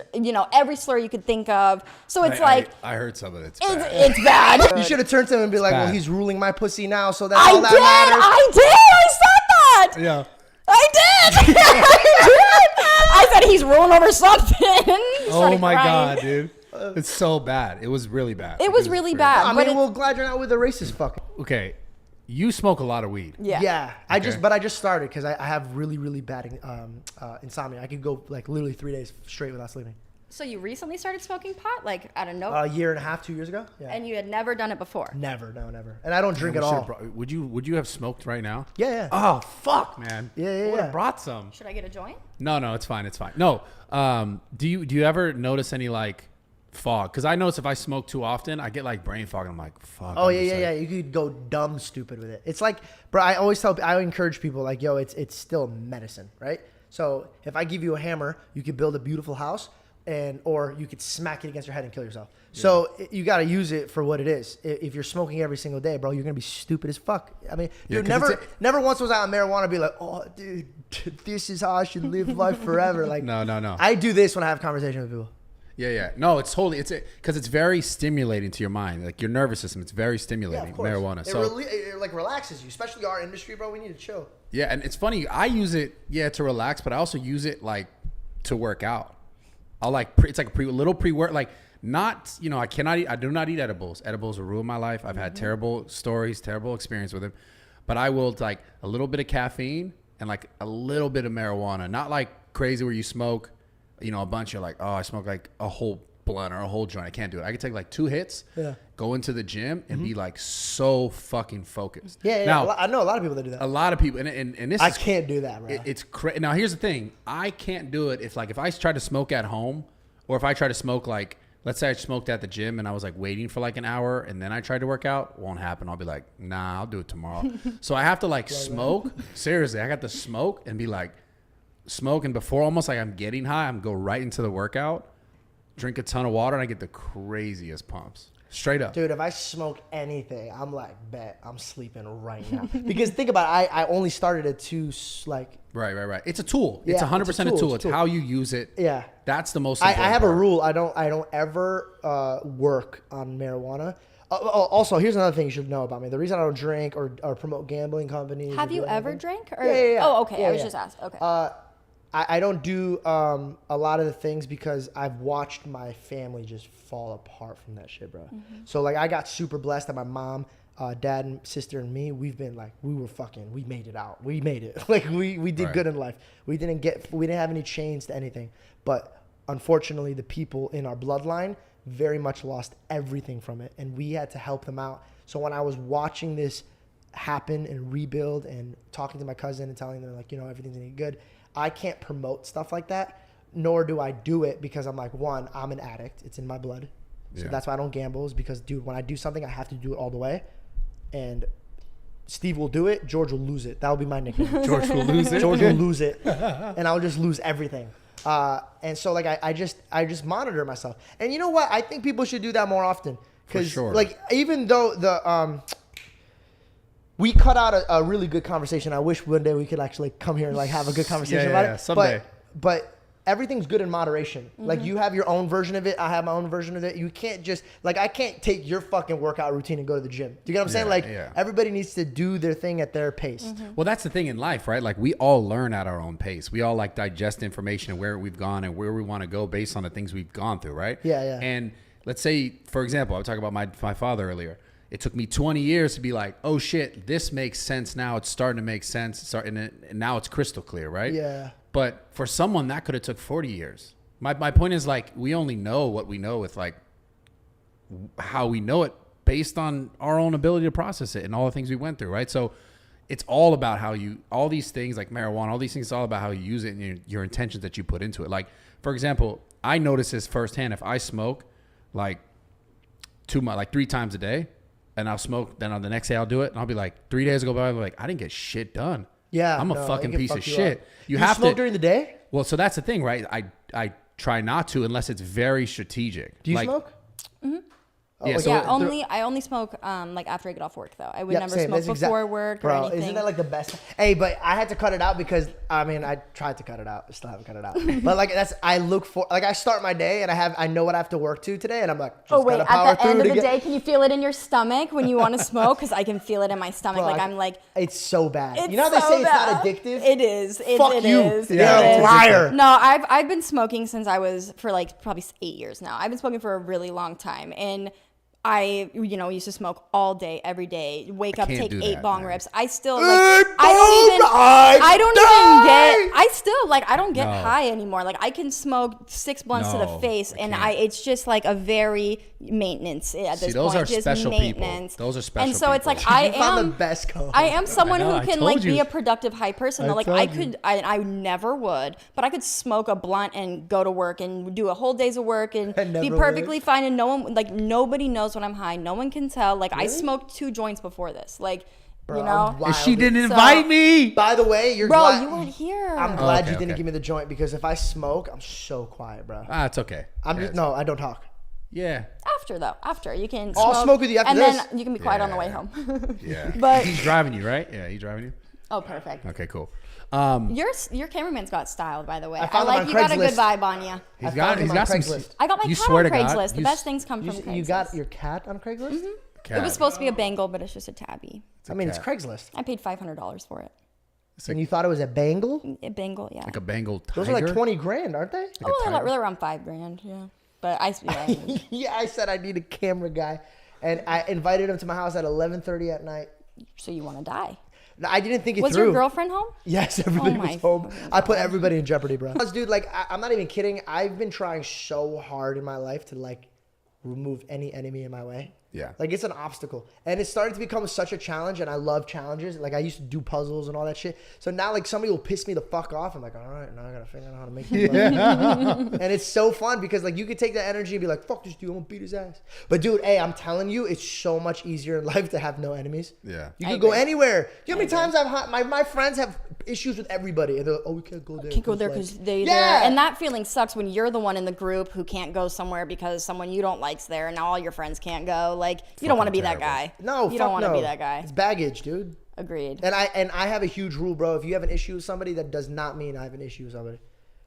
every slur you could think of. So it's like I heard some of it. it's bad. You should have turned to him and be like, well, bad. he's ruling my pussy now, so that's I all did. that matters. I said that. Yeah. I did. I said he's ruling over something. Oh Started my crying. God, dude. It's so bad. It was really bad. It was really crazy. bad. I but mean, well, glad you're not with a racist fucker. Okay. You smoke a lot of weed. Yeah. I just started because I have really, really bad insomnia. I could go like literally 3 days straight without sleeping. So you recently started smoking pot, like out of A nowhere, year and a half, 2 years ago. Yeah. and you had never done it before. Never. And I don't drink at all. Would you have smoked right now? Yeah. Oh fuck, man. Yeah, I would yeah. have brought some. Should I get a joint? No, it's fine. It's fine. No. Do you ever notice any like fog? Because I notice if I smoke too often, I get like brain fog. And I'm like, fuck. Oh I'm yeah, just yeah, like- yeah. You could go dumb stupid with it. It's like, bro. I encourage people like, yo, it's still medicine, right? So if I give you a hammer, you could build a beautiful house, or you could smack it against your head and kill yourself. So you got to use it for what it is. If you're smoking every single day, bro, you're gonna be stupid as fuck. I mean, dude, never once was I on marijuana be like, oh, dude, this is how I should live life forever. Like, no. I do this when I have conversations with people. Yeah. No, it's totally, because it's very stimulating to your mind. Like your nervous system, it's very stimulating, marijuana. It like relaxes you, especially our industry, bro. We need to chill. Yeah, and it's funny. I use it, to relax, but I also use it like to work out. I'll like, it's like a little pre-work, like not, I do not eat edibles. Edibles will ruin my life. I've had terrible stories, terrible experience with them, but I will like a little bit of caffeine and like a little bit of marijuana, not like crazy where you smoke, a bunch of like, oh, I smoke like a whole blunt or a whole joint. I can't do it. I can take like 2 hits, go into the gym and be like so fucking focused. Yeah. Now, I know a lot of people that do that. A lot of people, and this I can't do that, bro. It's crazy. Now, here's the thing. I can't do it if I try to smoke at home, or if I try to smoke like, let's say I smoked at the gym and I was like waiting for like an hour and then I tried to work out, won't happen. I'll be like, nah, I'll do it tomorrow. So I have to like smoke. Seriously, I got to smoke and be like, smoke, and before almost like I'm getting high, I'm go right into the workout, drink a ton of water, and I get the craziest pumps. Straight up. Dude, if I smoke anything, I'm like, bet I'm sleeping right now. Because think about it, I only started at 2, like... Right. It's a tool. It's 100% a tool. It's how you use it. Yeah. That's the most I important have part. a rule. I don't ever work on marijuana. Also, here's another thing you should know about me. The reason I don't drink or promote gambling companies... Have you ever drank? Or? Yeah. Oh, okay. I was just asked. Okay. I don't do a lot of the things because I've watched my family just fall apart from that shit, bro. Mm-hmm. So like I got super blessed that my mom, dad and sister and me, we made it out. We made it. Like we did good in life. We didn't have any chains to anything. But unfortunately the people in our bloodline very much lost everything from it, and we had to help them out. So when I was watching this happen and rebuild and talking to my cousin and telling them like, everything's gonna be good, I can't promote stuff like that, nor do I do it because I'm like, one, I'm an addict. It's in my blood. So that's why I don't gamble, is because, dude, when I do something, I have to do it all the way. And Steve will do it. George will lose it. That will be my nickname. George will lose it? George will lose it. And I'll just lose everything. And so, like, I just monitor myself. And you know what? I think people should do that more often. Because, like, even though we cut out a really good conversation. I wish one day we could actually come here and like have a good conversation about it. Someday. But everything's good in moderation. Mm-hmm. Like you have your own version of it. I have my own version of it. You can't just like, I can't take your fucking workout routine and go to the gym. Do you get what I'm saying? Like everybody needs to do their thing at their pace. Mm-hmm. Well, that's the thing in life, right? Like we all learn at our own pace. We all like digest information and where we've gone and where we want to go based on the things we've gone through, right? Yeah. And let's say, for example, I was talking about my father earlier. It took me 20 years to be like, oh shit, this makes sense now. It's starting to make sense. And now it's crystal clear, right? Yeah. But for someone that could have took 40 years. My point is like, we only know what we know with like how we know it based on our own ability to process it and all the things we went through, right? So it's all about how all these things like marijuana, all these things, it's all about how you use it and your intentions that you put into it. Like, for example, I notice this firsthand. If I smoke like 3 times a day, and I'll smoke, then on the next day I'll do it, and I'll be like, 3 days go by, I'm like, I didn't get shit done. Yeah, I'm a fucking piece of shit. You have smoke during the day? Well, so that's the thing, right? I try not to unless it's very strategic. Do you smoke? Mm-hmm. Oh, yeah, like, I only smoke like after I get off work though. I would never smoke before work or anything. Isn't that like the best? Hey, but I had to cut it out because I tried to cut it out. I still haven't cut it out. But like I start my day and I know what I have to work to today, and I'm like, at the end of the day, can you feel it in your stomach when you want to smoke? Because I can feel it in my stomach. Bro, I'm like, it's so bad. You know how they say it's not addictive? It is. Fuck you. Is. You're a liar. No, I've been smoking since I was for like probably 8 years now. I've been smoking for a really long time, and I, used to smoke all day, every day. Wake up, take 8 bong rips. I still I don't get high anymore. Like I can smoke 6 blunts to the face, and it's just like a very maintenance at this point. Those are just special maintenance. people. Those are special. And so it's like I am the best co-host. I am someone who can like be you. a productive high person. Like I never would, but I could smoke a blunt and go to work and do a whole day's of work and be perfectly fine. And nobody knows when I'm high. No one can tell. Like really? I smoked 2 joints before this. Like Bro, you know? I'm wild. And she didn't invite me. By the way, you're Bro, glad, you weren't here. I'm glad okay, you didn't okay. give me the joint because if I smoke, I'm so quiet, bro. It's okay. No, I don't talk. Yeah. After you can I'll smoke with you after and this. then you can be quiet on the way home. Yeah. But he's driving you, right? Yeah, he's driving you. oh, perfect. Okay, cool. Your cameraman's got style, by the way. I found him like on you got a good Craigslist. vibe on you. He's found him on got some. Craigslist. I got my You cat swear on to God, Craigslist. The you best things come from Craigslist. You got your cat on Craigslist? Cat. It was supposed to be a Bengal, but it's just a tabby. I mean, it's cat. Craigslist. I paid $500 for it. And you thought it was a Bengal? A Bengal, yeah. Like a Bengal tiger. Those are like 20 grand, aren't they? Oh, they're around $5,000, yeah. But I Yeah, I said I need a camera guy. And I invited him to my house at 11:30 at night. so you want to die. No, I didn't think it Was through. your girlfriend home? Yes, everybody Oh my was home. fucking I put everybody in jeopardy, bro. Dude, like, I'm not even kidding. I've been trying so hard in my life to, like, remove any enemy in my way. Yeah. Like, it's an obstacle. And it's starting to become such a challenge, and I love challenges. Like, I used to do puzzles and all that shit. So now, like, somebody will piss me the fuck off. I'm like, all right, now I got to figure out how to make it. And it's so fun because, like, you could take that energy and be like, fuck this dude, I'm going to beat his ass. But, dude, hey, I'm telling you, it's so much easier in life to have no enemies. Yeah. You I can go agree. anywhere. Do you know how many times my friends have issues with everybody? And they're like, oh, we can't go there. Can't go there because they Yeah. there. And that feeling sucks when you're the one in the group who can't go somewhere because someone you don't like's there and now all your friends can't go. Like, you don't want to be that terrible. guy. No, you don't want to no. be that guy. It's baggage, dude. Agreed. And I have a huge rule, bro. If you have an issue with somebody, that does not mean I have an issue with somebody.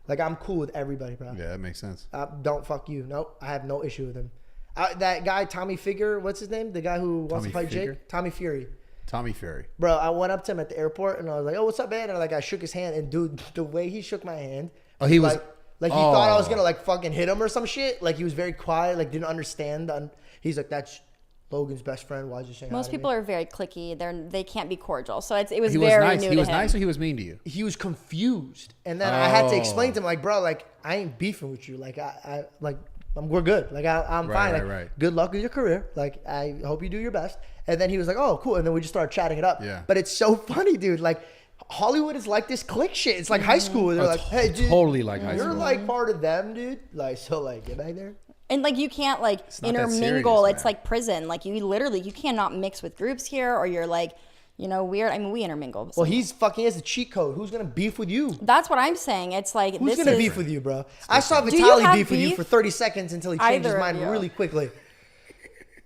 Like, I'm cool with everybody, bro. Yeah, that makes sense. Don't fuck you. Nope, I have no issue with him. That guy, Tommy Figure, what's his name? The guy who wants to Tommy fight Figure? Jake? Tommy Fury. Tommy Fury. Bro, I went up to him at the airport and I was like, oh, what's up, man? And like, I shook his hand, and dude, the way he shook my hand. Oh, he was- Like he thought I was Oh. gonna like fucking hit him or some shit. Like he was very quiet, like didn't understand. He's like, that's Logan's best friend. Why is you saying? Most people are very cliquey. They can't be cordial. So it was He was very nice. new He to was him. nice or he was mean to you? He was confused, and then I had to explain Oh. to him, like, bro, like I ain't beefing with you. Like we're good. Like I'm Right, fine. right, Like, right. good luck with your career. Like I hope you do your best. And then he was like, oh, cool. And then we just started chatting it up. Yeah. But it's so funny, dude. Like Hollywood is like this clique shit. It's like high school. They're like, hey, dude, totally like high you're school. like part of them, dude. Like so, like get back there. And like you can't like not that intermingle. serious, It's man. like prison. Like you cannot mix with groups here, or you're like, weird. I mean, we intermingle. Well, he's fucking has a cheat code. Who's gonna beef with you? That's what I'm saying. It's like Who's this gonna is beef with you, bro? I saw you Vitaly have beef with you beef? for 30 seconds until he changed his Either of mind you. really quickly.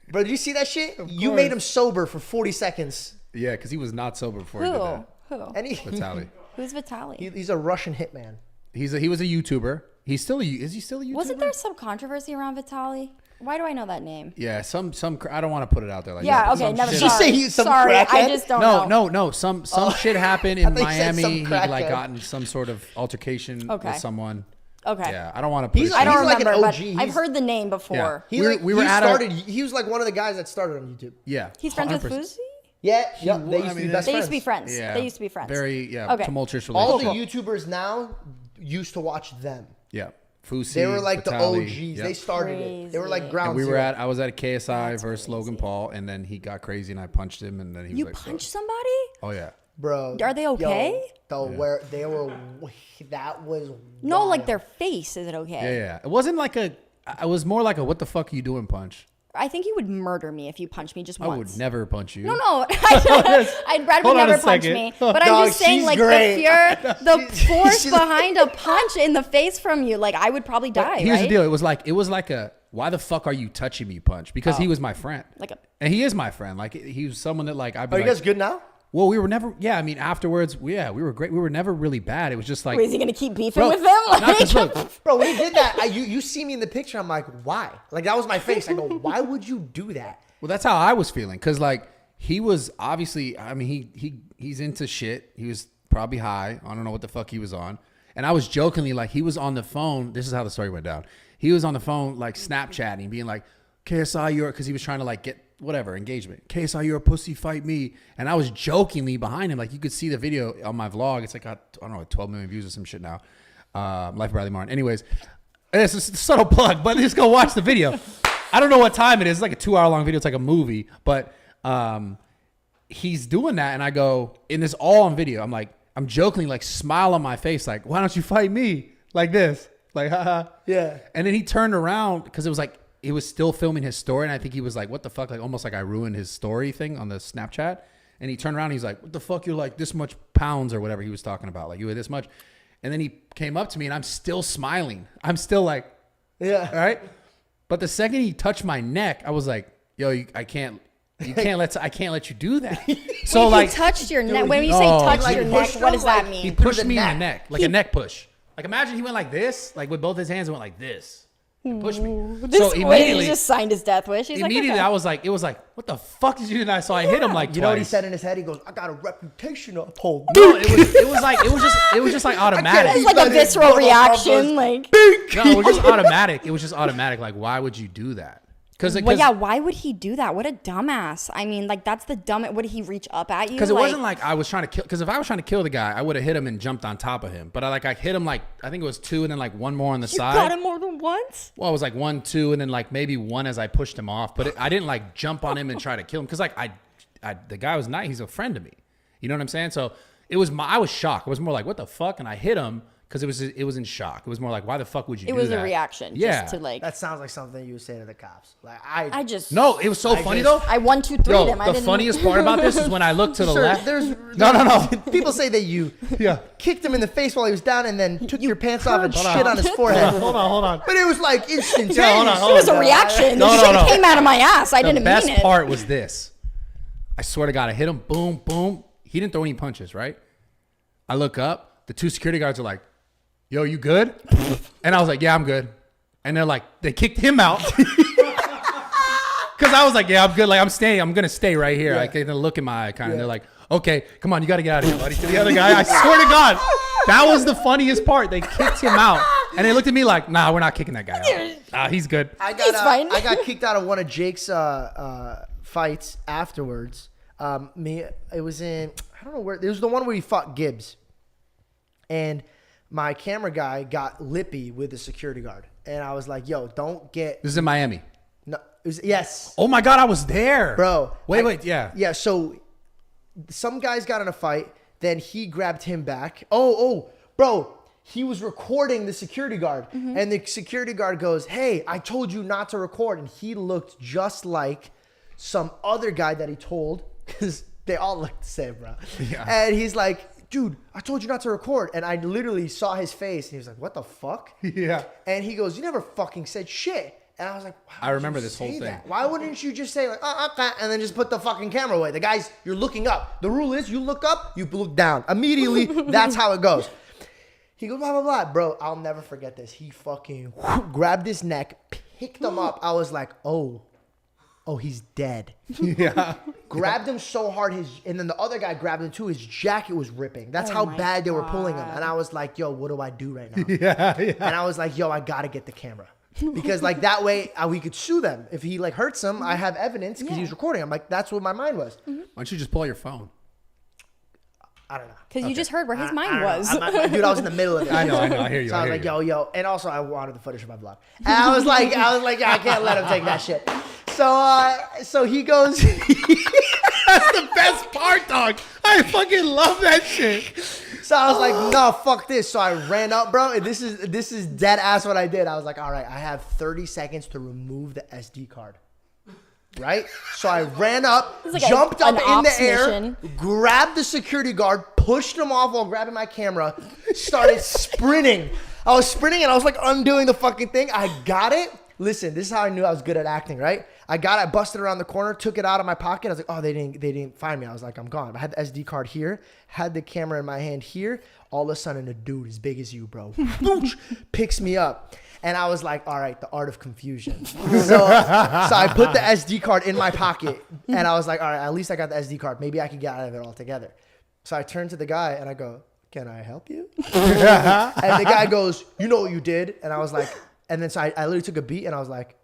Bro, did you see that shit? You made him sober for 40 seconds. Yeah, because he was not sober before he did that. who And Vitaly. who's Vitaly? he's a Russian hitman. He was a YouTuber. Is he still a YouTuber? Wasn't there some controversy around Vitaly? Why do I know that name? Yeah, some. I don't want to put it out there like Yeah, that. but okay, some never. shit- Did you Sorry, say he's some sorry, I crackhead? just don't know. No. Some shit happened in I thought you said some Miami. He crackhead. like got in some sort of altercation Okay. with someone. Okay. Yeah, I don't want to put. He's- his I don't He's like an remember, OG. but I've He's- heard the name before. He We were at a- started. He was like one of the guys that started on YouTube. Yeah, He's friends with 100%. Fuzi? Yeah, He yep, wa- they I used to mean, be best They friends. used to be friends. Yeah, They used to be friends. Very Okay. tumultuous All relationship. the YouTubers now used to watch them. Yeah, Fusi. They were like the Vitaly, OGs. yep. They started it. They were like Crazy. ground And we were zero. I was at a KSI That's versus Logan crazy. Paul, and then he got crazy, and I punched him, and then he was You like, punched somebody? "Oh yeah." Bro, Are they okay? Where they were, that was No, wild. like their face. Is it okay? Yeah. It wasn't like a. It was more like a "What the fuck are you doing?" punch. I think you would murder me if you punched me just I once. would never punch you. No, Brad would Hold on never a punch second. me. But I'm Dog, just saying, she's like, great. the fear, the force she's- behind a punch in the face from you, like, I would probably die, Here's right? the deal. It was like a "Why the fuck are you touching me?" punch because he was my friend. Like a- and he is my friend. Like he was someone that like I'd be Are you like, guys good now? Well, we were never. Yeah, I mean, afterwards, we were great. We were never really bad. It was just like, Wait, is he going to keep beefing Bro, with them? not 'cause Like, look, Bro, when he did that, you see me in the picture. I'm like, why? Like that was my face. I go, why would you do that? well, that's how I was feeling because like he was obviously. I mean, he's into shit. He was probably high. I don't know what the fuck he was on. And I was jokingly like, he was on the phone. This is how the story went down. He was on the phone like Snapchatting, being like, "KSI, you're," because he was trying to like get whatever engagement. "KSI, you're a pussy. Fight me." And I was jokingly behind him, like you could see the video on my vlog. It's like got, I don't know, 12 million views or some shit now. Life of Bradley Martin. Anyways, it's a subtle plug, but just go watch the video. I don't know what time it is. It's like a 2-hour long video. It's like a movie, but he's doing that, and I go, and this all on video. I'm jokingly like smile on my face, like, "Why don't you fight me?" Like this, like haha. Yeah. And then he turned around because it was like he was still filming his story, and I think he was like, "What the fuck?" Like almost like I ruined his story thing on the Snapchat. And he turned around and he's like, what the fuck? You're like this much pounds or whatever he was talking about. Like you were this much. And then he came up to me and I'm still smiling. I'm still like, yeah. All right. But the second he touched my neck, I was like, yo, I can't let you do that. So Wait, like he touched your neck. When you say touch your neck, what does that mean? He pushed me in the neck, like a neck push. Like imagine he went like this, like with both his hands and went like this. And pushed me. So immediately he just signed his death wish. He's immediately like, okay. I was like, it was like, what the fuck did you do that? So I hit him like twice. You know what he said in his head? He goes, I got a reputation to uphold. No, it was just like automatic. It's like a visceral reaction. Like, No, it was just automatic. It was just automatic. Like, why would you do that? Well, yeah, why would he do that? What a dumbass. I mean, like, that's the dumb. Would he reach up at you? Because it wasn't like I was trying to kill. Because if I was trying to kill the guy, I would have hit him and jumped on top of him. But I hit him like, I think it was 2 and then like 1 more on the side. You got him more than once? Well, it was like 1, 2, and then like maybe 1 as I pushed him off. But I didn't like jump on him and try to kill him. Because like the guy was nice. He's a friend to me. You know what I'm saying? So I was shocked. It was more like, what the fuck? And I hit him. Because it was in shock. It was more like, why the fuck would you do that? It was a reaction. Yeah. Just to like. That sounds like something you would say to the cops. Like No, it was so funny though. I 1, 2, 3 them. The funniest part about this is when I looked to the left. No. People say that you kicked him in the face while he was down and then took your pants off and shit on his forehead. Hold on. But it was like instantaneous. It was a reaction. No, The shit came out of my ass. I didn't mean it. The best part was this. I swear to God, I hit him. Boom, boom. He didn't throw any punches, right? I look up. The 2 security guards are like, yo, you good? And I was like, yeah, I'm good. And they're like, they kicked him out. Because I was like, yeah, I'm good. Like, I'm going to stay right here. Like, they look in my eye kind of. They're like, okay, come on, you got to get out of here, buddy. To the other guy, I swear to God, that was the funniest part. They kicked him out. And they looked at me like, nah, we're not kicking that guy out. Nah, he's good. He's fine. I got kicked out of one of Jake's fights afterwards. It was in, I don't know where, it was the one where he fought Gibbs. And my camera guy got lippy with the security guard. And I was like, yo, don't get... This is in Miami. No, yes. Oh, my God, I was there. Bro. Wait, yeah. Yeah, so some guys got in a fight. Then he grabbed him back. Oh, bro. He was recording the security guard. Mm-hmm. And the security guard goes, hey, I told you not to record. And he looked just like some other guy that he told. Because they all look the same, bro. Yeah. And he's like... dude, I told you not to record. And I literally saw his face. And he was like, what the fuck? Yeah. And he goes, you never fucking said shit. And I was like, I remember this whole thing. That? Why wouldn't you just say like, okay, and then just put the fucking camera away? The guys, you're looking up. The rule is you look up, you look down. Immediately, that's how it goes. He goes, blah, blah, blah. Bro, I'll never forget this. He fucking grabbed his neck, picked him up. I was like, oh, he's dead. Yeah. Grabbed him so hard, and then the other guy grabbed him too. His jacket was ripping. That's how bad they were pulling him. And I was like, yo, what do I do right now? Yeah. And I was like, yo, I got to get the camera. Because like that way we could sue them. If he like hurts them, I have evidence because he was recording. I'm like, that's what my mind was. Why don't you just pull out your phone? I don't know. Because you just heard where his mind was. Dude, I was in the middle of it. I know. I hear you. So I was like, yo. And also I wanted the footage of my vlog. And I was like, I can't let him take that shit. So he goes. That's the best part, dog. I fucking love that shit. So I was like, no, fuck this. So I ran up, bro. And this is dead ass what I did. I was like, all right, I have 30 seconds to remove the SD card. Right? So I ran up, like jumped up in the air, mission. grabbed the security guard, pushed him off while grabbing my camera, started sprinting. I was sprinting and I was like undoing the fucking thing. I got it. Listen, this is how I knew I was good at acting, right? I busted around the corner, took it out of my pocket. I was like, oh, they didn't find me. I was like, I'm gone. I had the SD card here, had the camera in my hand here. All of a sudden, a dude as big as you, bro, picks me up. And I was like, all right, the art of confusion. So I put the SD card in my pocket. And I was like, all right, at least I got the SD card. Maybe I can get out of it altogether. So I turned to the guy and I go, can I help you? And the guy goes, you know what you did? And I was like, and then so I literally took a beat and I was like,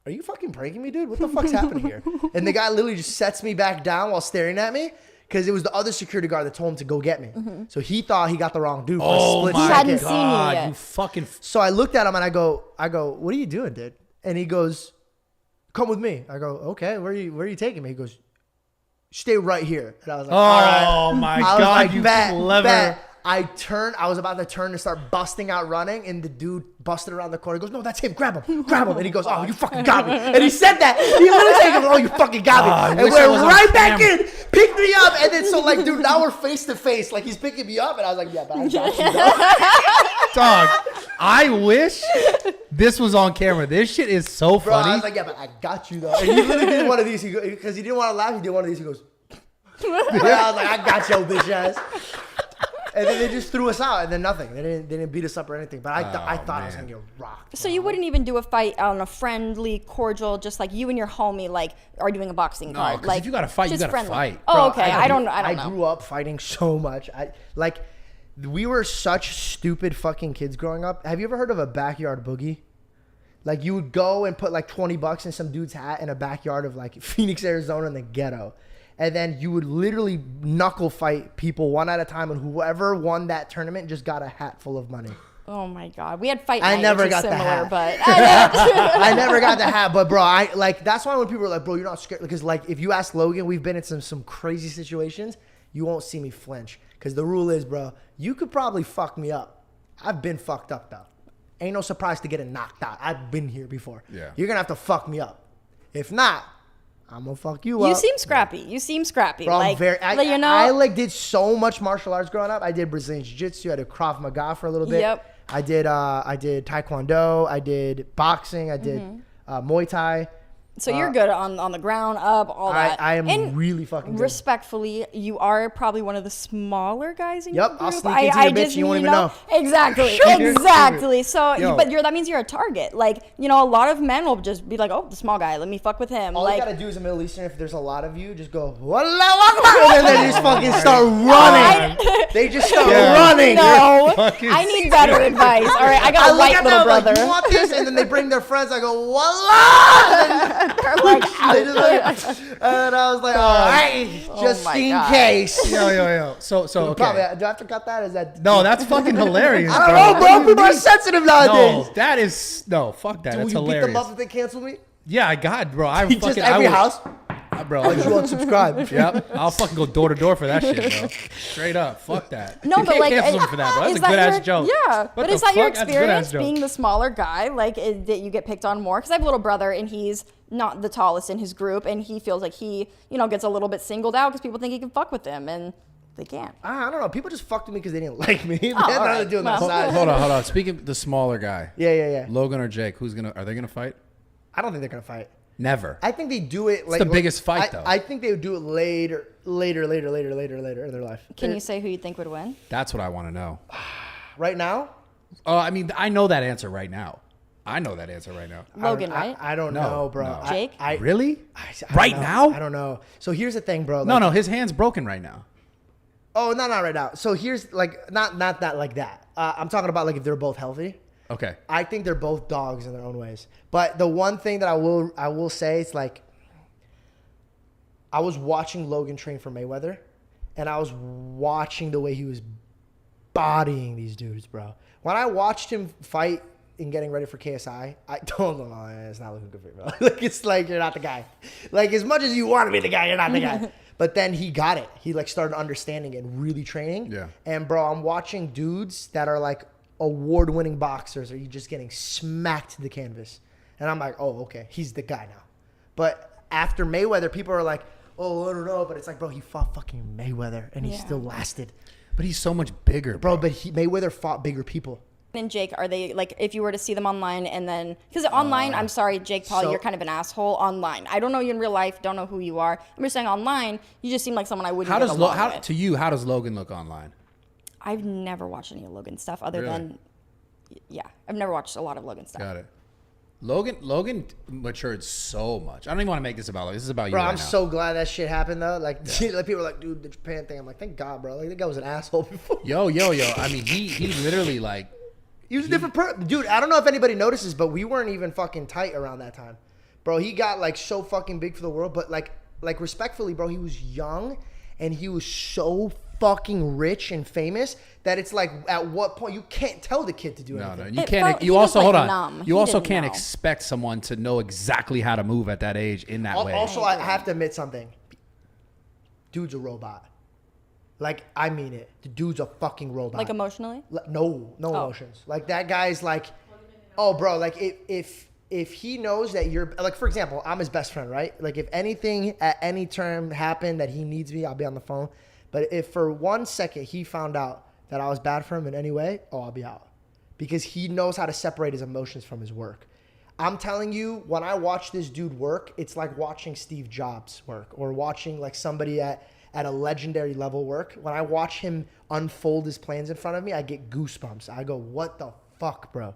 are you fucking pranking me, dude? What the fuck's happening here? And the guy literally just sets me back down while staring at me. Because it was the other security guard that told him to go get me. Mm-hmm. So he thought he got the wrong dude for a split my second. hadn't seen you yet. You fucking... So I looked at him and I go, what are you doing, dude? And he goes, come with me. I go, okay, where are you taking me? He goes, stay right here. And I was like, all right. Oh my God, like, you bet, clever. bet. I was about to turn to start busting out running, and the dude busted around the corner. He goes, no, that's him. Grab him. And he goes, oh, you fucking got me. And he said that. He literally goes, oh, you fucking got me. And we're right back in. Picked me up. And then so like, dude, now we're face to face. Like he's picking me up, and I was like, yeah, but I got you, dog. I wish this was on camera. This shit is so Bro, funny. I was like, yeah, but I got you though. And he literally did one of these. Because he didn't want to laugh. He did one of these. He goes, I was like, I got your bitch ass. And then they just threw us out, and then nothing. They didn't beat us up or anything. But I thought I was gonna get rocked. So you wouldn't even do a fight on a friendly, cordial, just like you and your homie like are doing a boxing No, card. 'cause Like if you gotta fight, you just gotta friendly. fight. Oh, Bro, okay. I don't know. I grew up fighting so much. We were such stupid fucking kids growing up. Have you ever heard of a backyard boogie? Like you would go and put like $20 in some dude's hat in a backyard of like Phoenix, Arizona in the ghetto. And then you would literally knuckle fight people one at a time, and whoever won that tournament just got a hat full of money. Oh my god, we had fight I night, never which is got the similar, hat. but I never got the hat, but bro, that's why when people are like, bro, you're not scared, because like if you ask Logan, we've been in some crazy situations, you won't see me flinch, because the rule is, bro, you could probably fuck me up. I've been fucked up though. Ain't no surprise to getting knocked out. I've been here before. Yeah. You're gonna have to fuck me up. If not, I'm gonna fuck you up. you seem scrappy. You seem scrappy. Bro, like, I like did so much martial arts growing up. I did Brazilian Jiu-Jitsu. I did Krav Maga for a little bit. Yep. I did Taekwondo. I did boxing. I did Muay Thai. So you're good on the ground, up, all that. I am and really fucking good. respectfully, you are probably one of the smaller guys in Yep, your group. I'll sneak into your bitch, you won't even know. Exactly, exactly. So, but that means you're a target. Like, a lot of men will just be like, oh, the small guy, let me fuck with him. All like, you gotta do as a Middle Eastern, if there's a lot of you, just go, Wallahu Akbar, and then they just fucking start running. They just start running. No, I need better advice. All right, I got a white little brother. Like, you want this? And then they bring their friends. I go, Wallah! They're like, and I was like, all right, just in case. Yo. So okay. Probably, do I have to cut that? Is that No, that's fucking hilarious. I don't know, bro. People are sensitive nowadays. No, that is fuck that. That's you hilarious. beat them up if they cancel me? Yeah, God, bro. I Just fucking every I would, house. bro. Like you unsubscribe. Yep, I'll fucking go door to door for that shit, bro. Straight up, fuck that. No, you but can't like, cancel them for that, bro. That's a good ass joke. Yeah, What but the is that your fuck? That's a good-ass experience joke. being the smaller guy? Like that you get picked on more? Because I have a little brother and he's not the tallest in his group, and he feels like he, gets a little bit singled out because people think he can fuck with them, and they can't. I don't know. People just fucked with me because they didn't like me. They had all nothing right. to do with Well. my size. Hold on. Speaking of the smaller guy, Yeah. Logan or Jake, are they gonna fight? I don't think they're gonna fight. Never. I think they do it the biggest fight, though. I think they would do it later in their life. Can you say who you think would win? That's what I want to know. Right now? I mean, I know that answer right now. Logan, right? I don't No, know, bro. no. Jake? Really? I Right don't know. now? I don't know. So here's the thing, bro. No, his hand's broken right now. Oh, not right now. So here's like not that like that. I'm talking about like if they're both healthy. Okay. I think they're both dogs in their own ways. But the one thing that I will say is like I was watching Logan train for Mayweather, and I was watching the way he was bodying these dudes, bro. When I watched him fight in getting ready for KSI, I don't know. It's not looking good for you, bro. Like it's like you're not the guy. Like as much as you want to be the guy, you're not the guy. But then he got it. He like started understanding it and really training. Yeah. And bro, I'm watching dudes that are like award-winning boxers. Are you just getting smacked to the canvas? And I'm like, oh, okay, he's the guy now. But after Mayweather, people are like, oh, I don't know. But it's like, bro, he fought fucking Mayweather, and he still lasted. But he's so much bigger, Bro, but Mayweather fought bigger people. And Jake, are they like if you were to see them online and then because online, I'm sorry, Jake Paul, so- you're kind of an asshole online. I don't know you in real life, don't know who you are. I'm just saying online, you just seem like someone I wouldn't. How get does along with. to you? How does Logan look online? I've never watched any of Logan's stuff other Really? than, yeah, I've never watched a lot of Logan's stuff. Got it. Logan matured so much. I don't even want to make this about Logan. This is about you Bro, right I'm now. so glad that shit happened though. Like, like people are like, dude, the Japan thing. I'm like, thank God, bro. Like, that guy was an asshole before. Yo. I mean, he literally like. He was a different person. Dude, I don't know if anybody notices, but we weren't even fucking tight around that time. Bro, he got like so fucking big for the world, but like respectfully, bro, he was young and he was so fucking rich and famous that it's like at what point you can't tell the kid to do anything. No, you It can't. felt- You he was, also like, hold on. numb. You He also didn't can't know. expect someone to know exactly how to move at that age in that way. Also, I have to admit something. Dude's a robot. Like, I mean it. The dude's a fucking robot. Like emotionally? No emotions. Like, that guy's like, oh, bro, like, if he knows that you're, like, for example, I'm his best friend, right? Like, if anything at any term happened that he needs me, I'll be on the phone. But if for 1 second he found out that I was bad for him in any way, I'll be out. Because he knows how to separate his emotions from his work. I'm telling you, when I watch this dude work, it's like watching Steve Jobs work or watching like somebody at a legendary level work. When I watch him unfold his plans in front of me, I get goosebumps. I go, what the fuck, bro?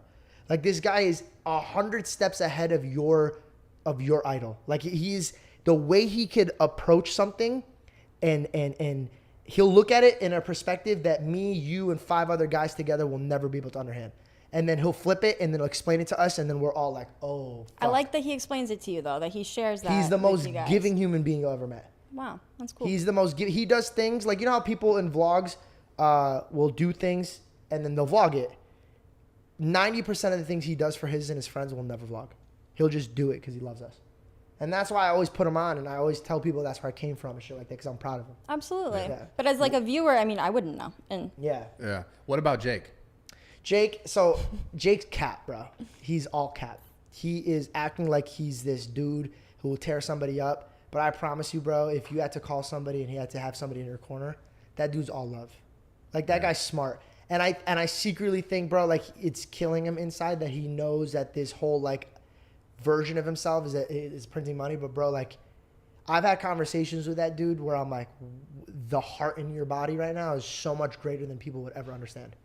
Like, this guy is 100 steps ahead of your idol. Like, he's the way he could approach something and he'll look at it in a perspective that me, you, and 5 other guys together will never be able to understand. And then he'll flip it and then he'll explain it to us and then we're all like, oh, fuck. I like that he explains it to you, though, that he shares that. He's the most with you guys. giving human being you'll ever met. Wow, that's cool. He's the most he does things like, you know how people in vlogs will do things and then they'll vlog it. 90% of the things he does for his and his friends will never vlog. He'll just do it because he loves us. And that's why I always put him on and I always tell people that's where I came from and shit like that because I'm proud of him. Absolutely. Yeah. But as like a viewer, I mean, I wouldn't know. And Yeah. What about Jake? Jake's cap, bro. He's all cap. He is acting like he's this dude who will tear somebody up. But I promise you, bro, if you had to call somebody and he had to have somebody in your corner, that dude's all love. Like, that guy's smart. And I secretly think, bro, like, it's killing him inside that he knows that this whole, like, version of himself is printing money. But, bro, like, I've had conversations with that dude where I'm like, the heart in your body right now is so much greater than people would ever understand.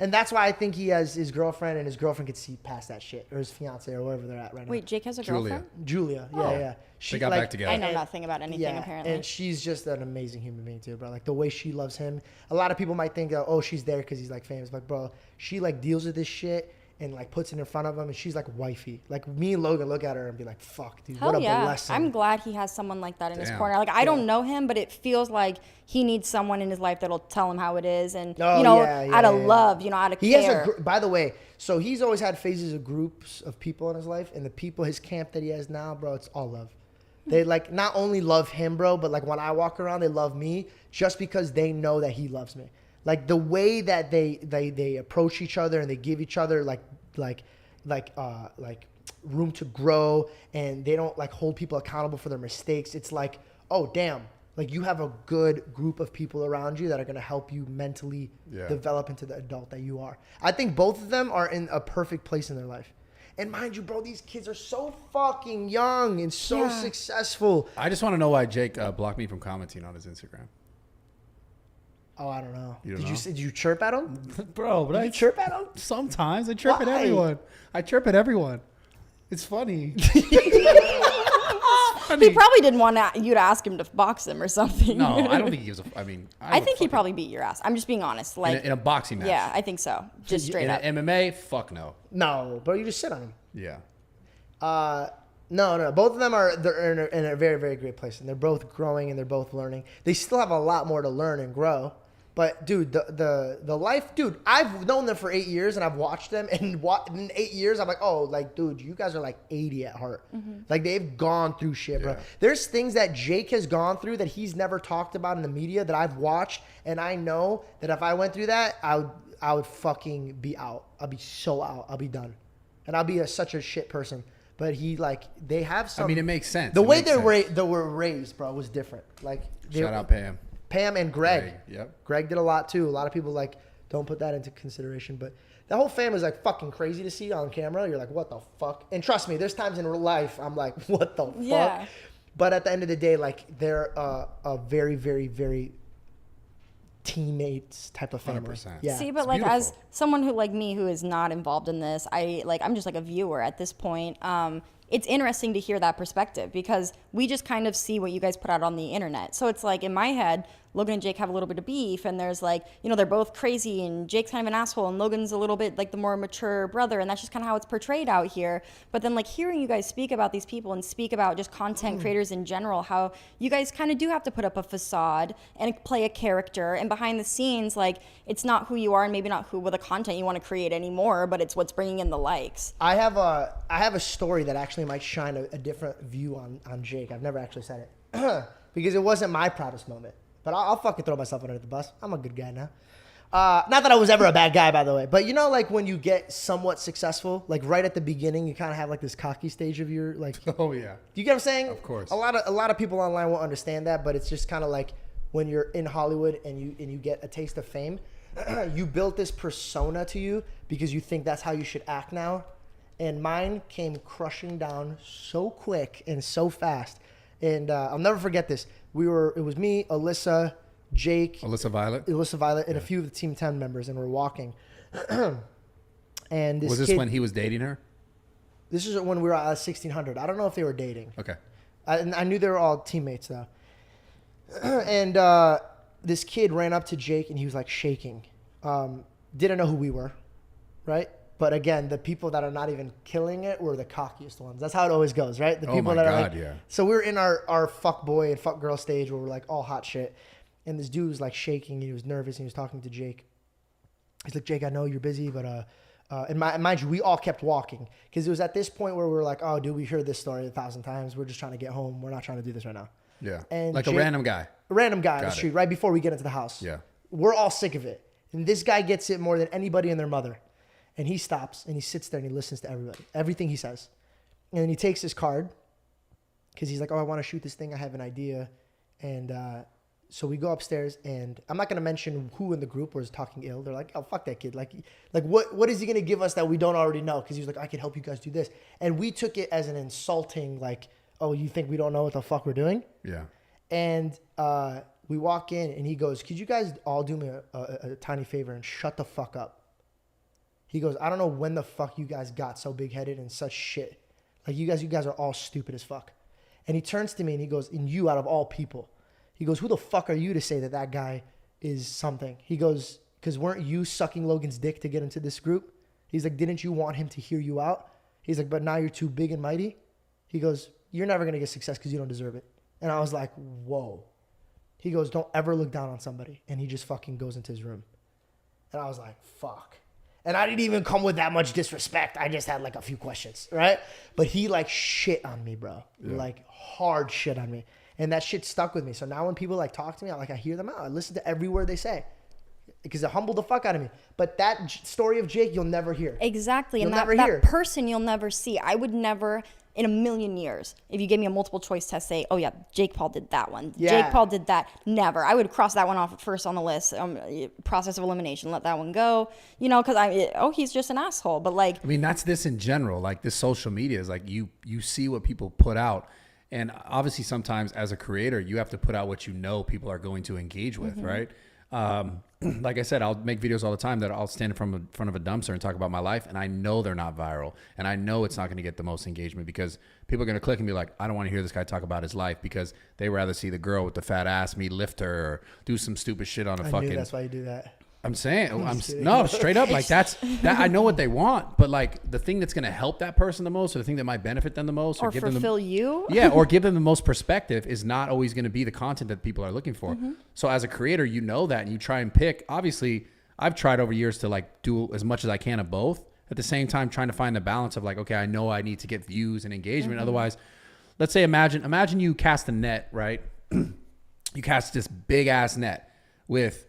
And that's why I think he has his girlfriend and his girlfriend could see past that shit, or his fiance or wherever they're at right now. wait, Jake has a girlfriend? Julia. Oh. Yeah. They got back together. I know nothing about anything, apparently. And she's just an amazing human being too, bro. Like, the way she loves him. A lot of people might think, oh, she's there because he's like famous. But, bro, she like deals with this shit and like puts it in front of him, and she's like wifey. Like, me and Logan look at her and be like, fuck, dude, Hell what a yeah. blessing. I'm glad he has someone like that in his corner. Like, I don't know him, but it feels like he needs someone in his life that'll tell him how it is, and out of love, out of care. By the way, so he's always had phases of groups of people in his life, and the people, his camp that he has now, bro, it's all love. They like not only love him, bro, but like when I walk around, they love me just because they know that he loves me. Like, the way that they approach each other and they give each other like room to grow, and they don't like hold people accountable for their mistakes. It's like, oh damn, like, you have a good group of people around you that are going to help you mentally develop into the adult that you are. I think both of them are in a perfect place in their life. And mind you, bro, these kids are so fucking young and so successful. I just want to know why Jake blocked me from commenting on his Instagram. Oh, I don't know. Did you chirp at him? Bro, but Did you chirp at him? Sometimes I chirp at everyone. It's funny. He probably didn't want you to ask him to box him or something. No, I don't think he was. I think he probably beat your ass. I'm just being honest. Like, in a boxing match. Yeah, I think so. Just straight up. In MMA, fuck no. No, bro, you just sit on him. Yeah. No. Both of them they're in a very, very great place, and they're both growing and they're both learning. They still have a lot more to learn and grow. But, dude, the life, dude, I've known them for 8 years, and I've watched them, and in 8 years, I'm like, oh, like, dude, you guys are like 80 at heart. Mm-hmm. Like, they've gone through shit, bro. There's things that Jake has gone through that he's never talked about in the media that I've watched, and I know that if I went through that, I would fucking be out. I'll be so out. I'll be done. And I'll be such a shit person. But they have some. I mean, it makes sense. The way they were raised, bro, was different. Like, shout out Pam and Greg. Yep. Greg did a lot too. A lot of people like don't put that into consideration, but the whole family's like fucking crazy to see on camera. You're like, what the fuck? And trust me, there's times in real life I'm like, what the fuck? But at the end of the day, like, they're a very, very, very teammates type of family. 100%. Yeah. See, but like, as someone who like me who is not involved in this, I'm just like a viewer at this point. It's interesting to hear that perspective because we just kind of see what you guys put out on the internet. So it's like, in my head, Logan and Jake have a little bit of beef, and there's like, they're both crazy, and Jake's kind of an asshole, and Logan's a little bit like the more mature brother, and that's just kind of how it's portrayed out here. But then, like, hearing you guys speak about these people and speak about just content creators in general, how you guys kind of do have to put up a facade and play a character, and behind the scenes, like, it's not who you are, and maybe not who with the content you want to create anymore, but it's what's bringing in the likes. I have a story that actually might shine a different view on Jake. I've never actually said it because it wasn't my proudest moment. But I'll fucking throw myself under the bus. I'm a good guy now. Not that I was ever a bad guy, by the way. But you know, like when you get somewhat successful, like right at the beginning, you kind of have like this cocky stage of your like. Oh yeah. Do you get what I'm saying? Of course. A lot of people online won't understand that, but it's just kind of like when you're in Hollywood and you get a taste of fame, you built this persona to you because you think that's how you should act now. And mine came crushing down so quick and so fast. And I'll never forget this. It was me, Alyssa, Jake, Alyssa Violet, and a few of the Team 10 members, and we're walking. And was this when he was dating her? This is when we were at 1600. I don't know if they were dating. Okay. I knew they were all teammates though. And this kid ran up to Jake and he was like shaking. Didn't know who we were, right? But again, the people that are not even killing it were the cockiest ones. That's how it always goes, right? The people that are like, yeah. So we were in our fuck boy and fuck girl stage where we're like all hot shit. And this dude was like shaking and he was nervous and he was talking to Jake. He's like, Jake, I know you're busy, but and mind you, we all kept walking because it was at this point where we were like, oh, dude, we heard this story 1,000 times. We're just trying to get home. We're not trying to do this right now. Yeah. And like Jake, a random guy. A random guy on Got the street it. right before we get into the house. Yeah. We're all sick of it. And this guy gets it more than anybody and their mother. And he stops and he sits there and he listens to everybody, everything he says. And then he takes his card because he's like, oh, I want to shoot this thing. I have an idea. And so we go upstairs and I'm not going to mention who in the group was talking ill. They're like, oh, fuck that kid. Like what is he going to give us that we don't already know? Because he was like, I can help you guys do this. And we took it as an insulting, like, oh, you think we don't know what the fuck we're doing? Yeah. And we walk in and he goes, could you guys all do me a tiny favor and shut the fuck up? He goes, I don't know when the fuck you guys got so big-headed and such shit. Like, you guys are all stupid as fuck. And he turns to me and he goes, and you out of all people. He goes, who the fuck are you to say that guy is something? He goes, because weren't you sucking Logan's dick to get into this group? He's like, didn't you want him to hear you out? He's like, but now you're too big and mighty. He goes, you're never going to get success because you don't deserve it. And I was like, whoa. He goes, don't ever look down on somebody. And he just fucking goes into his room. And I was like, fuck. And I didn't even come with that much disrespect. I just had like a few questions, right? But he like shit on me, bro. Yeah. Like hard shit on me. And that shit stuck with me. So now when people like talk to me, I hear them out. I listen to every word they say because it humbled the fuck out of me. But that story of Jake, you'll never hear. Exactly. You'll and never that hear. person you'll never see. I would never in a million years, if you gave me a multiple choice test, say, oh yeah, Jake Paul did that one. Yeah. Jake Paul did that. Never. I would cross that one off first on the list. Process of elimination. Let that one go. You know, because he's just an asshole. But like, I mean, that's this in general. Like this social media is like you see what people put out. And obviously sometimes as a creator, you have to put out what you know people are going to engage with, right? Like I said, I'll make videos all the time that I'll stand in front of a dumpster and talk about my life. And I know they're not viral. And I know it's not going to get the most engagement because people are going to click and be like, I don't want to hear this guy talk about his life because they rather see the girl with the fat ass, me lift her or do some stupid shit on a I fucking. knew that's why you do that. I'm saying, no, straight up, like that. I know what they want, but like the thing that's going to help that person the most, or the thing that might benefit them the most, or give fulfill them you, or give them the most perspective, is not always going to be the content that people are looking for. So as a creator, you know that, and you try and pick. Obviously, I've tried over years to like do as much as I can of both. At the same time, trying to find the balance of like, okay, I know I need to get views and engagement. Otherwise, let's say imagine you cast a net, right? You cast this big ass net with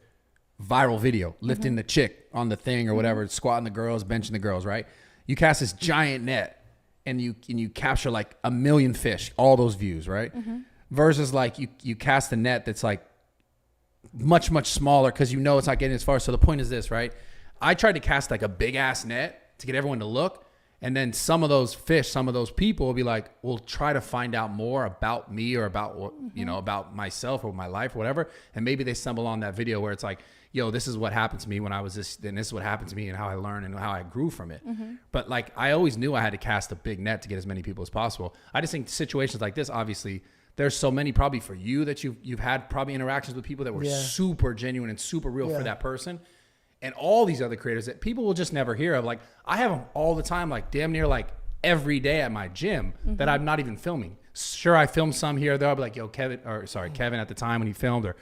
viral video, lifting the chick on the thing or whatever, squatting the girls, benching the girls, right? You cast this giant net and you capture like 1 million fish, all those views, right? Versus like you cast a net that's like much, much smaller because you know it's not getting as far. So the point is this, right? I tried to cast like a big ass net to get everyone to look. And then some of those fish, some of those people will be like, we'll try to find out more about me or about what, you know, about myself or my life or whatever. And maybe they stumble on that video where it's like, yo, this is what happened to me when I was this, and this is what happened to me and how I learned and how I grew from it. But like, I always knew I had to cast a big net to get as many people as possible. I just think situations like this, obviously, there's so many probably for you that you've had probably interactions with people that were super genuine and super real for that person. And all these other creators that people will just never hear of. Like, I have them all the time, like damn near like every day at my gym that I'm not even filming. Sure, I film some here or there. I'll be like, yo, Kevin at the time when he filmed, or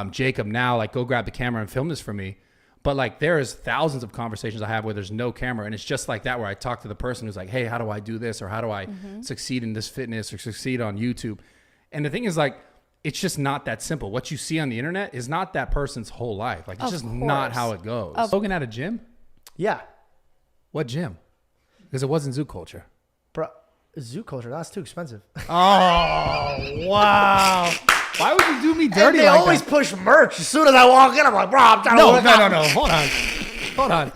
Jacob now, like, go grab the camera and film this for me. But like, there's thousands of conversations I have where there's no camera. And it's just like that, where I talk to the person who's like, hey, how do I do this? Or how do I succeed in this fitness or succeed on YouTube? And the thing is, like, it's just not that simple. What you see on the internet is not that person's whole life. Like, it's just not how it goes. Logan at a gym? Yeah. What gym? Because it wasn't Zoo Culture. Bro, Zoo Culture, that's too expensive. Oh, wow. Why would you do me dirty They like always that? push merch. As soon as I walk in, I'm like, bro, I'm trying to work out. No. Hold on.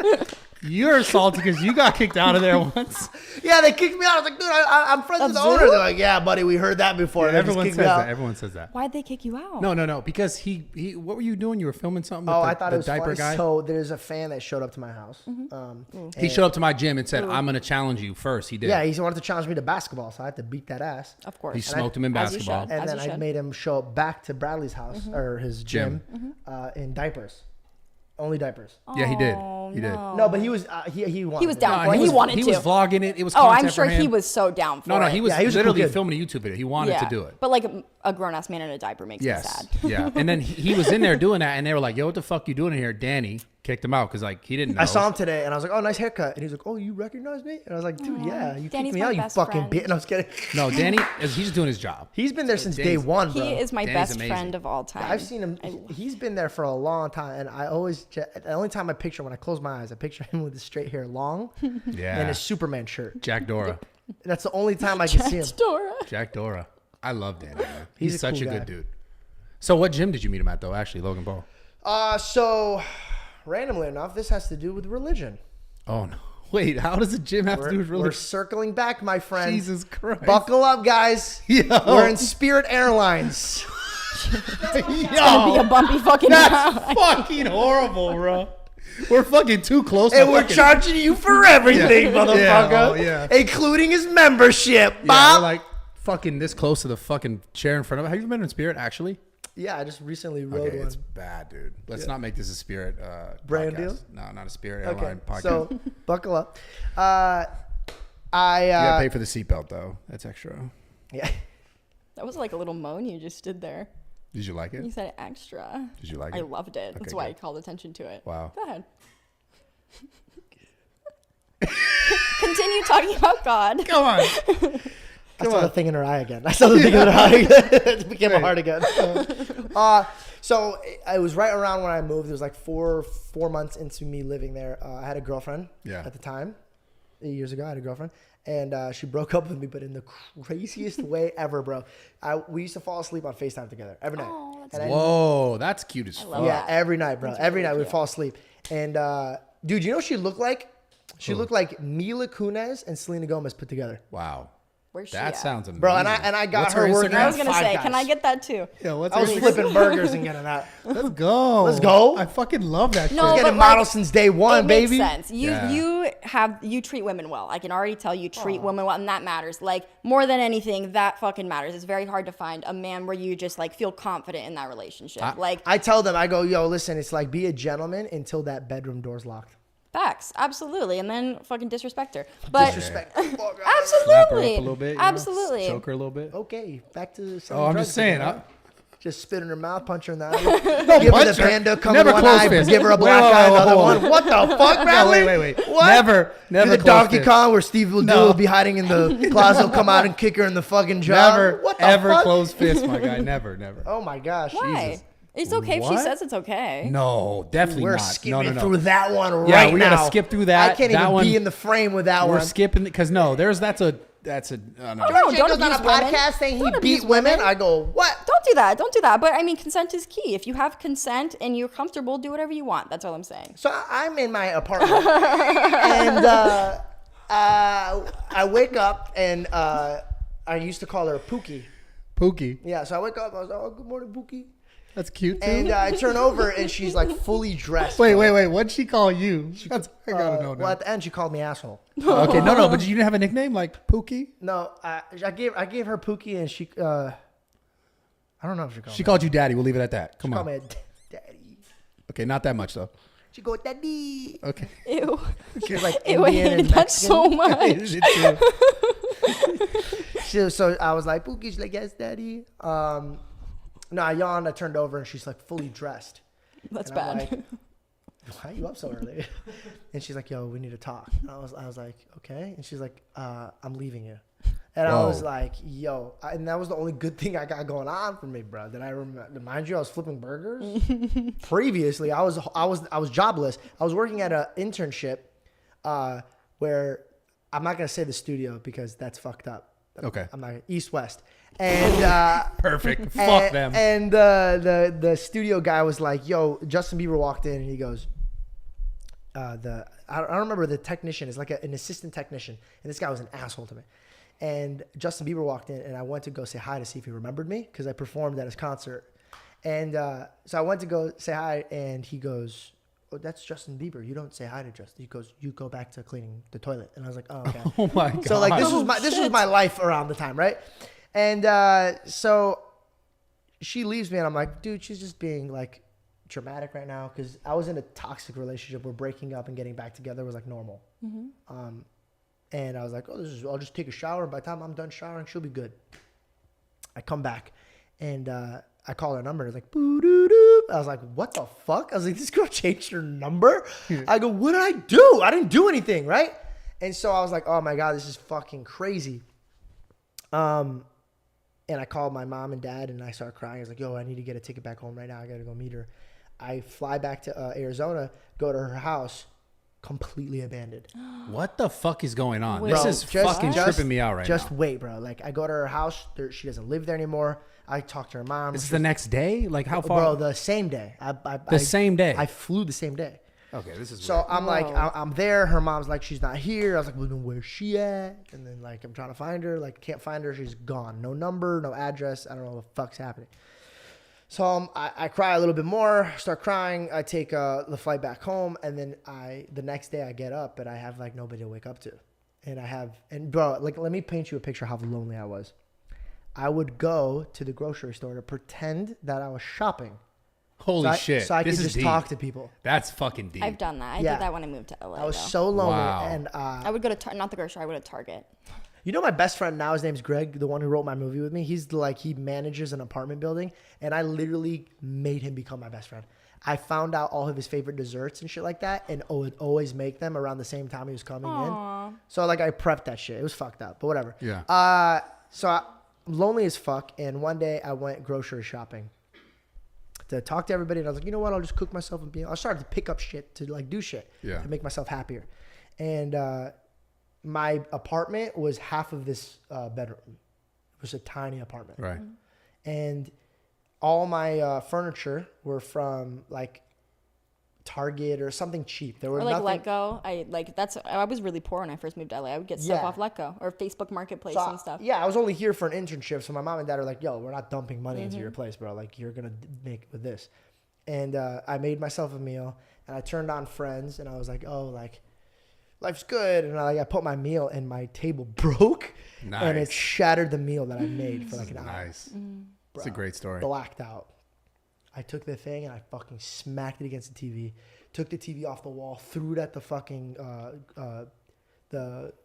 You're salty because you got kicked out of there once. Yeah, they kicked me out. I was like, dude, I'm friends with the owner. They're like, yeah, buddy, we heard that before. Yeah, everyone says that. Everyone says that. Why'd they kick you out? No. Because he what were you doing? You were filming something with I thought the it was diaper funny. guy? So there's a fan that showed up to my house. He showed up to my gym and said, I'm going to challenge you first. He did. Yeah, he wanted to challenge me to basketball, so I had to beat that ass. Of course. He smoked him in as you basketball. should. And As then you I should. made him show up back to Bradley's house or his gym in diapers. Only diapers. Yeah, he did. Oh, He did. No, but he was he wanted He was it. down for it. He wanted He to. was vlogging it. It was Oh, content I'm sure for him. he was so down for it. No, he was Yeah, he was a cool literally kid. filming a YouTube video. He wanted to do it. But like a grown-ass man in a diaper makes me sad. Yeah. And then he was in there doing that, and they were like, yo, what the fuck you doing in here? Danny kicked him out because like he didn't know. I saw him today, and I was like, "Oh, nice haircut." And he was like, "Oh, you recognize me?" And I was like, "Dude, yeah, you Danny's kicked me my out, you best fucking friend. bitch." And I was kidding. No, Danny, he's just doing his job. He's been there since day Danny's- one, bro. He is my Danny's best amazing. friend of all time. I've seen him. He's been there for a long time, and I always the only time I picture when I close my eyes, I picture him with his straight hair, long, Yeah. and his Superman shirt. Jack Dora. That's the only time I can see him. Dora. Jack Dora. I love Danny, man. He's He's a such cool a guy. good dude. So what gym did you meet him at though? Actually, Logan Paul. So randomly enough, this has to do with religion. Oh no. Wait, how does a gym have to do with We're religion? circling back, my friend. Jesus Christ. Buckle up, guys. Yo. We're in Spirit Airlines. It's gonna be a bumpy fucking That's ride. fucking horrible, bro. We're fucking too close. And to we're fucking- charging you for everything, Yeah. motherfucker. Yeah, oh, yeah. Including his membership, Yeah, Bob. we're like fucking this close to the fucking chair in front of it. Have you been in Spirit actually? Yeah, I just recently rode Okay, one. it's bad, dude. Let's not make this a Spirit Brand podcast. deal? No, not a Spirit Okay, airline podcast. so buckle up. you gotta pay for the seatbelt though. That's extra. Yeah. That was like a little moan you just did there. Did you like You it? said extra. Did you like I it? loved it. That's Okay, why I good. called attention to it. Wow. Go ahead. Continue talking about God. Come on. I saw the thing in her eye again. I saw the thing in her eye again. It became a heart again. So it was right around when I moved. It was like four months into me living there. I had a girlfriend at the time. 8 years ago, I had a girlfriend. And she broke up with me, but in the craziest way ever, bro. We used to fall asleep on FaceTime together every night. Oh, that's And I- Whoa, that's cute as fuck. love Yeah, that. every night, bro. That's Every really night we'd cute. fall asleep. And dude, you know what she looked like? She looked like Mila Kunis and Selena Gomez put together. Wow. Where's she That at? sounds amazing. Bro, and I got What's her working Instagram? I at was gonna Five say, Guys. can I get that too? Yeah, what's I was flipping burgers and getting that. Let's go. Let's go. I fucking love that No, shit. but Getting like, models since day one, it baby. makes sense. Yeah. You treat women well. I can already tell you treat women well, and that matters. Like more than anything, that fucking matters. It's very hard to find a man where you just like feel confident in that relationship. I tell them, I go, yo, listen, it's like be a gentleman until that bedroom door's locked. facts, absolutely, and then fucking disrespect her. But Disrespect. Slap her up absolutely, a little bit. you know? absolutely. Choke her a little bit. Okay, back to Oh, I'm just saying. just spit in her mouth, punch her in the eye. Give her the punch her. panda, come Never in one close eye, fist. give her a Wait, black wait, eye, wait, another hold on. one. What the fuck, Bradley? wait. What? Never Do the close Donkey fist. Kong where Steve will No. will be hiding in the closet, will come out and kick her in the fucking jaw. Never, What the ever fuck? close fist, my guy. Never. Oh my gosh. Why? Jesus. It's okay if she What? says it's okay. No, definitely We're not. skipping No. through that one right Yeah, now. we gotta skip through that. I can't That even one- be in the frame with that We're one. skipping because no, that's a no. No, George don't goes on a abuse women. podcast saying he Don't beat abuse women. women. I go, what? Don't do that. Don't do that. But I mean, consent is key. If you have consent and you're comfortable, do whatever you want. That's all I'm saying. So I'm in my apartment, and I wake up, and I used to call her Pookie. Pookie. Yeah, so I wake up, I was like, oh, good morning, Pookie. That's cute too. And I turn over, and she's like fully dressed. wait. What'd she call you? That's I gotta know now. Well, at the end, she called me asshole. Okay, no, but you didn't have a nickname like Pookie? No, I gave her Pookie, and she I don't know if she called She me. called you daddy. We'll leave it at that. Come She on. called me daddy. Okay, not that much though. She go daddy. Okay. Ew. She was like Ew, I Indian hated and that Mexican. so much. So I was like, Pookie. She's like, yes, daddy. No, I yawned. I turned over, and she's like fully dressed. That's And I'm bad. like, why are you up so early? And she's like, yo, we need to talk. And I was like, okay. And she's like, I'm leaving you. And I was like, yo, and that was the only good thing I got going on for me, bro. That I remind you, I was flipping burgers. Previously, I was jobless. I was working at an internship where I'm not gonna say the studio because that's fucked up. Okay. I'm not East West. And perfect. Fuck them. And the studio guy was like, yo, Justin Bieber walked in and he goes, I don't remember the technician. It's like an assistant technician, and this guy was an asshole to me. And Justin Bieber walked in, and I went to go say hi to see if he remembered me because I performed at his concert. And so I went to go say hi, and he goes, "Oh, that's Justin Bieber. You don't say hi to Justin." He goes, "You go back to cleaning the toilet." And I was like, "Oh, okay." Oh my god. So like this was my life around the time, right? And so she leaves me, and I'm like, dude, she's just being like dramatic right now because I was in a toxic relationship where breaking up and getting back together was like normal. Mm-hmm. And I was like, I'll just take a shower. By the time I'm done showering, she'll be good. I come back, and I call her number. And it's like, boo-doo-doo. I was like, what the fuck? I was like, this girl changed her number? I go, what did I do? I didn't do anything, right? And so I was like, oh my God, this is fucking crazy. And I called my mom and dad, and I started crying. I was like, yo, I need to get a ticket back home right now. I got to go meet her. I fly back to Arizona, go to her house, completely abandoned. What the fuck is going on? Wait, this is fucking tripping me out right now. Just wait, bro. Like, I go to her house. She doesn't live there anymore. I talk to her mom. This is the next day? Like, how far? Bro, the same day. Same day? I flew the same day. Okay, this is So weird. I'm like, I'm there. Her mom's like, she's not here. I was like, well, then where's she at? And then, like, I'm trying to find her. Like, can't find her. She's gone. No number, no address. I don't know what the fuck's happening. So I cry a little bit more, start crying. I take the flight back home. And then the next day I get up and I have like nobody to wake up to. And bro, like, let me paint you a picture of how lonely I was. I would go to the grocery store to pretend that I was shopping. Holy shit. So I this could is just talk to people. That's fucking deep. I've done that. I Yeah. did that when I moved to LA. I was though. so lonely. Wow. And I would go to not the grocery store. I would go to Target. you know my best friend now, his name's Greg, the one who wrote my movie with me. He's like, he manages an apartment building, and I literally made him become my best friend. I found out all of his favorite desserts and shit like that, and would always make them around the same time he was coming in. So like I prepped that shit. It was fucked up, but whatever. Yeah. So I'm lonely as fuck, and one day I went grocery shopping to talk to everybody, and I was like, you know what? I'll just cook myself a meal. I started to pick up shit to like do shit to make myself happier, and my apartment was half of this bedroom. It was a tiny apartment. Right. And all my furniture were from like Target or something cheap. There were Or like nothing. Letgo. I was really poor when I first moved to LA. I would get stuff off Letgo or Facebook Marketplace and stuff. Yeah, I was only here for an internship, so my mom and dad are like, "Yo, we're not dumping money into your place, bro. Like, you're gonna make with this." And I made myself a meal, and I turned on Friends, and I was like, "Oh, like, life's good." And I put my meal, and my table broke, and it shattered the meal that I made for like an hour. Nice. It's a great story. Blacked out. I took the thing and I fucking smacked it against the TV. Took the TV off the wall, threw it at the fucking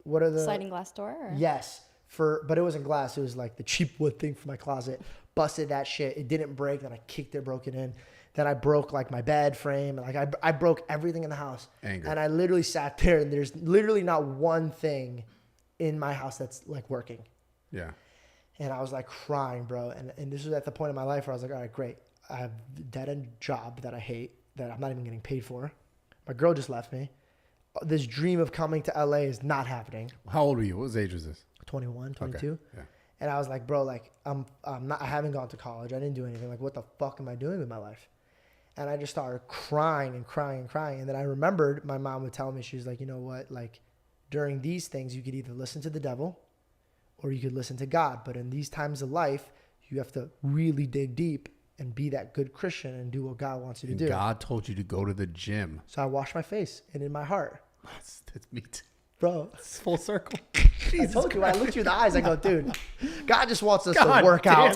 what are the Sliding glass door? Or? Yes, but it wasn't glass. It was like the cheap wood thing for my closet. Busted that shit. It didn't break. Then I kicked it, broke it in. Then I broke like my bed frame. Like I broke everything in the house. Anger. And I literally sat there, and there's literally not one thing in my house that's like working. Yeah. And I was like crying, bro. And this was at the point in my life where I was like, all right, great. I have a dead-end job that I hate, that I'm not even getting paid for. My girl just left me. This dream of coming to LA is not happening. How old were you? What age was this? 21, 22. Okay. Yeah. And I was like, bro, like I'm not, I haven't gone to college. I didn't do anything. Like, what the fuck am I doing with my life? And I just started crying and crying and crying. And then I remembered my mom would tell me, she's like, you know what? Like, during these things, you could either listen to the devil or you could listen to God. But in these times of life, you have to really dig deep and be that good Christian and do what God wants you to do. God told you to go to the gym. So I washed my face, and in my heart, That's me too. bro, It's full circle. I told you, I looked you in the eyes, I go, dude, God just wants us to work out.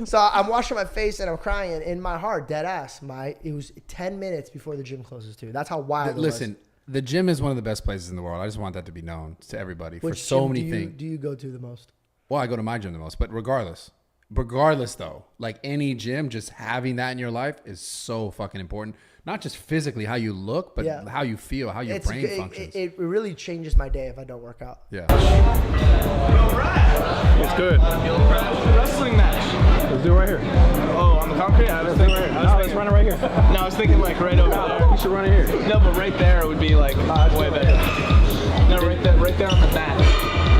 So I'm washing my face and I'm crying, and in my heart, dead ass, it was 10 minutes before the gym closes too. That's how wild it was. Listen, the gym is one of the best places in the world. I just want that to be known to everybody for Which so gym many things. do you go to the most? Well, I go to my gym the most, but regardless, regardless though, like any gym, just having that in your life is so fucking important. Not just physically how you look, but how you feel, how your brain functions. It really changes my day if I don't work out. Yeah. It's good. Wrestling match. Let's do it right here. Oh, on the concrete? I was thinking right here. No, let's run it right here. No, I was thinking like right over there. You should run it here. No, but right there would be like way better. No, right there on the mat.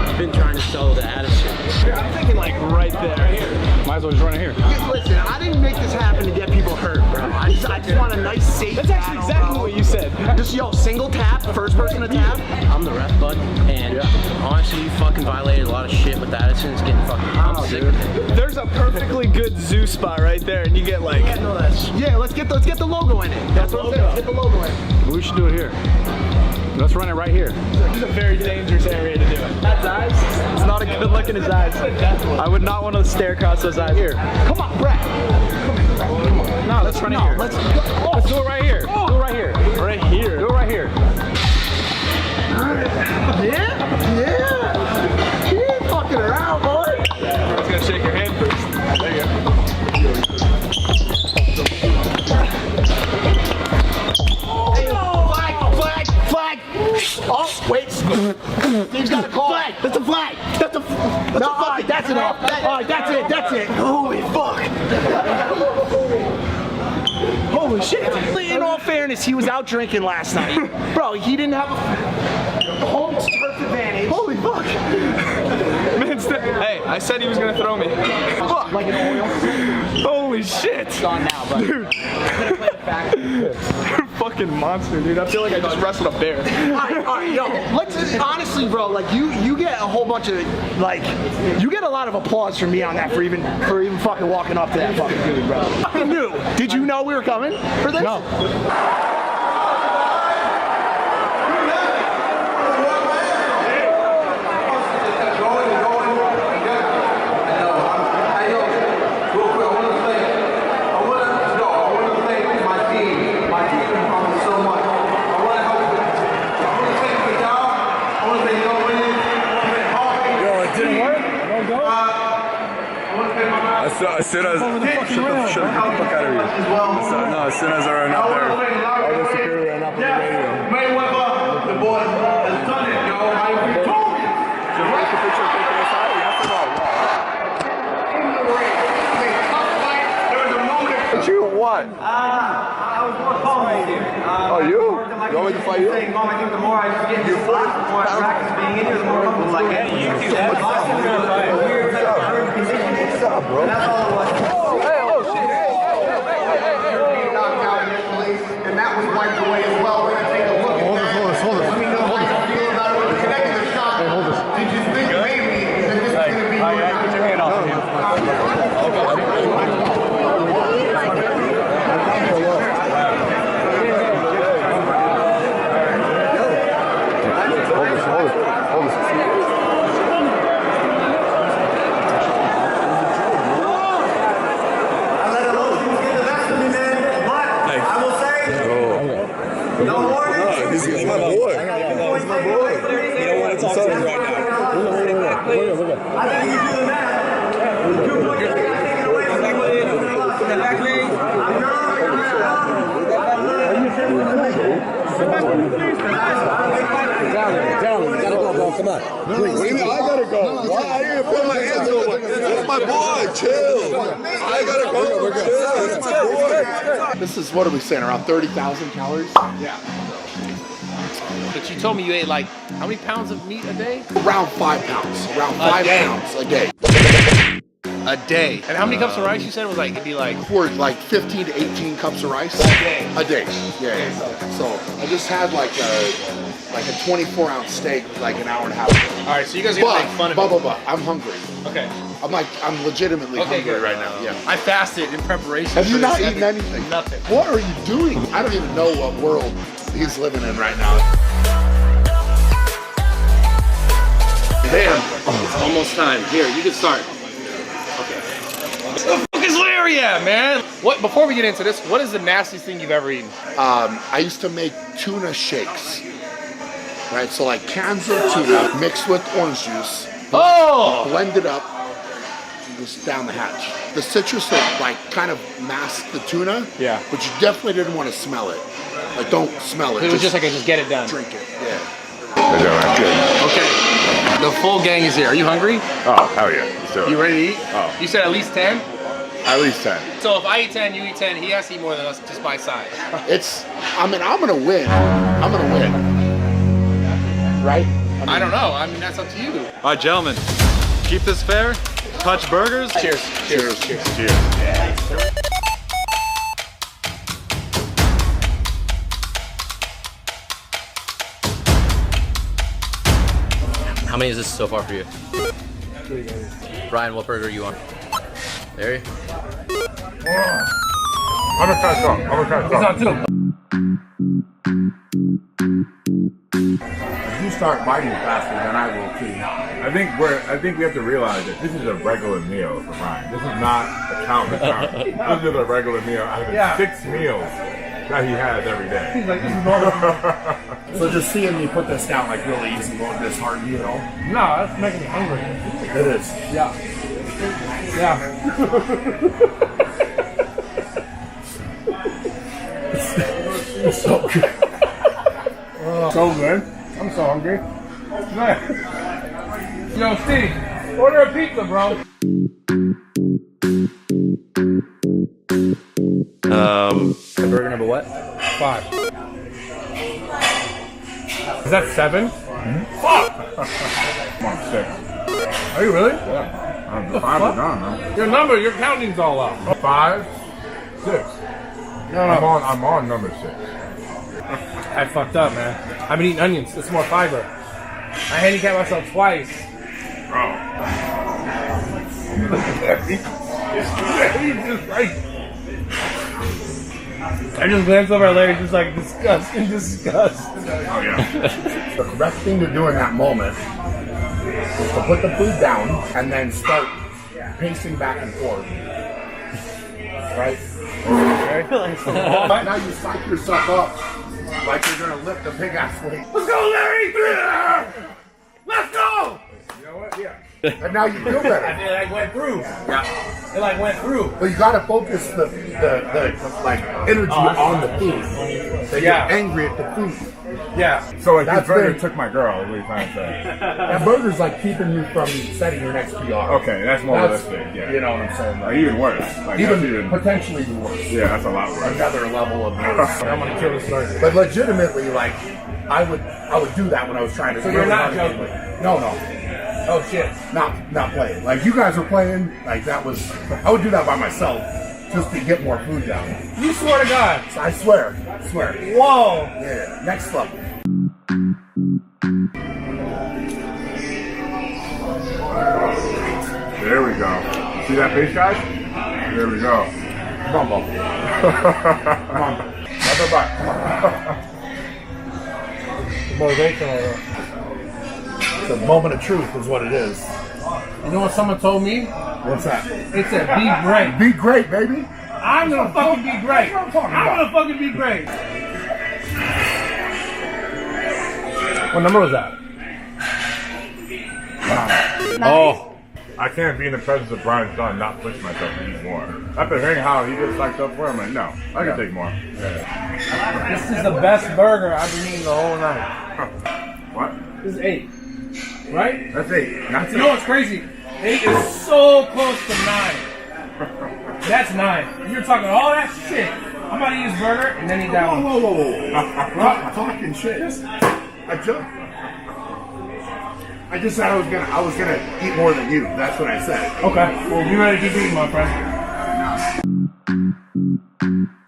I've been trying to sell the Addison. I'm thinking like right there. Might as well just run it here. Listen, I didn't make this happen to get people hurt, bro. I just want a nice, safe That's actually exactly what you said. Just, single tap, first person to tap. I'm the ref, bud, and honestly, you fucking violated a lot of shit with Addison. It's getting fucking, I'm sick of it. There's a perfectly good zoo spot right there, and you get like... Yeah, let's get the logo in it. That's what I'm saying. Get the logo in. We should do it here. Let's run it right here. This is a very dangerous area to do it. That's eyes. It's not a good look in his eyes. I would not want to stare across those eyes. Here. Come on, Brett. Come here, Brett. Come on. No, let's run it here. Let's do it right here. Do it right here. Right here. Do it right here. Yeah. He ain't fucking around, boy. I was gonna shake your hand first. There you go. Flag! Oh, wait. Steve's got a call. Flag! That's a flag! That's a flag! That's enough! Alright, that's it! Holy fuck! Holy shit! In all fairness, he was out drinking last night. Bro, he didn't have a home turf advantage. Holy fuck! Man, hey, I said he was gonna throw me. Fuck! Like an oil. Holy shit! It's gone now, bud. Dude. You're a fucking monster, dude. I feel like I just wrestled a bear. Alright, yo. Let's honestly, bro. Like you get a whole bunch of you get a lot of applause from me on that for even fucking walking up to that fucking dude, bro. Fucking knew. Did you know we were coming for this? No. As soon as shut the fuck out of here. No, as soon as I ran up there, all the security ran up on the radio. Mayweather, the boy has done it, yo. I told you. Just take the picture, take it aside. You have to go. In the ring, there was a moment. But you what? I was more calm here. Oh, you? You want me to fight you? The more I do, the more I just get slack, the more I practice being in here, the more I'm like, hey, you do that. What's up, bro? That's all it was. Oh, shit. Being knocked out initially, and that was wiped away as well. We're going to take a look at that. Hold this. Let me know how you feel about it. We're connecting the shot. Did you think maybe that this is going to be your Put your hand off of him. Hold this. no warning. He's my boy. He's my boy. You don't want to talk to him right now. I think you do the math. 2 points got taken away from Come on. What do you mean? I gotta go. Why? I didn't put my hands over. That's my boy. Chill. I gotta go. Chill. That's my boy. This is, what are we saying, around 30,000 calories? Yeah. But you told me you ate like, how many pounds of meat a day? Around 5 pounds. Around 5 pounds a day. A day. And how many cups of rice you said was like, it'd be like? For like 15 to 18 cups of rice. A day. Yeah. So I just had like a 24-ounce steak, like an hour and a half ago. All right, so you guys are gonna make fun of me. But I'm hungry. Okay. I'm legitimately hungry good. right now. Yeah. I fasted in preparation. Have you for not this eaten anything? Nothing. What are you doing? I don't even know what world he's living in right now. Damn. It's almost time. Here, you can start. Okay. What the fuck is Larry at, man? What? Before we get into this, what is the nastiest thing you've ever eaten? I used to make tuna shakes. Right, so like cans of tuna mixed with orange juice. Oh! Blend it up. just down the hatch. The citrus that like kind of masked the tuna. Yeah. But you definitely didn't want to smell it. Like don't smell it. It was just like just get it done. Drink it. Yeah. Okay. The full gang is here. Are you hungry? Oh, hell yeah. Let's do it. You ready to eat? Oh. You said at least 10? At least 10. So if I eat 10, you eat 10, he has to eat more than us just by size. I'm gonna win. I'm gonna win. Right? I don't know. I mean, that's up to you. All right, gentlemen, keep this fair. Touch burgers. Cheers. Cheers. Cheers. Cheers. How many is this so far for you? 3. Brian, what burger are you on? Larry? I'm gonna try some. It's on 2. You start biting faster than I will too. I think we have to realize that this is a regular meal for Ryan. This is not a count. This is a regular meal out of the 6 meals that he has every day. He's like, this is normal. So just seeing you put this down like really easy, going this hard, you know? No, that's making me hungry. It is. Yeah. Yeah. It's so good. So good. I'm so hungry. Yo, Steve, order a pizza, bro. Burger number what? 5. Is that 7? Fuck! Come on, 6. Are you really? Yeah. The 5 is gone, man. Your counting's all up. 5, 6. No. I'm on number 6. I fucked up, man. I've been eating onions. It's more fiber. I handicapped myself twice. Bro. He's just like... I just glanced over at Larry, just like disgust. Oh, yeah. The correct thing to do in that moment is to put the food down and then start pacing back and forth. Right? Now you psych yourself up like you're gonna lift a big ass weight. Let's go, Larry! Let's go! You know what? Yeah. And now you feel better. It like went through. Yeah. It like went through. But you gotta focus the like energy on the food. So you're angry at the food. Yeah. So like That's this burger big. took my girl, is what you're trying to say. That burger's like keeping you from setting your next PR. Okay, that's more realistic, yeah. You know what I'm saying? Like, even worse. Like, Even potentially worse. Yeah, that's a lot worse. Another level of worse. I'm gonna kill this burger. But legitimately, like, I would do that when I was trying to. So you're not joking? No. Oh shit. Not playing. Like you guys were playing, like that was. I would do that by myself just to get more food down. You swear to God. I swear. Whoa. Yeah. Next level. There we go. See that face, guys? There we go. Come on. Another bite. Come on. Motivation. It's a moment of truth is what it is. You know what someone told me? What's that? It said, be great. Be great, baby. I'm gonna fucking be great. That's what I'm talking about. I'm gonna fucking be great. What number was that? Oh, I can't be in the presence of Brian's son and not push myself to eat more. After hearing how he gets psyched up for him, like, no, I can take more. This is the best burger I've been eating the whole night. What? This is 8. Right? That's 8. Not You know what's crazy? 8 is so close to 9. That's 9. You're talking all that shit. I'm about to eat this burger and then eat that one. Whoa. Not talking shit. I just said I was gonna eat more than you. That's what I said. Okay. Well, be ready to keep eating, my friend.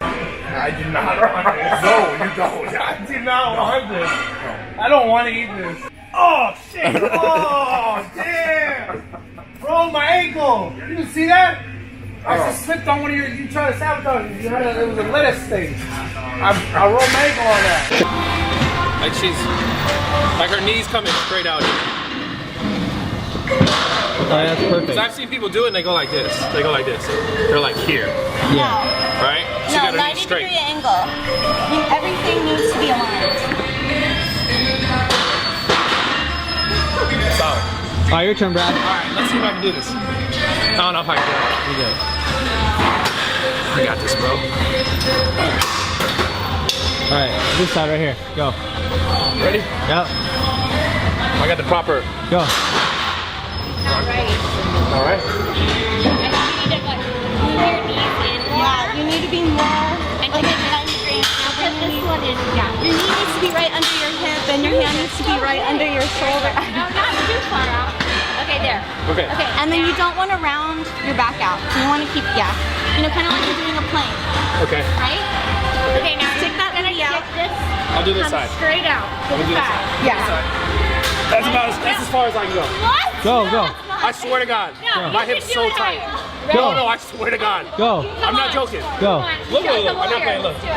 I do not want this. No, you don't. I do not want this. I don't want to eat this. Oh, shit. Oh, damn. Rolled my ankle. You didn't see that? I just slipped on one of you tried to sabotage it. It was a lettuce thing. I rolled my ankle on that. Like like her knees coming straight out here. Oh, that's perfect. Because I've seen people do it and they go like this. They're like here. Yeah. Right? She got her knees 90-degree straight. angle. I mean, everything needs to be aligned. Solid. All right, your turn, Brad. All right, let's see if I can do this. I don't know if I can do it. You good. I got this, bro. All right, this side right here. Go. Ready? Yep. I got the proper. Go. Right. All right. I think you need to like move your knees in more. Yeah, you need to be more and like hamstring. Now put this one in. Yeah. Your knee needs to be right under your hip and your hand needs to be right under your shoulder. No, not too far out. Okay, there. Okay. Okay, and then you don't want to round your back out. So you want to keep, yeah. You know, kind of like you're doing a plank. Okay. Right? Okay, now stick that knee out. This. I'll do this Come side. straight out. I'll do this side. Yeah. That's about that's as far as I can go. What? Go. I swear to God. No, My you hip's can do so it tight. higher. Go. No, I swear to God. Go. I'm not joking. Go. Look, I'm not playing. Look. Let's do it.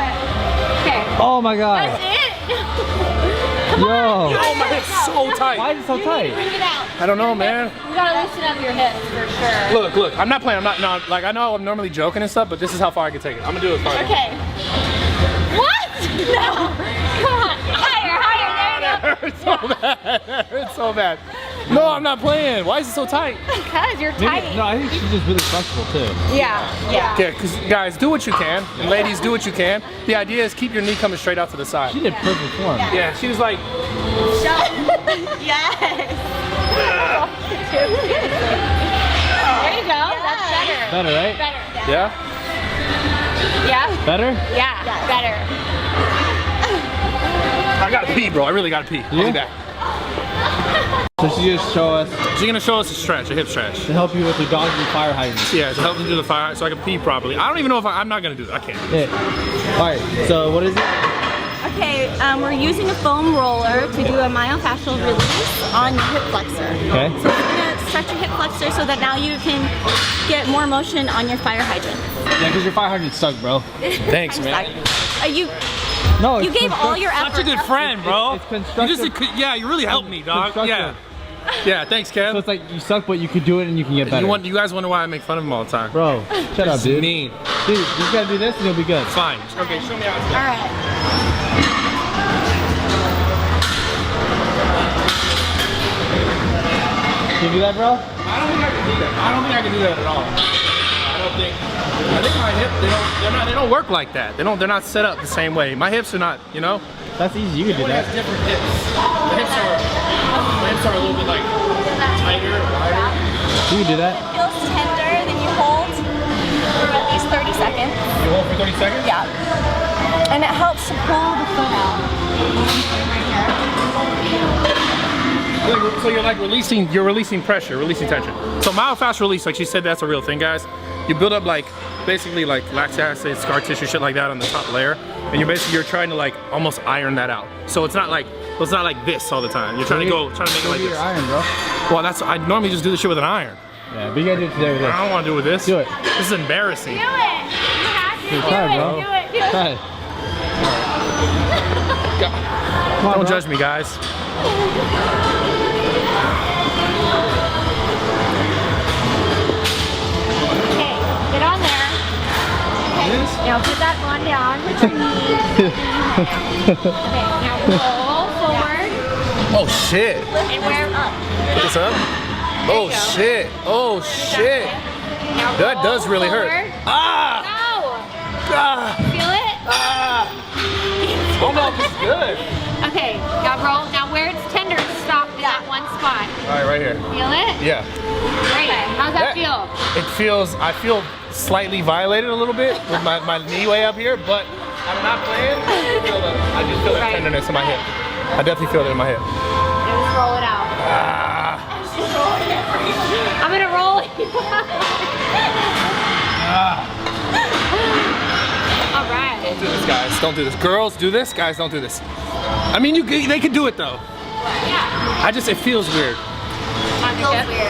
Okay. Oh my God. That's it. Yo. Oh, my hip's so tight. Why is it so tight? Bring it out. I don't know, man. You gotta loosen up your hips for sure. Look. I'm not playing. I'm not. No, like I know I'm normally joking and stuff, but this is how far I can take it. I'm gonna do it far. Okay. What? No. Come on. Higher. There you go. It hurts so bad. It hurts so bad. No, I'm not playing. Why is it so tight? Because you're Maybe, tight. no, I think she's just really flexible too. Yeah. Yeah, because guys, do what you can. And ladies, do what you can. The idea is keep your knee coming straight out to the side. She did perfect form. Yeah, she was like, Yes. There you go. That's better. Better, right? Better. yeah? Yeah. Better? Yeah. Better. I gotta pee, bro. I really gotta pee. I'll be back. So she's gonna show us She's gonna show us a stretch, a hip stretch. to help you with the dogs and fire hydrants. Yeah, to help me do the fire so I can pee properly. I don't even know if I'm not gonna do that. I can't do it. Yeah. All right. So what is it? Okay, we're using a foam roller to do a myofascial release on your hip flexor. Okay. So we're gonna stretch your hip flexor so that now you can get more motion on your fire hydrant. Yeah, because your fire hydrant sucks, bro. Thanks, man. No, You gave all your effort. Such a good friend, bro. It's constructive. Yeah, you really helped me, dog. Constructive. Yeah. Yeah, thanks, Kev. So it's like you suck, but you could do it and you can get better. You guys wonder why I make fun of him all the time. Bro, shut up, dude. Mean. Dude, you just gotta do this and you'll be good. Fine. Okay, show me how it's done. All right. Can you do that, bro? I don't think I can do that. I don't think I can do that at all. I think my hip, they don't work like that. They're not set up the same way. My hips are not, you know? That's easy, you can do Everyone that. has different hips. My hips are a little bit like tighter, wider. You can do that. It feels tender, then you hold for at least 30 seconds. You hold for 30 seconds? Yeah. And it helps to pull the foot out. So you're like releasing pressure, releasing tension. So myofascial release, like she said, that's a real thing, guys. You build up like, basically like lactic acid, scar tissue, shit like that on the top layer. And you're trying to like almost iron that out. So it's not like this all the time. You're trying to make it like this. Iron, bro. Well, I normally just do this shit with an iron. Yeah, but you gotta do it today with this. I don't want to do it with this. Do it. This is embarrassing. Do it. You have to. Dude, try it, bro. Do it. Try it. Come on, don't judge me, guys. Okay, get on there. Okay, now put that one down. Put your knee. Okay, now roll forward. Oh shit. And where up. Put this up. Oh shit. Oh shit. Now That roll does really hurt. forward. Ah! No. Ah! Feel it? Ah! I don't know if it's good. Okay, now roll. Now where it's tender, stop in that one spot. All right, right here. Feel it? Yeah. Great. How's that feel? I feel slightly violated a little bit with my knee way up here, but I'm not playing. I just feel the Right. tenderness in my hip. I definitely feel it in my hip. Now just roll it out. Ah. I'm gonna roll it. All right. Don't do this, guys. Don't do this. Girls, do this. Guys, don't do this. I mean, they can do it though. Yeah. It feels weird. Feels weird.